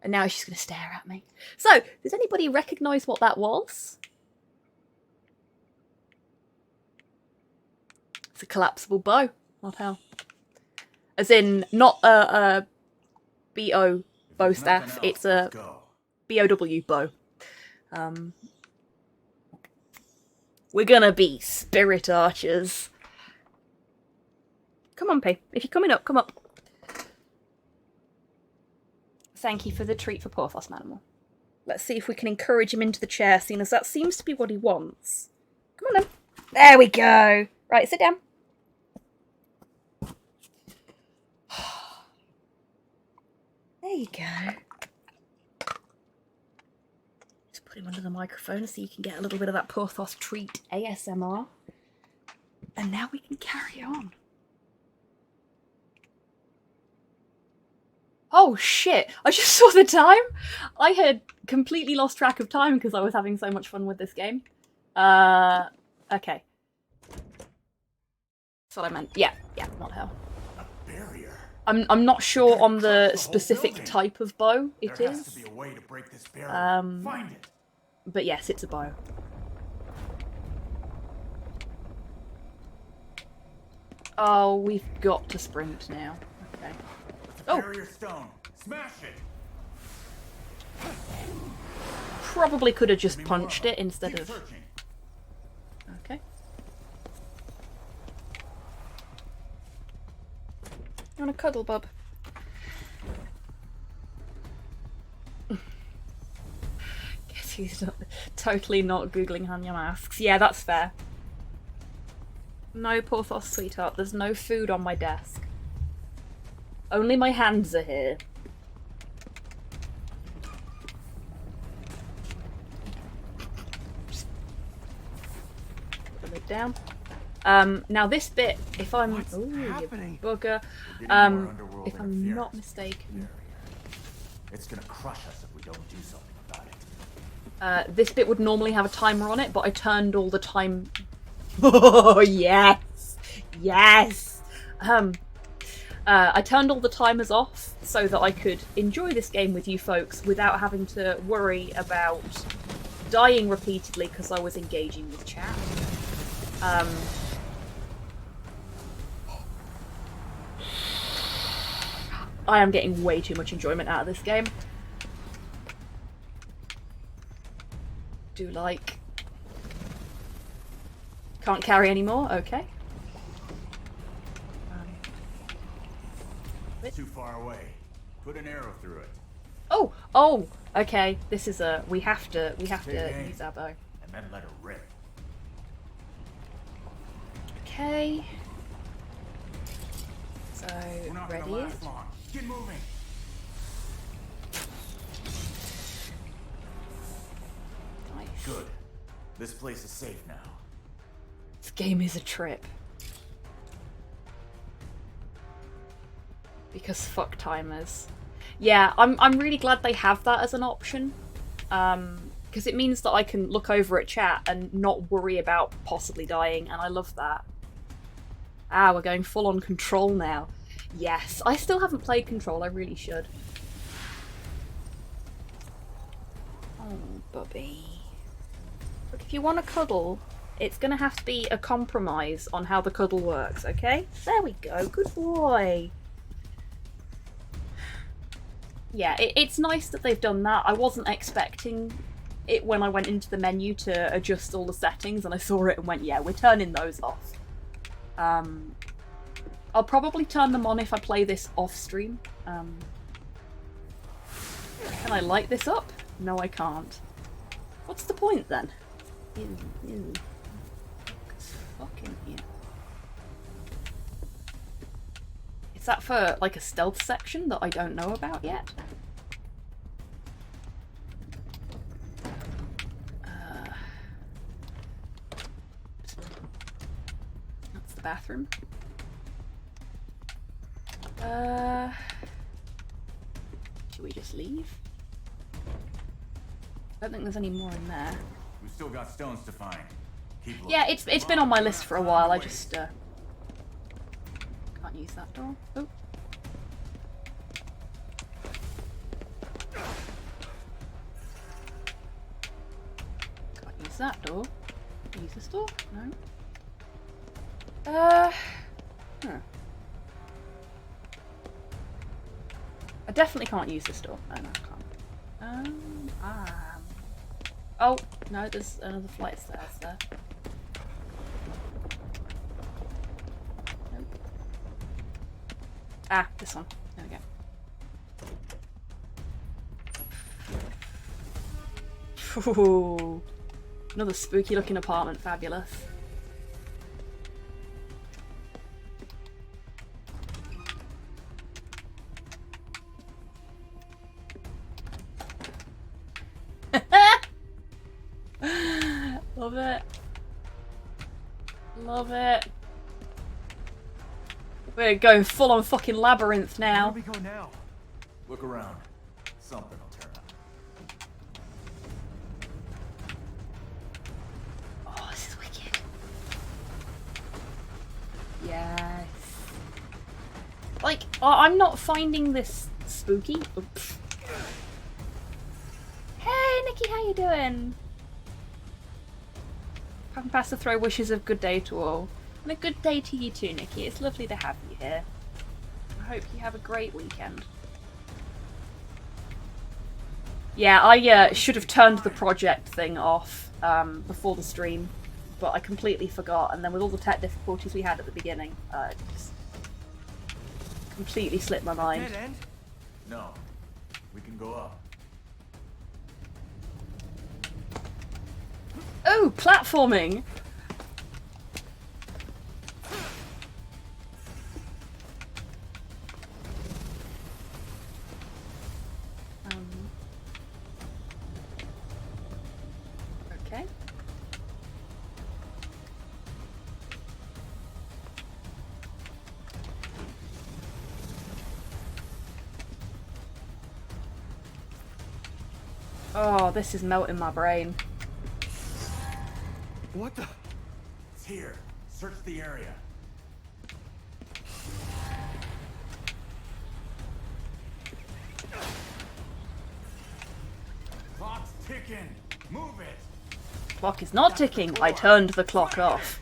And now she's going to stare at me. So, does anybody recognise what that was? It's a collapsible bow. Not how. As in, not a B-O bow staff, it's a B-O-W bow. We're gonna be spirit archers. Come on, P. If you're coming up, come up. Thank you for the treat for Porthos, Manimal. Let's see if we can encourage him into the chair, seeing as that seems to be what he wants. Come on then. There we go. Right, sit down. There you go. Just put him under the microphone so you can get a little bit of that Porthos treat ASMR. And now we can carry on. Oh shit, I just saw the time! I had completely lost track of time because I was having so much fun with this game. Okay. That's what I meant. Yeah, not hell. A barrier. I'm not sure on the specific type of bow it There has is. to be a way to break this barrier. Find it. But yes, it's a bow. Oh, we've got to sprint now. Okay. Oh! Barrier stone. Smash it. Probably could have just punched it instead Keep of... searching. Okay. You want a cuddle, bub? Guess he's totally not googling Hanya masks. Yeah, that's fair. No, Porthos, sweetheart. There's no food on my desk. Only my hands are here. Put the lid down. Now this bit, if I'm... What's happening? You bugger. We're getting more underworld If I'm interference not with this mistaken... barrier. It's gonna crush us if we don't do something about it. This bit would normally have a timer on it, but I turned all the time... Oh, yes! Yes! I turned all the timers off so that I could enjoy this game with you folks without having to worry about dying repeatedly because I was engaging with chat. I am getting way too much enjoyment out of this game. Do like... Can't carry anymore? Okay. Too far away. Put an arrow through it. Oh, okay. This is a... We have to Take aim, use our bow. and then let her rip. Okay. So, We're not gonna ready? last long. Get moving. Nice. Good. This place is safe now. This game is a trip. Because fuck timers. Yeah, I'm really glad they have that as an option. Because it means that I can look over at chat and not worry about possibly dying, and I love that. Ah, we're going full on Control now. Yes, I still haven't played Control, I really should. Oh, Bubby. Look, if you want to cuddle, it's going to have to be a compromise on how the cuddle works, okay? There we go, good boy. Yeah, it's nice that they've done that. I wasn't expecting it when I went into the menu to adjust all the settings, and I saw it and went, yeah, we're turning those off. I'll probably turn them on if I play this off stream. Can I light this up? No, I can't. What's the point then? Ew, ew. It's fucking ew. Is that for like a stealth section that I don't know about yet? That's the bathroom. Should we just leave? I don't think there's any more in there. We've still got stones to find. Keep looking. Yeah, it's been on my list for a while. I just can't use that door. Oh. Can't use that door. Use this door? No. Huh. I definitely can't use this door. No, I can't. Oh, no, there's another flight of stairs there. Nope. Ah, this one. There we go. Ooh, another spooky looking apartment. Fabulous. Love it. Love it. We're going full on fucking labyrinth now. Where do we go now? Look around. Something will turn up. Oh, this is wicked. Yes. Like, I'm not finding this spooky. Oops. Hey, Nikki, how you doing? Having passed to throw wishes of good day to all. And a good day to you too, Nikki. It's lovely to have you here. I hope you have a great weekend. Yeah, I should have turned the project thing off before the stream, but I completely forgot, and then with all the tech difficulties we had at the beginning, it just completely slipped my mind. Dead end? No. We can go up. Oh, platforming! Okay. Oh, this is melting my brain. What the? It's here. Search the area. Clock's ticking. Move it. Clock is not ticking. I turned the clock off.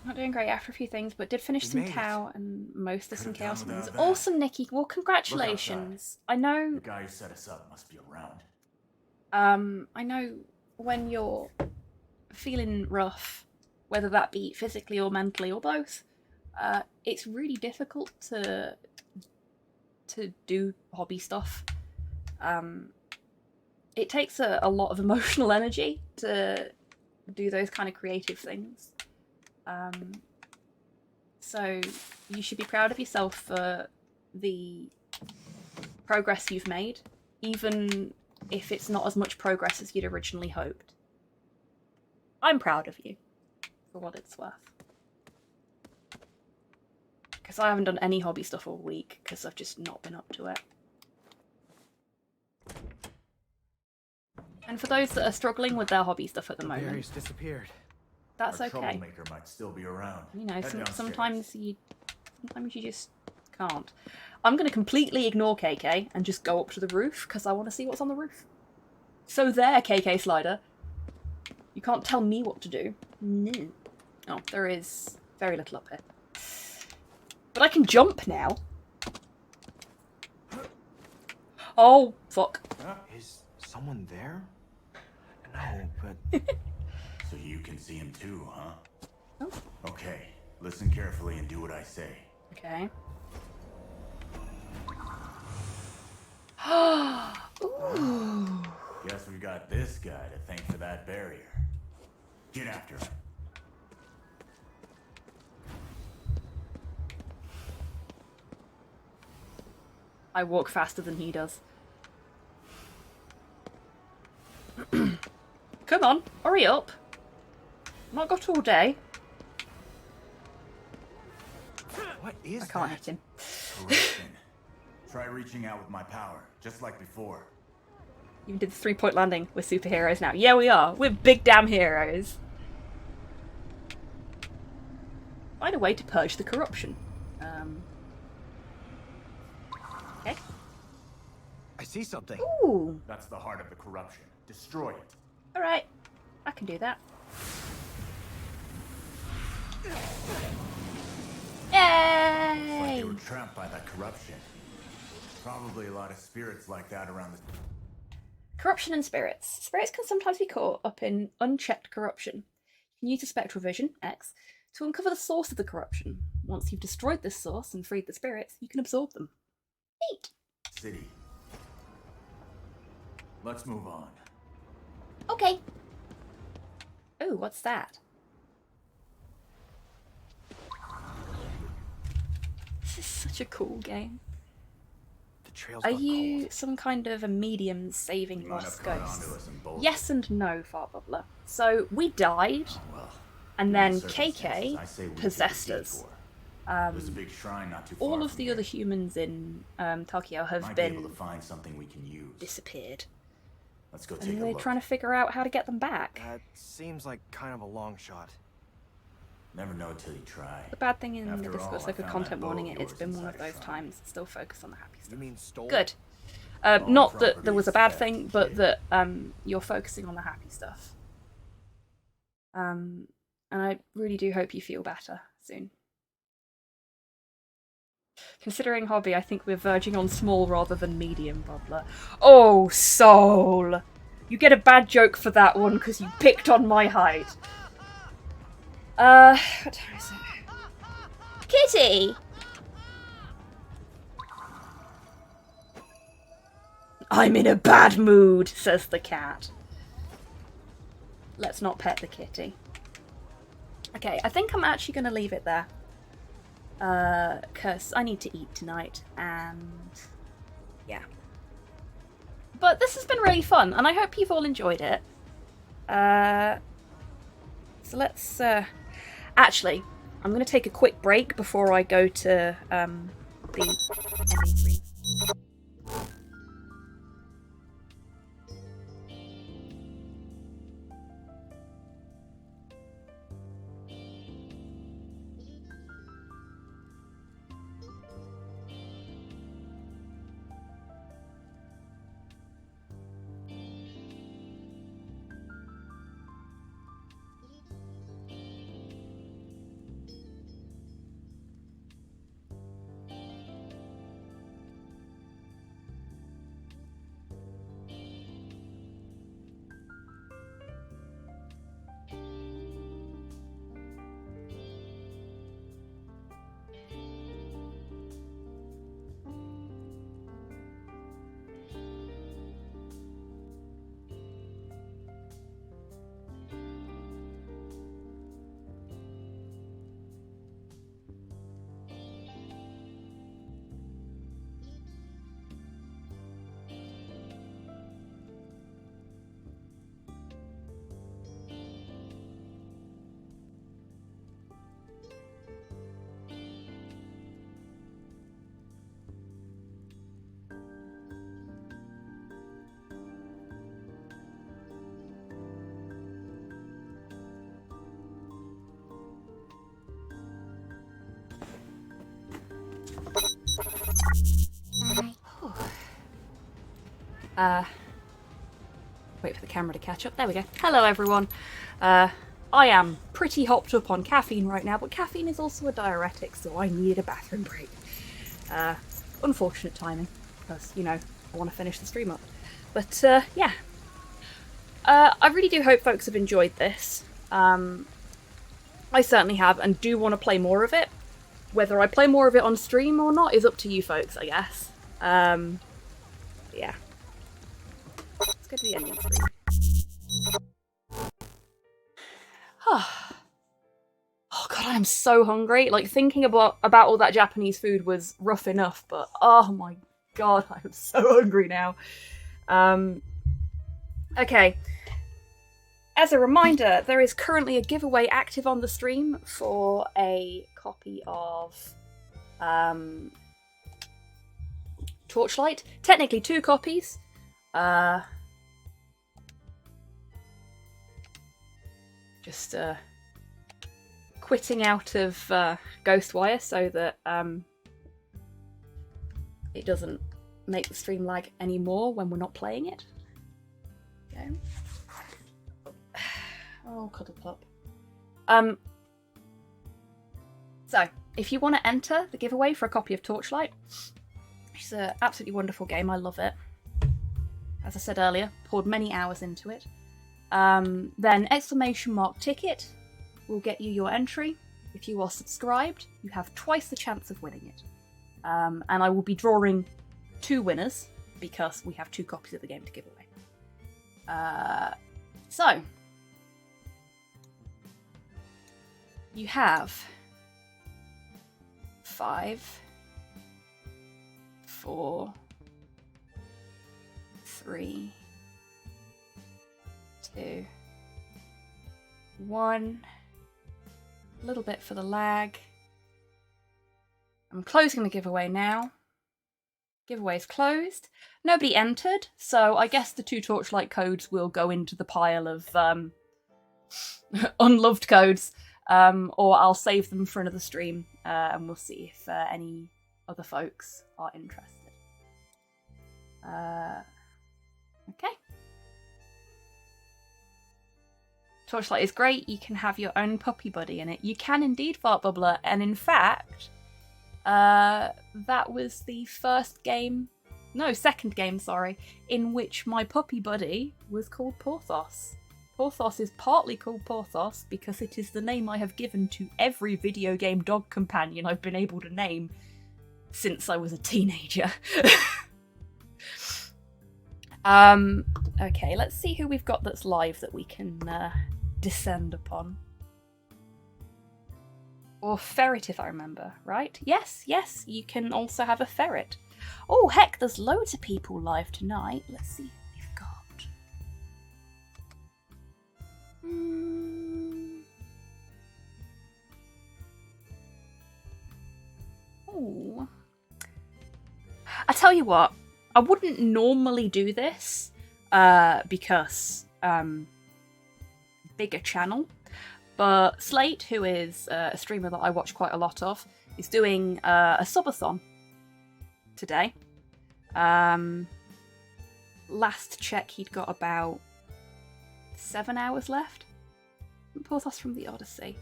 Not doing great after a few things, but did finish some made it. Tau and most of some Could've done Chaos Wings. without that. Awesome, Nikki. Well, congratulations. I know. The guy who set us up must be around. I know when you're feeling rough, whether that be physically or mentally or both, it's really difficult to do hobby stuff. It takes a lot of emotional energy to do those kind of creative things. So you should be proud of yourself for the progress you've made, even if it's not as much progress as you'd originally hoped. I'm proud of you, for what it's worth. Because I haven't done any hobby stuff all week, because I've just not been up to it. And for those that are struggling with their hobby stuff at the moment, Barry's disappeared. that's Our okay. troublemaker might still be around. You know, Head downstairs. sometimes you just Can't. I'm going to completely ignore KK and just go up to the roof because I want to see what's on the roof. So there, KK Slider. You can't tell me what to do. No. Oh, there is very little up here. But I can jump now. Oh, fuck. Is someone there? No, but... So you can see him too, huh? Oh. Okay, listen carefully and do what I say. Okay. Ooh. Guess we got this guy to thank for that barrier. Get after him. I walk faster than he does. Come on, hurry up. I've not got all day. What is I can't that? hit him. Correction. Try reaching out with my power, just like before. You did the 3-point landing. We're superheroes now. Yeah, we are. We're big damn heroes. Find a way to purge the corruption. Okay. I see something. Ooh. That's the heart of the corruption. Destroy it. Alright. I can do that. Like Yay! they were trapped by that corruption. Probably a lot of spirits like that around the... Corruption and spirits. Spirits can sometimes be caught up in unchecked corruption. You can use the spectral vision, X, to uncover the source of the corruption. Once you've destroyed this source and freed the spirits, you can absorb them. Neat! city. Let's move on. Okay. Oh, what's that? This is such a cool game. The trail's Are gone you cold. some kind of a medium saving You might lost have caught ghost? onto us and bolted. Yes and no, Fart Bubbler. So we died, Well, and in then the circumstances, KK I say we possessed take a us. detour. There's a big shrine not too far All of from the here. other humans in Tokyo have Might be able been to find something we can use. disappeared, Let's go take and a we're look. trying to figure out how to get them back. That seems like kind of a long shot. Never know till you try. The bad thing in After the Discord all, Circle I found content that bow warning of it, it's yours been one of inside a those shrine. times. Still focus on the happy You stuff. mean stolen? Good. All Not that there was a bad property is thing, but theft, that you're focusing on the happy stuff. And I really do hope you feel better soon. Considering hobby, I think we're verging on small rather than medium, Bubbler. Oh, Soul! You get a bad joke for that one because you picked on my height. What time is it? Kitty! I'm in a bad mood, says the cat. Let's not pet the kitty. Okay, I think I'm actually going to leave it there. Because I need to eat tonight, and yeah. But this has been really fun, and I hope you've all enjoyed it. So let's, actually, I'm going to take a quick break before I go to, the MP3. Wait for the camera to catch up. There we go. Hello, everyone. I am pretty hopped up on caffeine right now, but caffeine is also a diuretic, so I needed a bathroom break. Unfortunate timing, because, you know, I want to finish the stream up. But, yeah. I really do hope folks have enjoyed this. I certainly have, and do want to play more of it. Whether I play more of it on stream or not is up to you folks, I guess. Yeah. Let's go to the ending screen. Oh god, I am so hungry. Like, thinking about all that Japanese food was rough enough, but oh my god, I am so hungry now. Okay. As a reminder, there is currently a giveaway active on the stream for a copy of Torchlight. Technically 2 copies. Just quitting out of GhostWire so that it doesn't make the stream lag anymore when we're not playing it. Okay. Oh, cuddle pup. So, if you want to enter the giveaway for a copy of Torchlight, which is an absolutely wonderful game, I love it. As I said earlier, poured many hours into it. Then !ticket will get you your entry. If you are subscribed, you have twice the chance of winning it. And I will be drawing 2 winners, because we have 2 copies of the game to give away. So, you have 5, 4, 3, 2, 1. A little bit for the lag. I'm closing the giveaway now. Giveaway is closed. Nobody entered, so I guess the 2 Torchlight codes will go into the pile of unloved codes. Or I'll save them for another stream, and we'll see if any other folks are interested. Okay. Torchlight is great. You can have your own puppy buddy in it. You can indeed, Fart Bubbler, and in fact, that was the second game, sorry, in which my puppy buddy was called Porthos. Porthos is partly called Porthos because it is the name I have given to every video game dog companion I've been able to name since I was a teenager. Okay, let's see who we've got that's live that we can descend upon. Or ferret, if I remember, right? Yes, you can also have a ferret. Oh, heck, there's loads of people live tonight. Let's see who we've got. Ooh. I tell you what, I wouldn't normally do this because bigger channel, but Slate, who is a streamer that I watch quite a lot of, is doing a subathon today. Last check, he'd got about 7 hours left. Porthos from the Odyssey.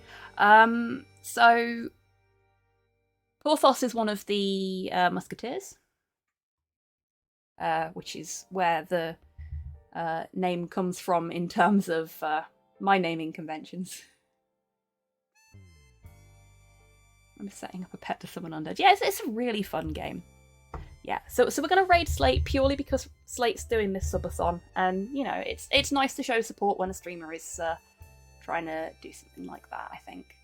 So Porthos is one of the musketeers, which is where the name comes from in terms of my naming conventions. I'm setting up a pet to summon undead. Yeah, it's a really fun game. Yeah, so we're gonna raid Slate purely because Slate's doing this subathon, and you know it's nice to show support when a streamer is trying to do something like that. I think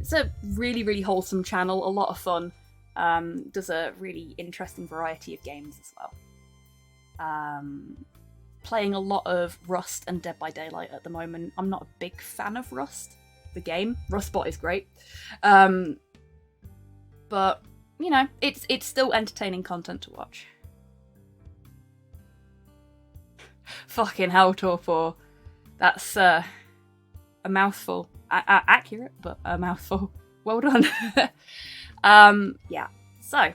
it's a really wholesome channel, a lot of fun. Does a really interesting variety of games as well. Playing a lot of Rust and Dead by Daylight at the moment. I'm not a big fan of Rust, the game. Rustbot is great, but you know it's still entertaining content to watch. Fucking hell, Torpor. That's a mouthful. Accurate, but a mouthful. Well done. Yeah. So,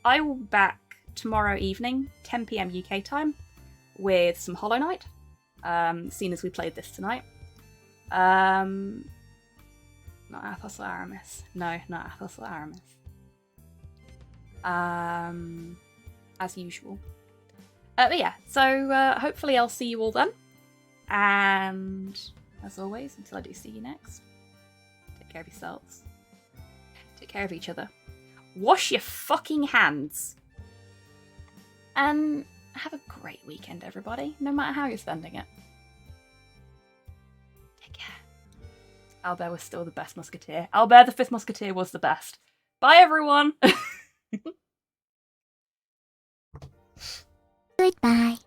I will be back tomorrow evening, 10 PM UK time, with some Hollow Knight, seeing as we played this tonight. Not Athos or Aramis. No, not Athos or Aramis. As usual. But yeah, so hopefully I'll see you all then. And as always, until I do see you next, take care of yourselves. Take care of each other. Wash your fucking hands. And have a great weekend, everybody, no matter how you're spending it. Take care. Albert was still the best musketeer. Albert the 5th Musketeer was the best. Bye, everyone! Goodbye.